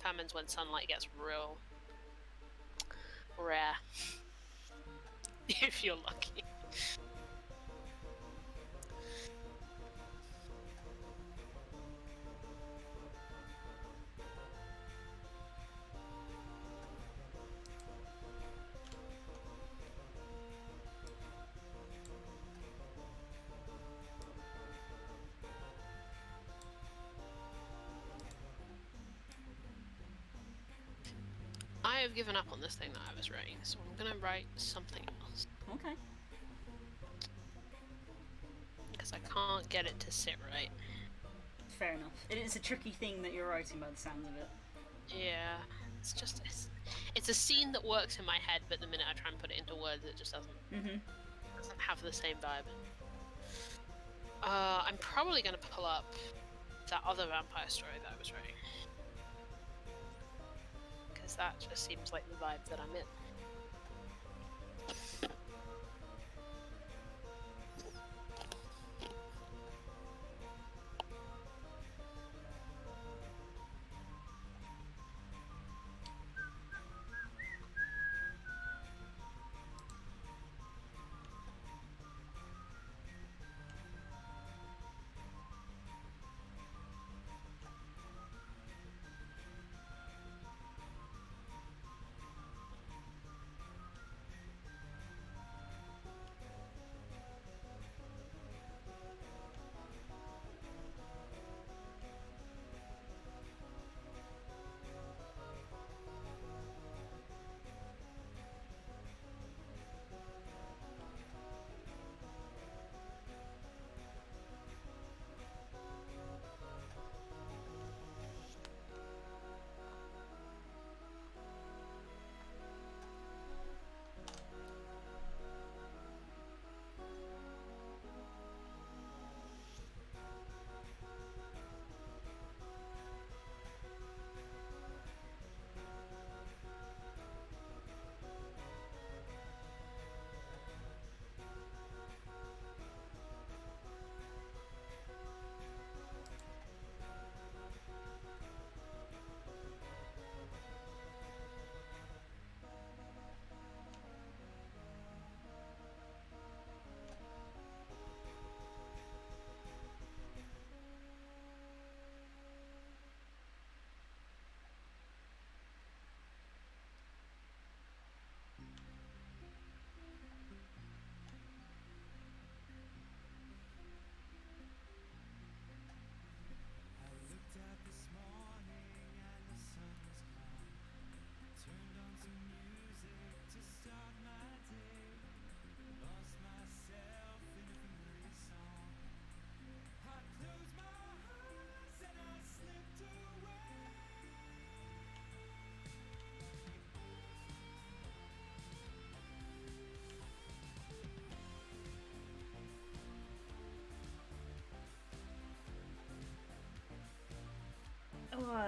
Famines when sunlight gets real rare. If you're lucky. I have given up on this thing that I was writing, so I'm gonna write something else. Okay. Because I can't get it to sit right. Fair enough. It is a tricky thing that you're writing by the sounds of it. Yeah, it's a scene that works in my head, but the minute I try and put it into words, it just doesn't have the same vibe. I'm probably gonna pull up that other vampire story that I was writing. That just seems like the vibe that I'm in.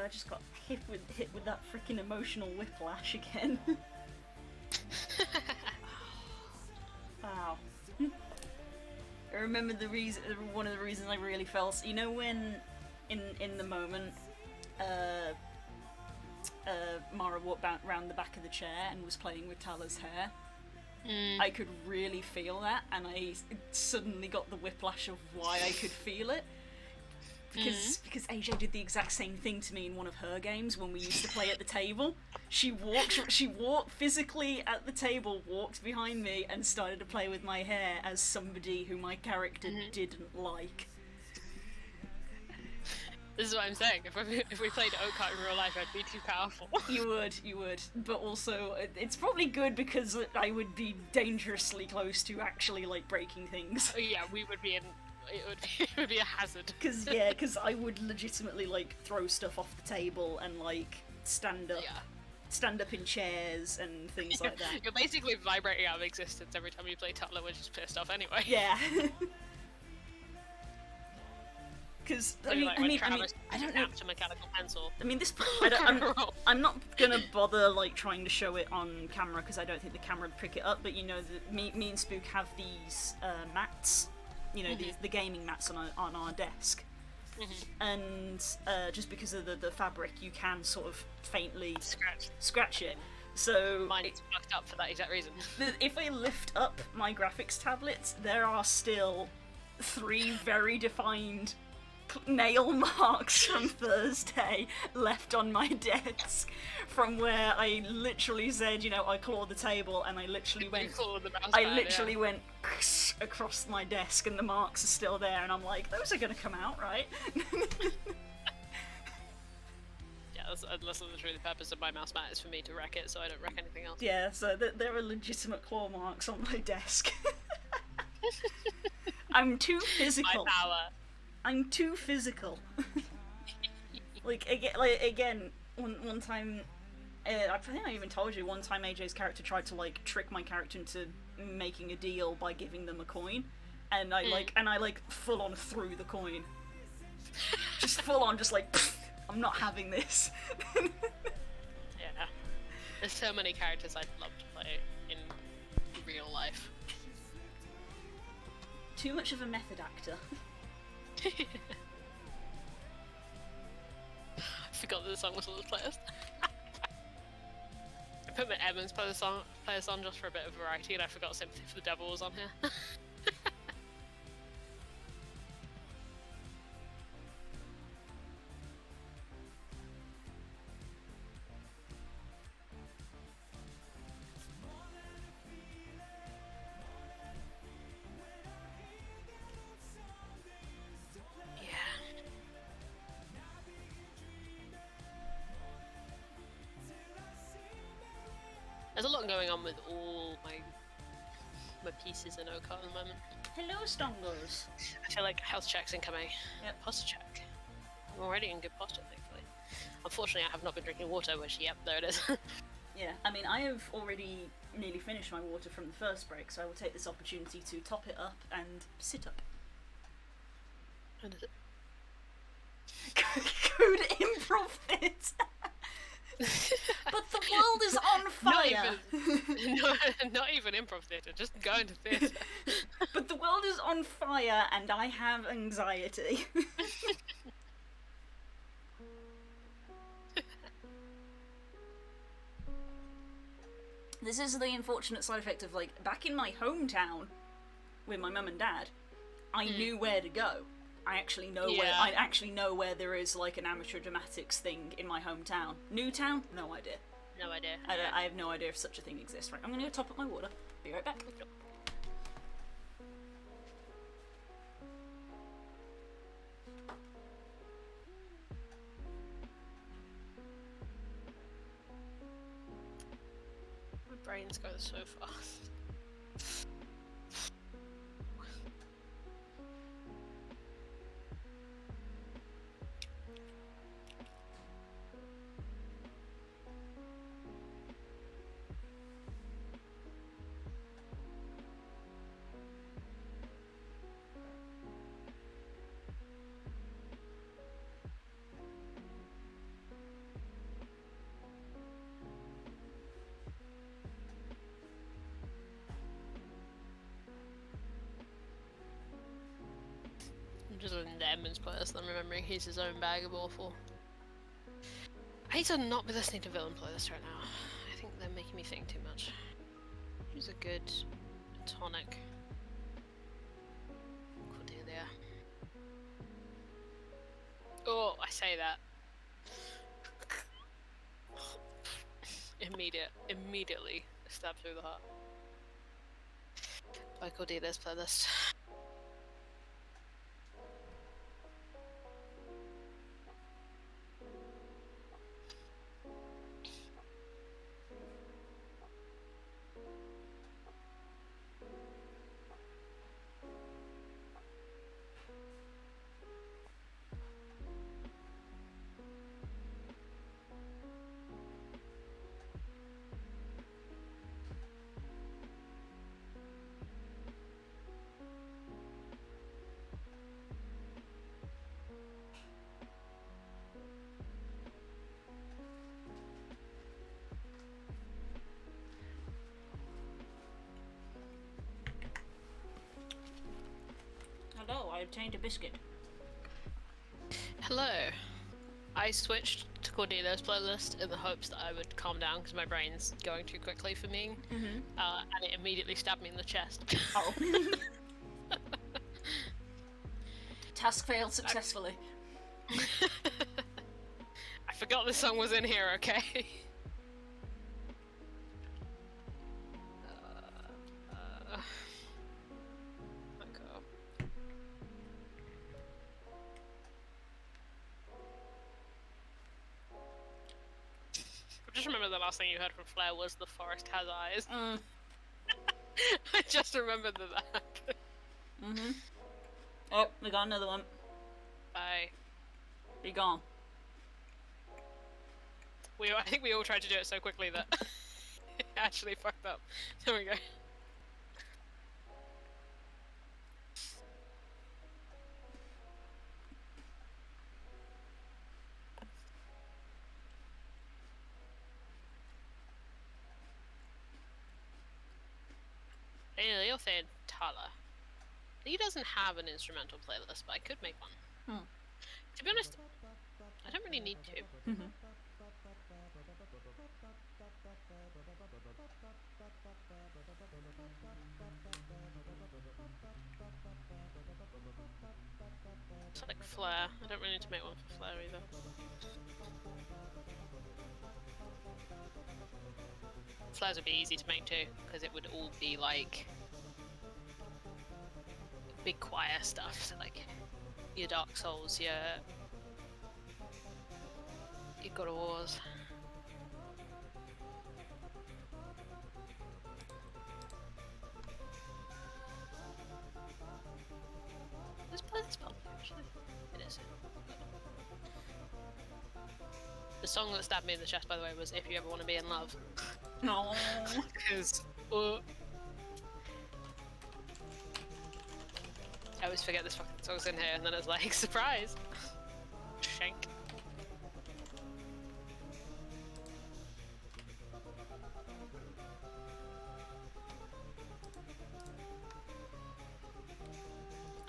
I just got hit with that freaking emotional whiplash again. Wow. I remember one of the reasons I really felt, you know, when in the moment, Mara walked round the back of the chair and was playing with Tala's hair. I could really feel that, and I suddenly got the whiplash of why I could feel it. Because AJ did the exact same thing to me in one of her games when we used to play at the table. She walked physically at the table, walked behind me, and started to play with my hair as somebody who my character didn't like. This is what I'm saying. If we played Oakhart in real life, I'd be too powerful. You would. But also, it's probably good because I would be dangerously close to actually, like, breaking things. Yeah, we would be in... It would be a hazard. Because I would legitimately, like, throw stuff off the table and, like, stand up in chairs and things like that. You're basically vibrating out of existence every time you play Tala, which is pissed off anyway. Yeah. Because I don't know. A mechanical pencil. I mean, I'm not gonna bother like trying to show it on camera because I don't think the camera would pick it up. But you know, me and Spook have these mats, you know, the gaming mats on our desk, and just because of the fabric, you can sort of faintly scratch it. So mine is fucked up for that exact reason. If I lift up my graphics tablets, there are still 3 very defined nail marks from Thursday left on my desk from where I literally said, you know, I clawed the table, and I literally went across my desk, and the marks are still there, and I'm like, those are gonna come out, right? Yeah, that's literally the purpose of my mouse mat, is for me to wreck it, so I don't wreck anything else. Yeah, so there are legitimate claw marks on my desk. I'm too physical. My power. I'm too physical. Like again, one time, I think I even told you, one time AJ's character tried to like trick my character into making a deal by giving them a coin, and I full on threw the coin. Just full on, just like, I'm not having this. Yeah. There's so many characters I'd love to play in real life. Too much of a method actor. I forgot that the song was on the playlist. I put my Evans playlist on just for a bit of variety, and I forgot Sympathy for the Devil was on here. There's a lot going on with all my pieces in Oakhart at the moment. Hello, Stongos. I feel like health check's incoming. Yep. Posture check. I'm already in good posture, thankfully. Unfortunately, I have not been drinking water, which, yep, there it is. Yeah, I mean, I have already nearly finished my water from the first break, so I will take this opportunity to top it up and sit up. What is it? Good improv fit! But the world is on fire! Not even improv theatre, just going to theatre. But the world is on fire and I have anxiety. This is the unfortunate side effect of, like, back in my hometown with my mum and dad, I knew where to go. I actually know where there is like an amateur dramatics thing in my hometown. Newtown? No idea. No idea. I have no idea if such a thing exists. Right, I'm gonna go top up my water. Be right back. My brain's going so fast. was in the Edmonds playlist, I'm remembering he's his own bag of awful. I need to not be listening to villain playlist right now. I think they're making me think too much. Who's a good tonic? Cordelia. Oh, I say that. Immediately stabbed through the heart. By Cordelia's playlist. Hello, I obtained a biscuit. Hello. I switched to Cordelia's playlist in the hopes that I would calm down because my brain's going too quickly for me, and it immediately stabbed me in the chest. Oh. Task failed successfully. I forgot this song was in here, okay? Okay. I just remember the last thing you heard from Flair was "The Forest Has Eyes." I just remembered that happened. Oh, we got another one. Bye. Be gone. I think we all tried to do it so quickly that it actually fucked up. There we go. Hey, you're saying Tala. He doesn't have an instrumental playlist, but I could make one. To be honest, I don't really need to. It's like Flair. I don't really need to make one for Flair either. Flares would be easy to make too, because it would all be like big choir stuff, so like your Dark Souls, your God of Wars. Let's play this part actually. It is. The song that stabbed me in the chest, by the way, was "If You Ever Want to Be in Love." No. Because I always forget this fucking song's in here, and then it's like, surprise! Shank.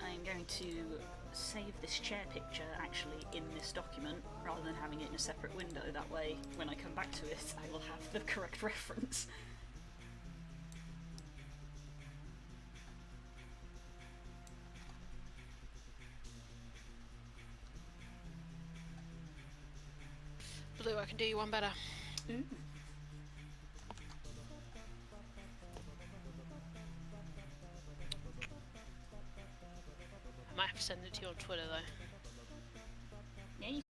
I'm going to save this chair picture actually in this document rather than having it in a separate window. That way, when I come back to it, I will have the correct reference. Blue, I can do you one better. Ooh. I might have to send it to you on Twitter though. Yeah, you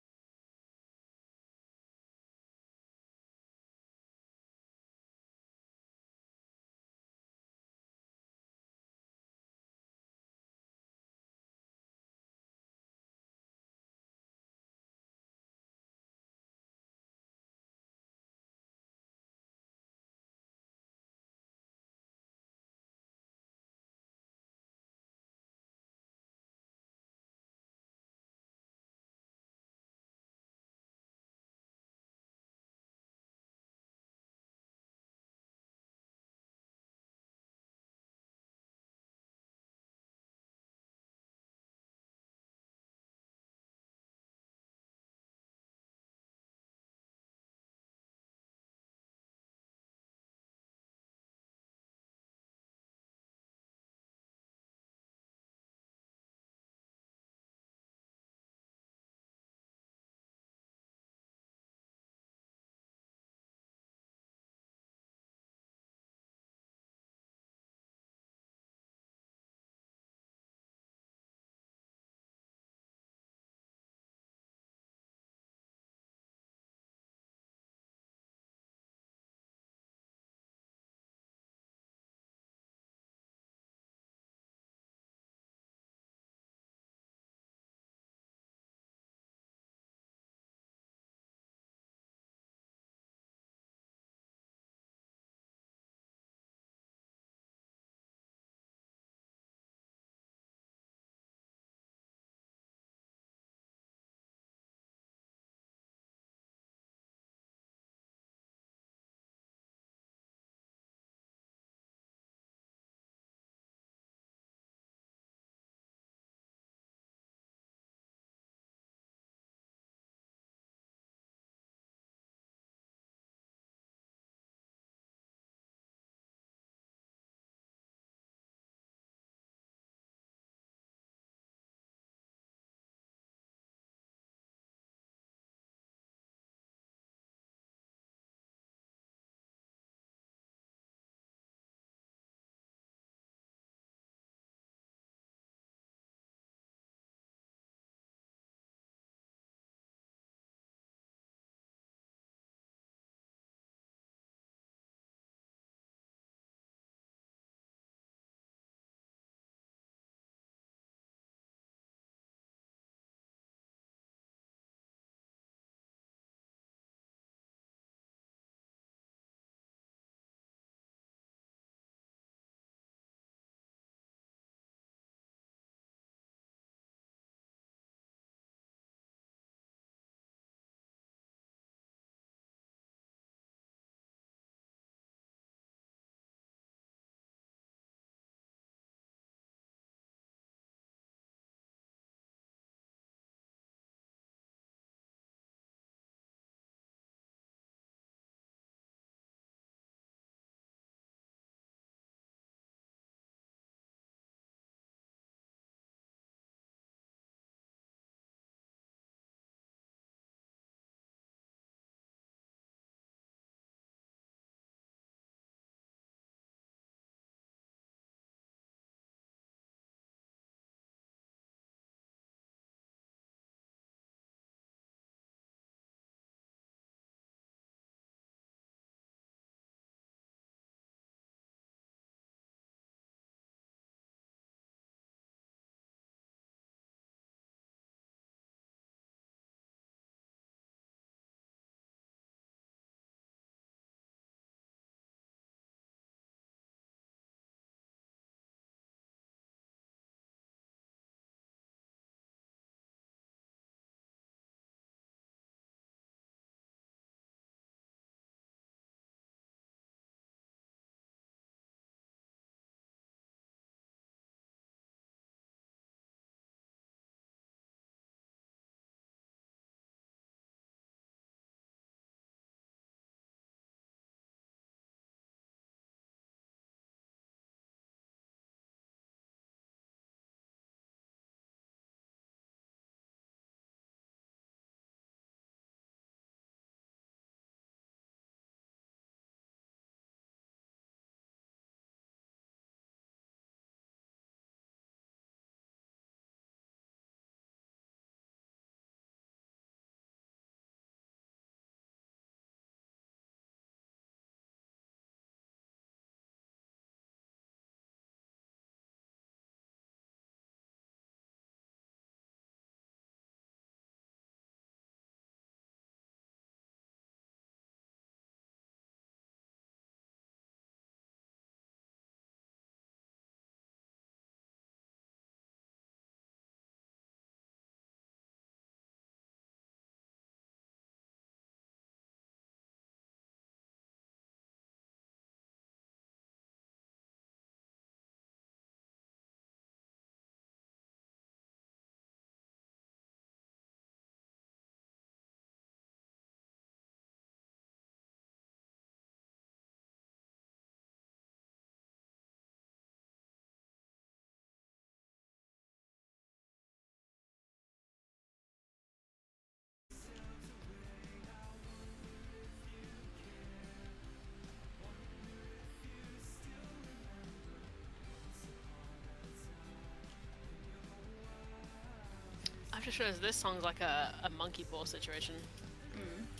just realized this song's like a monkey paw situation.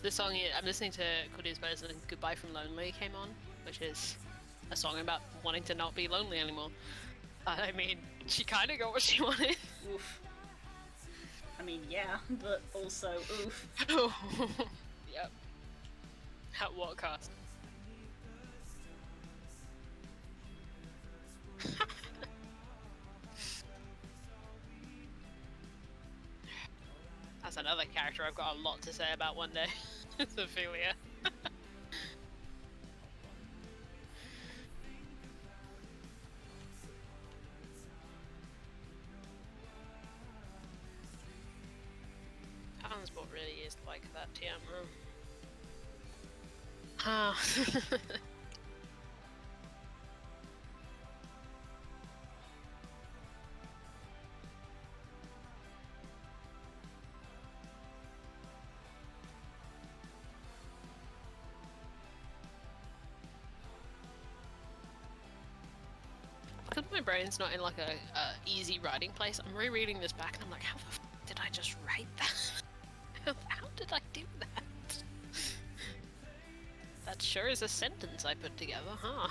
This song, I'm listening to Claudia's Bells and Goodbye from Lonely came on, which is a song about wanting to not be lonely anymore. I mean, she kind of got what she wanted. Oof. I mean, yeah, but also, oof. Yep. At what cost? That's another character I've got a lot to say about one day. It's Ophelia. Transport really is like that, TM, huh? Ah. Because my brain's not in like a easy writing place, I'm rereading this back and I'm like, how the f did I just write that? How did I do that? That sure is a sentence I put together, huh?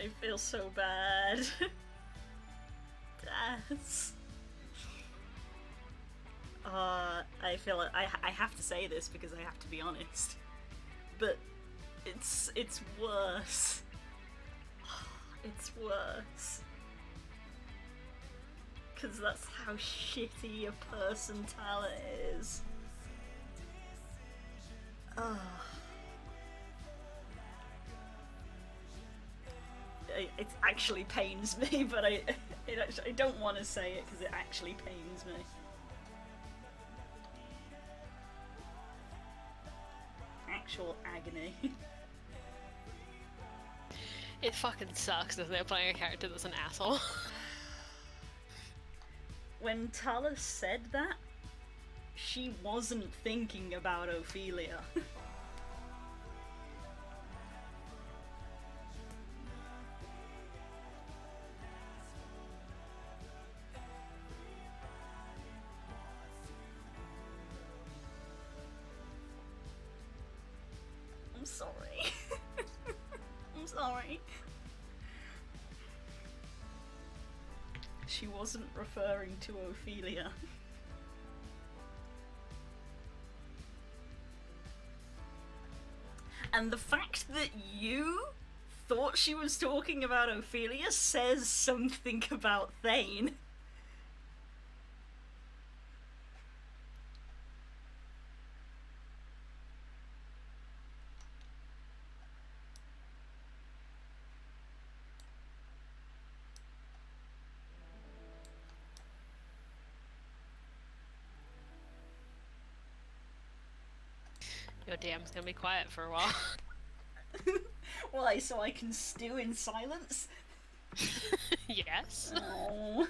I feel so bad. Yes. I feel like I have to say this because I have to be honest, but it's worse. It's worse. Because that's how shitty a person Tala is. Ugh. It actually pains me, but I don't want to say it because it actually pains me. Actual agony. It fucking sucks that they're playing a character that's an asshole. When Tala said that, she wasn't thinking about Ophelia. I'm sorry. I'm sorry. She wasn't referring to Ophelia. And the fact that you thought she was talking about Ophelia says something about Thane. Your DM's gonna be quiet for a while. Why, so I can stew in silence? Yes. Oh.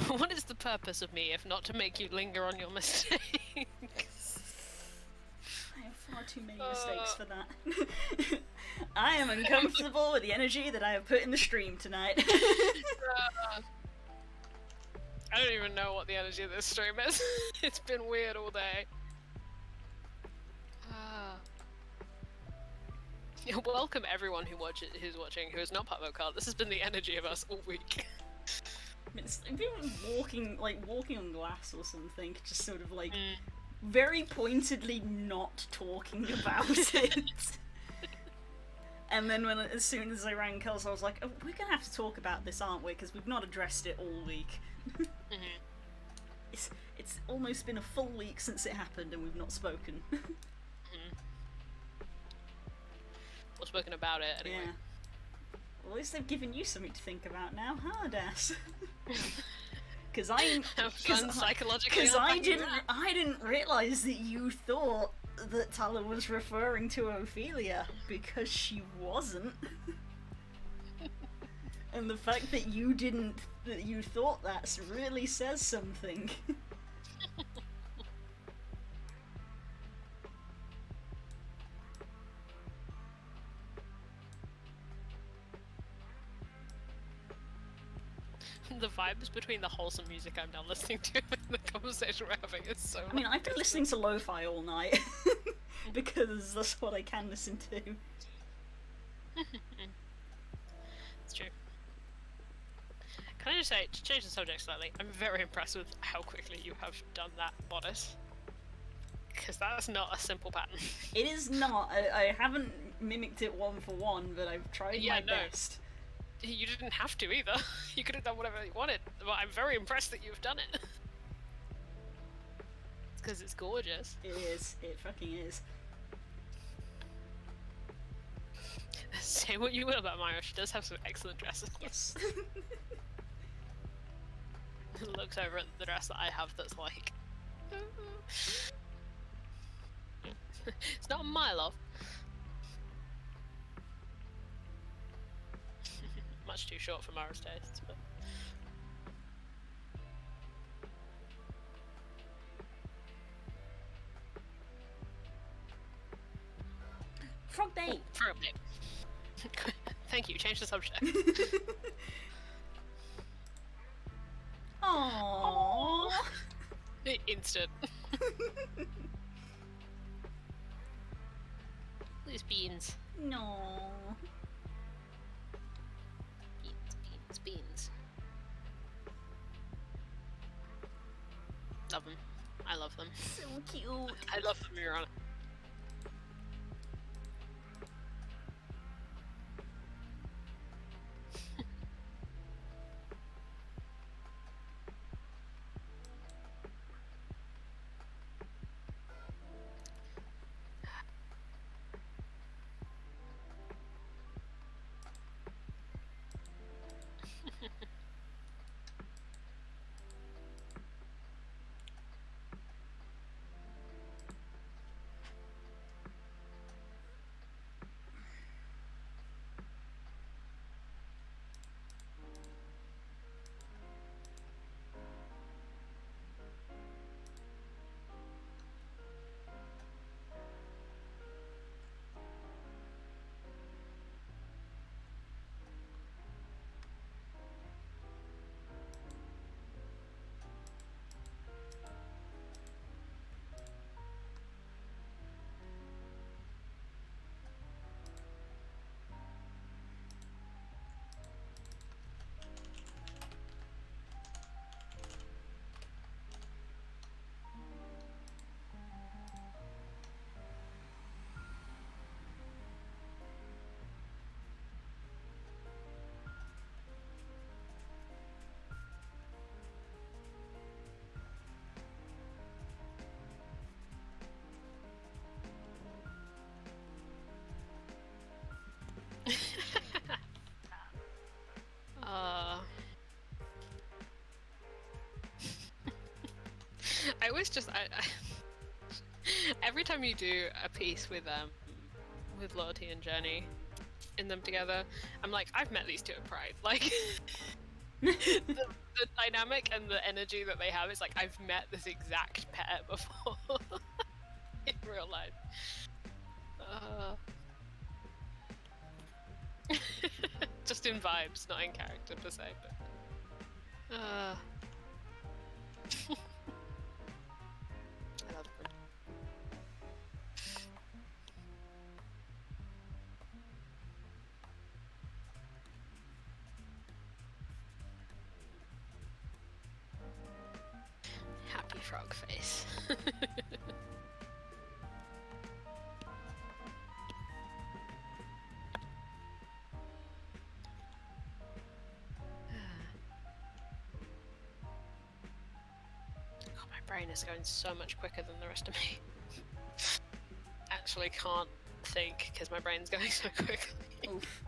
What is the purpose of me if not to make you linger on your mistakes? I have far too many mistakes for that. I am uncomfortable with the energy that I have put in the stream tonight. I don't even know what the energy of this stream is. It's been weird all day. Yeah, welcome everyone who's watching who is not part of Okal. This has been the energy of us all week. It's been walking on glass or something, just sort of like very pointedly not talking about it. And then as soon as I rang Kels, I was like, oh, we're gonna have to talk about this, aren't we? Because we've not addressed it all week. It's almost been a full week since it happened and we've not spoken. Or spoken about it anyway. Yeah. Well, at least they've given you something to think about now, huh, Des? Because I didn't realize that you thought that Tala was referring to Ophelia because she wasn't. And the fact that you thought that really says something. The vibes between the wholesome music I'm now listening to and the conversation we're having is so I mean, I've been listening to lo-fi all night because that's what I can listen to. It's true. Can I just say, to change the subject slightly, I'm very impressed with how quickly you have done that bodice. Because that's not a simple pattern. It is not. I haven't mimicked it one for one, but I've tried my best. You didn't have to either. You could have done whatever you wanted. But I'm very impressed that you've done it. It's because it's gorgeous. It is. It fucking is. Say what you will about Myra, she does have some excellent dresses. Yes. Looks over at the dress that I have that's like... It's not a mile off. Much too short for Mara's tastes, but... Frog bait! Frog bait. Thank you, change the subject. Aww. Instant. Loose beans. No. Beans. Love them. I love them. So cute. I love them, Mirana. I always just every time you do a piece with Loyalty and Journey in them together, I'm like, I've met these two at Pride. Like the dynamic and the energy that they have is like I've met this exact pair before in real life. Just in vibes, not in character per se, but I love them. Happy frog face. God, my brain is going so much quicker than the rest of me. Actually can't think because my brain's going so quickly. Oof.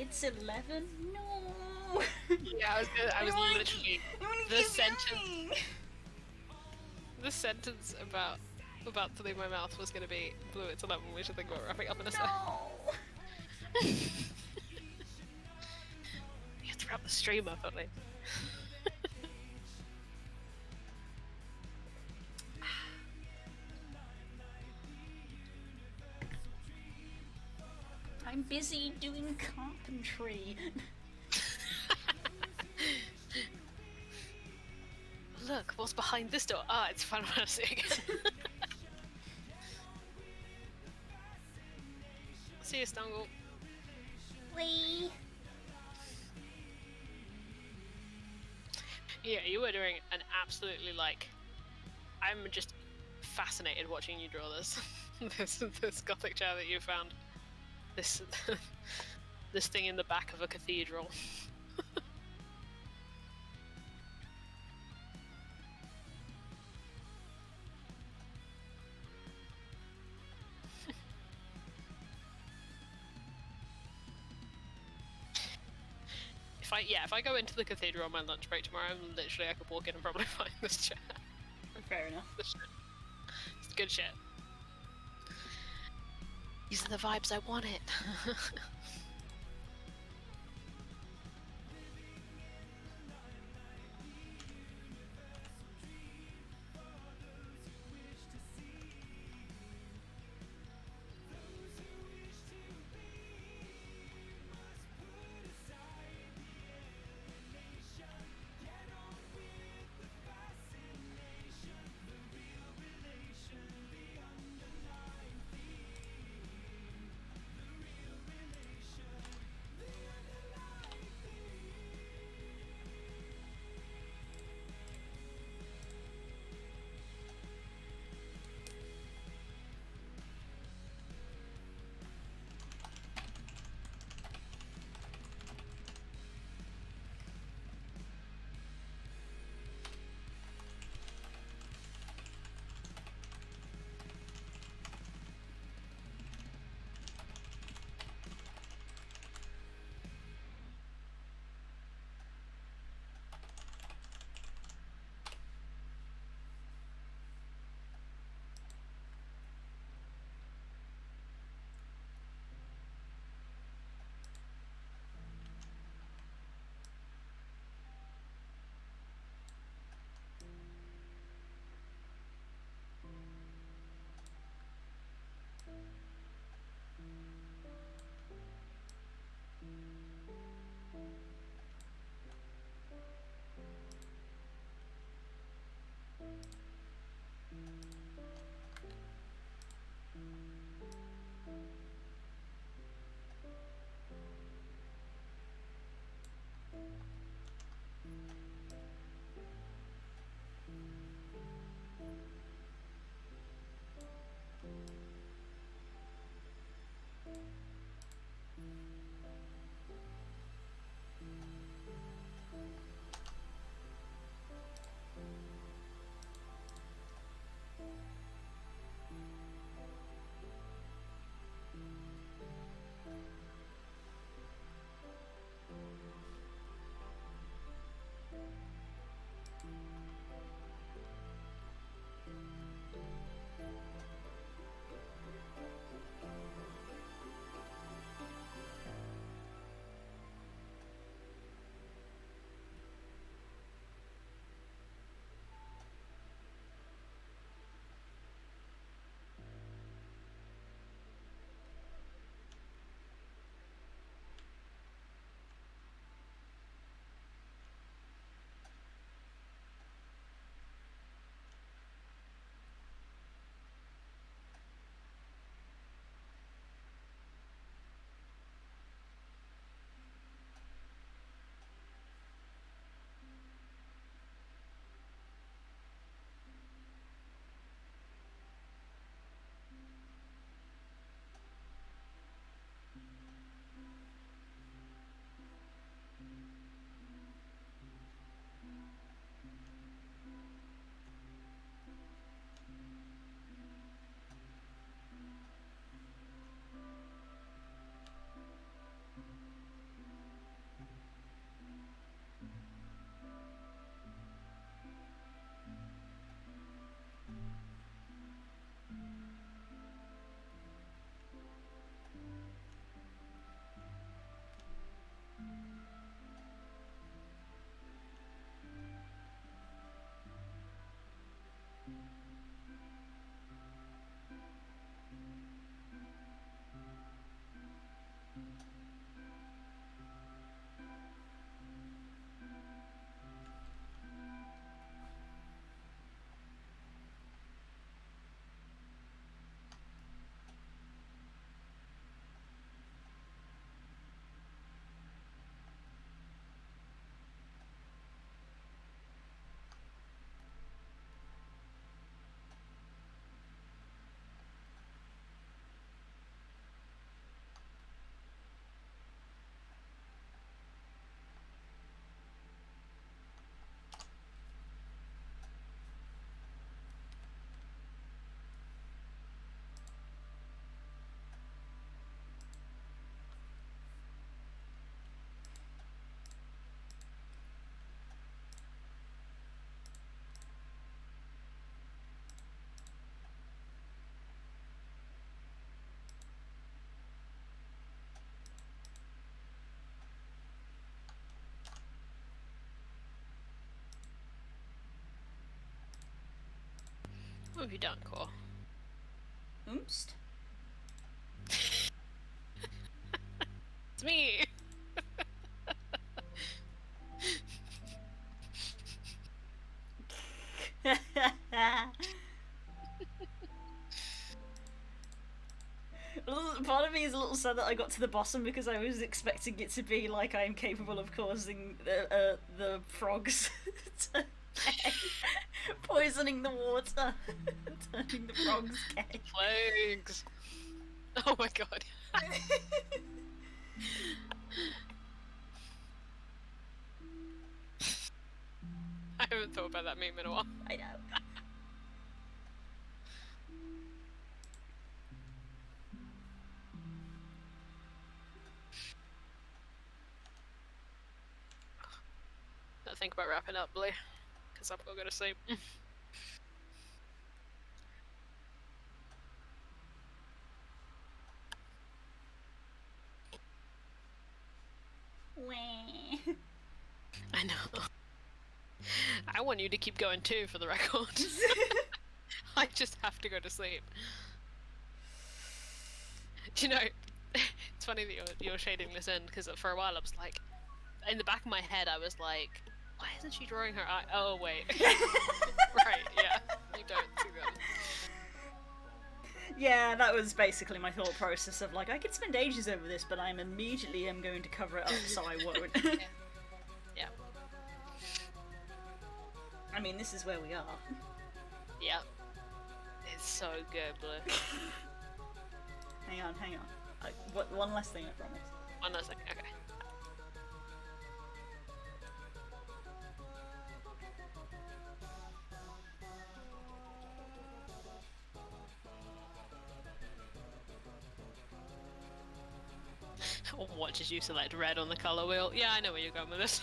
It's 11? No! Yeah, I was wanna literally I wanna the keep sentence. going. The sentence about to leave my mouth was going to be Blue. It's 11. We should think about wrapping up in a sec. No! You have to wrap the stream up, don't we? I'm busy doing carpentry. Look, what's behind this door? Ah, it's Final Fantasy. See you, Stungle. Wee. Yeah, you were doing an absolutely like. I'm just fascinated watching you draw this. this gothic chair that you found. This this thing in the back of a cathedral. If I go into the cathedral on my lunch break tomorrow, I could walk in and probably find this chair. Fair enough. This shit. It's good shit. These are the vibes I wanted. What have you done, Core? Oomst. It's me! Part of me is a little sad that I got to the bottom because I was expecting it to be like I am capable of causing the frogs to poisoning the water, turning the frogs gay. Plagues! Oh my god. I haven't thought about that meme in a while. I know. I think about wrapping up, Blue, because I've got to go to sleep. Wah. I know. I want you to keep going too, for the record. I just have to go to sleep. Do you know, it's funny that you're shading this in, because for a while I was like, in the back of my head I was like, why isn't she drawing her eye? Oh wait. Right, yeah. You don't see that. Yeah, that was basically my thought process of like, I could spend ages over this, but I'm immediately am going to cover it up, so I won't. Yeah. I mean, this is where we are. Yeah. It's so good, Blue. Hang on. One last thing, I promise. One last thing, okay. What did you select? Red on the color wheel? Yeah, I know where you're going with this.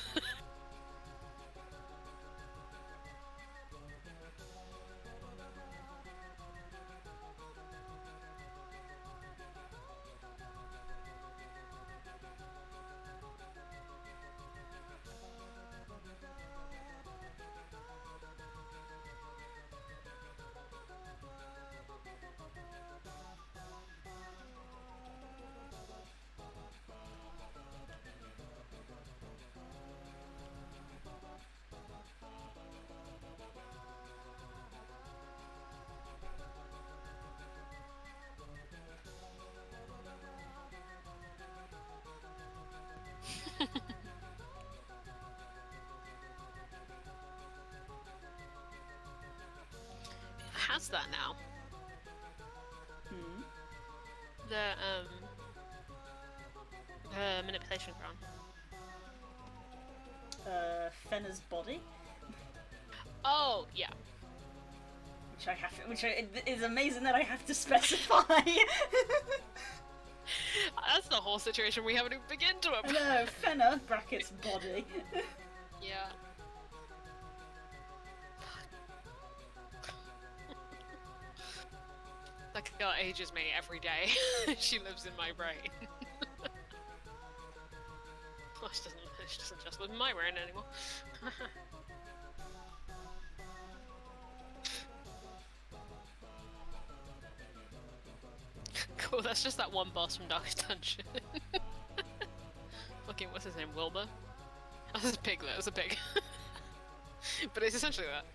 Has that now? Hmm. The manipulation crown. Fenna's body, Oh, yeah. it is amazing that I have to specify. That's the whole situation we haven't even begun to about. No, Fenna brackets body. Yeah. That girl ages me every day. She lives in my brain. Well, she doesn't just live in my brain anymore. Cool, that's just that one boss from Darkest Dungeon. Fucking, what's his name? Wilbur? Oh, that's a piglet, that's a pig. But it's essentially that.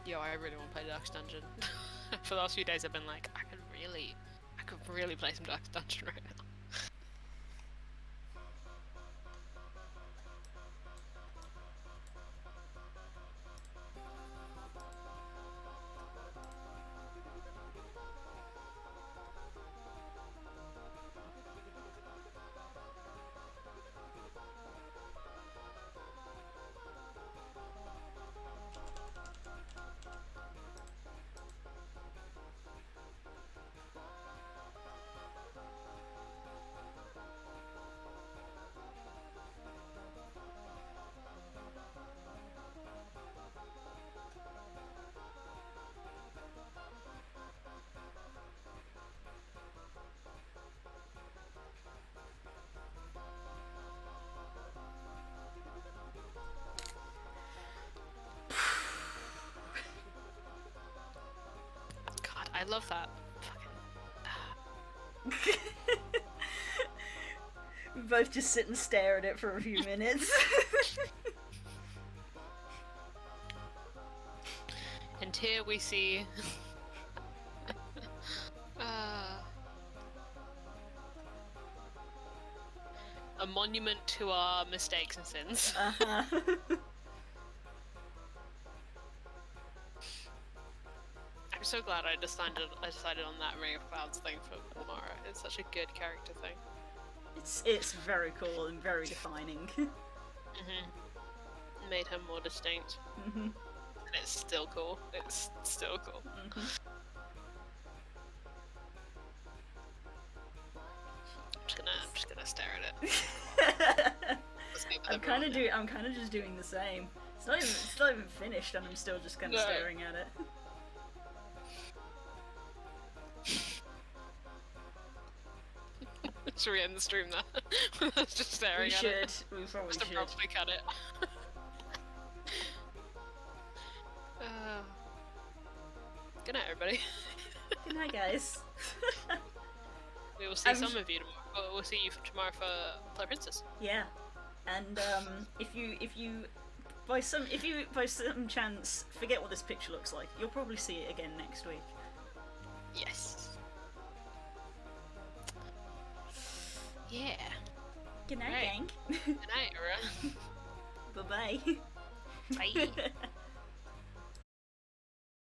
Yo, I really want to play Darkest Dungeon. For the last few days I've been like, I could really play some Darkest Dungeon right now. I love that. Fucking. We both just sit and stare at it for a few minutes. And here we see. A monument to our mistakes and sins. Uh-huh. I'm so glad I decided on that Ring of Clouds thing for Mara. It's such a good character thing. It's very cool and very defining. Made her more distinct. And it's still cool. It's still cool. I'm just gonna stare at it. I'm kind of just doing the same. It's not even finished, and I'm still just kind of staring at it. Should we end the stream there? Just staring at it. We probably Just should. abruptly cut it. Good night, everybody. Good night, guys. We will see some of you tomorrow. We'll see you tomorrow for Play Princess. Yeah, and if you by some chance forget what this picture looks like, you'll probably see it again next week. Yes. Yeah. Good night, Right. gang. Good night, everyone. Bye-bye. Bye.